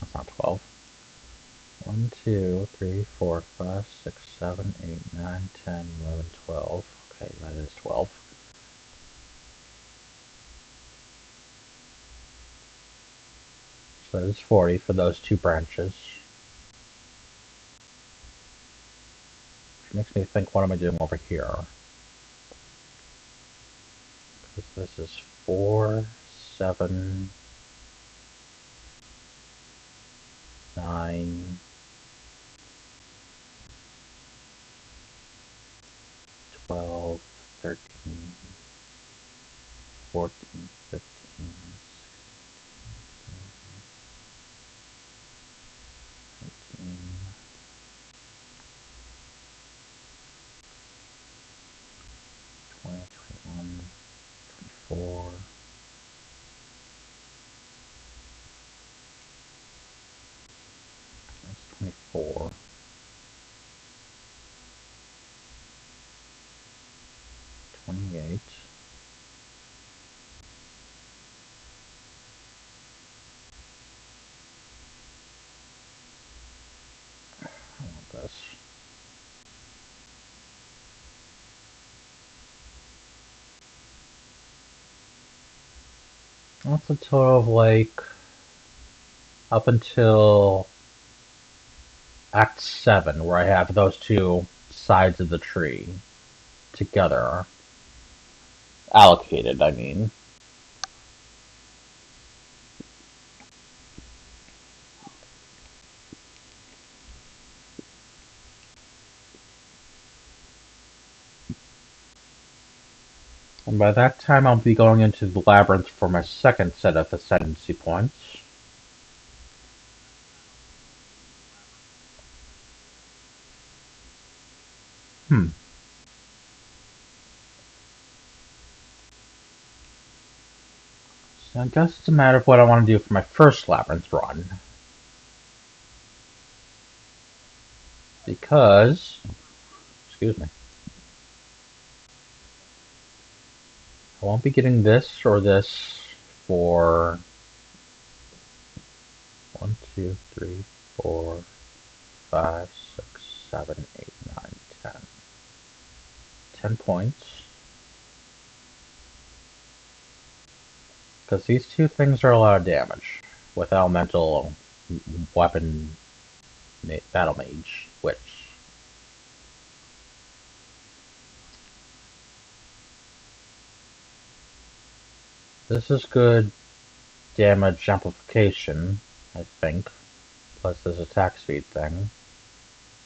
That's not 12. 1, 2, 3, 4, 5, 6, 7, 8, 9, 10, 11, 12. Okay, that is 12. So that is 40 for those two branches. Which makes me think, what am I doing over here? Because this is 4, 7, 9, 12, 13, 14, 15, 16, 4. That's 24. 28. I want this. That's a total of like up until Act 7, where I have those two sides of the tree together. Allocated, I mean. And by that time, I'll be going into the labyrinth for my second set of ascendancy points. So I guess it's a matter of what I want to do for my first labyrinth run. Because, excuse me, I won't be getting this or this for 1, 2, 3, 4, 5, 6, 7, 8, 9, 10. 10 points. Because these two things are a lot of damage with elemental weapon battle mage, which this is good damage amplification, I think, plus this attack speed thing,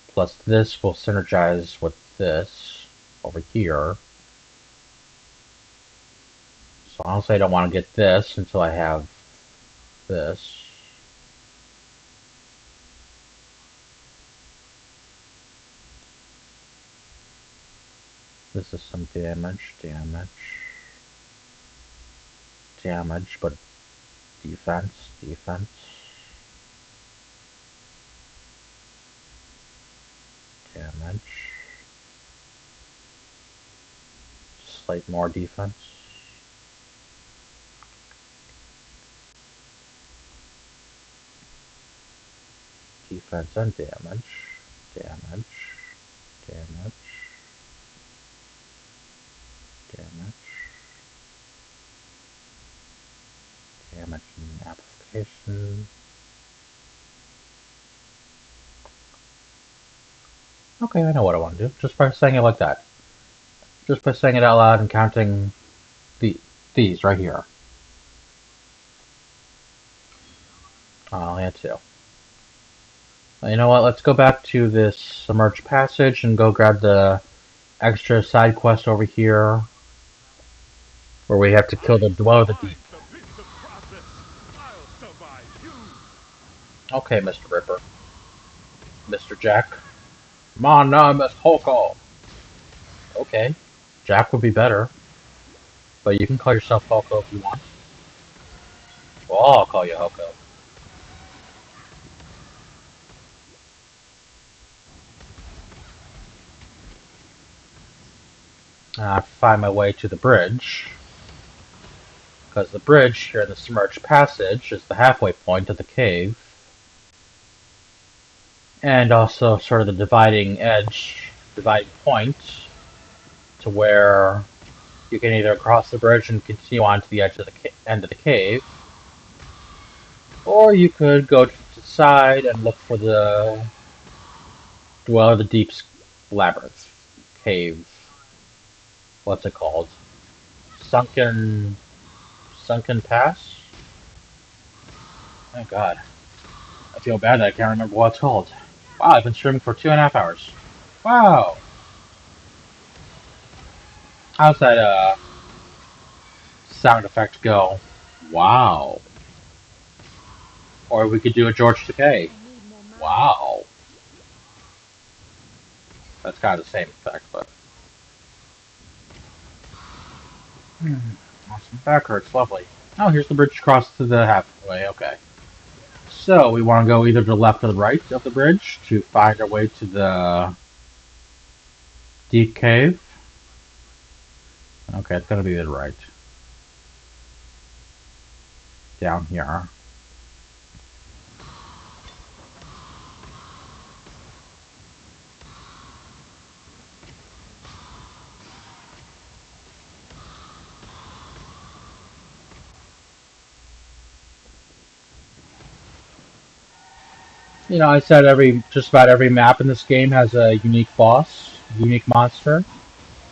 plus this will synergize with this over here. So honestly I don't want to get this until I have this. This is some damage, but defense, damage, slight more defense, defense and damage, damage, damage and amplification. Okay, I know what I want to do, just by saying it like that. Just by saying it out loud and counting these right here. I only had 2. You know what, let's go back to this submerged passage and go grab the extra side quest over here, where we have to kill the Dweller of the Deep. The pits of Travis. I'll survive you. Okay, Mr. Ripper. Mr. Jack. My name is Hoko. Okay. Jack would be better. But you can call yourself Hoko if you want. Well, I'll call you Hoko. I find my way to the bridge. Because the bridge here in the submerged passage is the halfway point of the cave. And also sort of the dividing point, to where you can either cross the bridge and continue on to the edge of the end of the cave, or you could go to the side and look for the Dweller of the Deep's labyrinth cave. What's it called? Sunken Pass? Oh god. I feel bad that I can't remember what it's called. Wow, I've been streaming for 2.5 hours. Wow! How's that sound effect go? Wow. Or we could do a George Takei. Wow. That's kind of the same effect, but... Awesome. Back hurts. Lovely. Oh, here's the bridge across to the halfway. Okay. So, we want to go either to the left or the right of the bridge to find our way to the deep cave. Okay, it's going to be the right. Down here. You know, I said just about every map in this game has a unique boss, unique monster.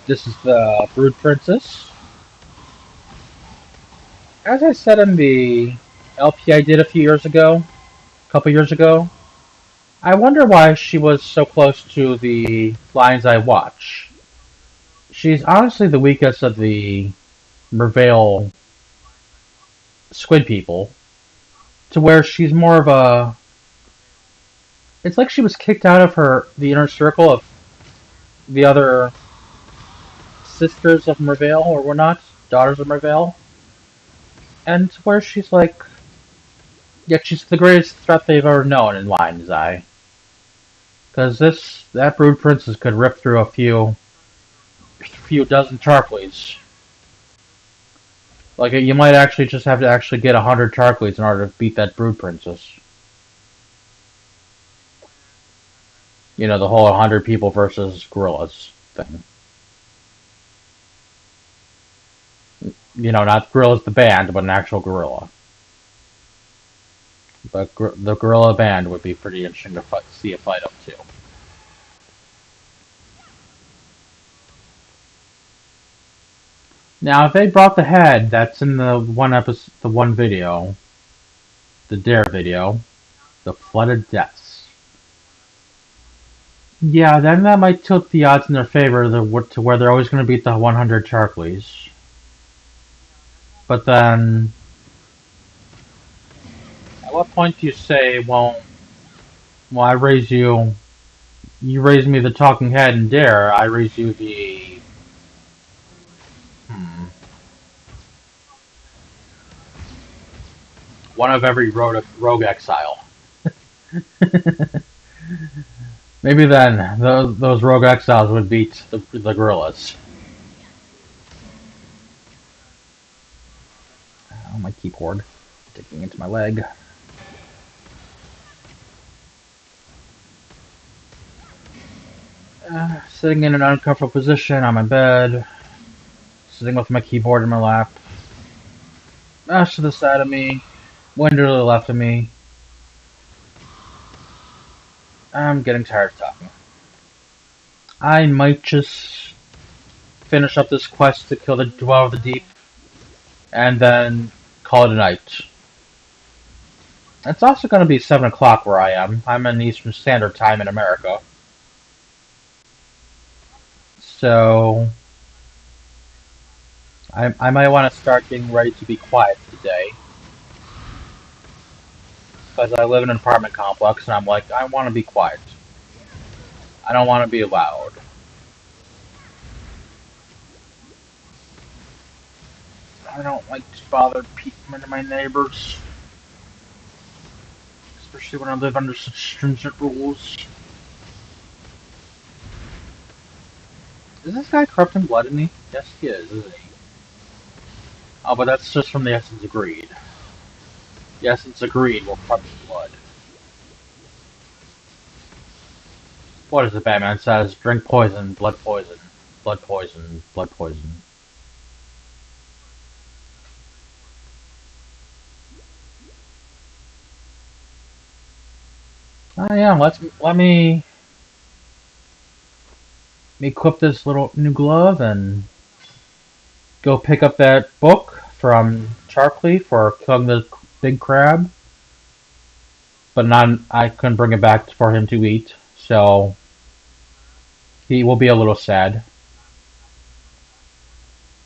This is the Brood Princess. As I said in the LP I did a few years ago, a couple years ago, I wonder why she was so close to the lines I watch. She's honestly the weakest of the Mervale squid people, to where she's more of a. It's like she was kicked out of the inner circle of the other sisters of Mervale, or whatnot, daughters of Mervale, and to where she's like, yet she's the greatest threat they've ever known in Lion's Eye. Because that Brood Princess could rip through a few dozen Tarkleys. Like, you might actually just have to actually get 100 Tarkleys in order to beat that Brood Princess. You know, the whole 100 people versus gorillas thing. You know, not Gorillas the band, but an actual gorilla. But the gorilla band would be pretty interesting to see a fight up too. Now, if they brought the head that's in the one video, the Dare video, the Flooded Deaths. Yeah, then that might tilt the odds in their favor to where they're always going to beat the 100 Charkleys. But then, at what point do you say, well, I raise you raise me the talking head and Dare, I raise you the... one of every rogue exile. Maybe then those rogue exiles would beat the gorillas. Oh, my keyboard sticking into my leg. Sitting in an uncomfortable position on my bed, sitting with my keyboard in my lap. Ash to the side of me, window to the left of me. I'm getting tired of talking. I might just finish up this quest to kill the Dweller of the Deep, and then call it a night. It's also going to be 7 o'clock where I am. I'm in Eastern Standard Time in America. So, I might want to start getting ready to be quiet today. Because I live in an apartment complex, and I'm like, I want to be quiet. I don't want to be loud. I don't like to bother people and my neighbors. Especially when I live under such stringent rules. Is this guy corrupting blood in me? Yes, he is, isn't he? Oh, but that's just from the Essence of Greed. The Essence of Greed will corrupt blood. What is it, Batman says? Drink poison, blood poison. Blood poison, blood poison. Oh yeah, let me equip this little new glove and go pick up that book from Charkley for killing the big crab. But I couldn't bring it back for him to eat, so he will be a little sad.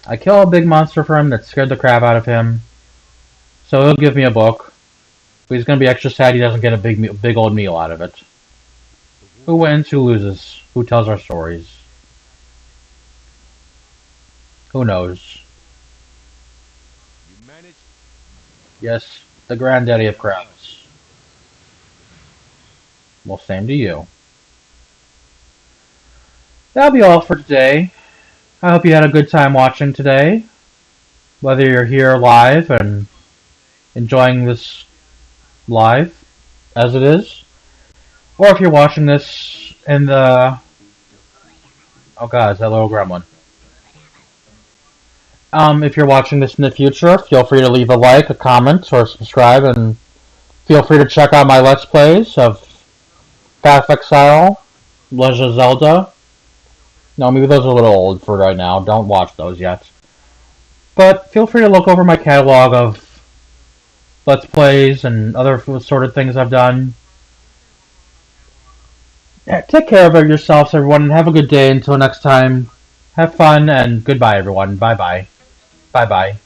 I kill a big monster for him that scared the crap out of him, so he'll give me a book. But he's gonna be extra sad he doesn't get a big old meal out of it. Who wins? Who loses? Who tells our stories? Who knows? Yes, the granddaddy of crowds. Well, same to you. That'll be all for today. I hope you had a good time watching today. Whether you're here live and enjoying this live, as it is, or if you're watching this in the... Oh god, is that little gremlin? If you're watching this in the future, feel free to leave a like, a comment, or subscribe, and feel free to check out my Let's Plays of Path of Exile, Legend of Zelda. No, maybe those are a little old for right now. Don't watch those yet. But feel free to look over my catalog of Let's Plays and other sort of things I've done. Yeah, take care of yourselves, everyone, and have a good day until next time. Have fun, and goodbye, everyone. Bye-bye. Bye-bye.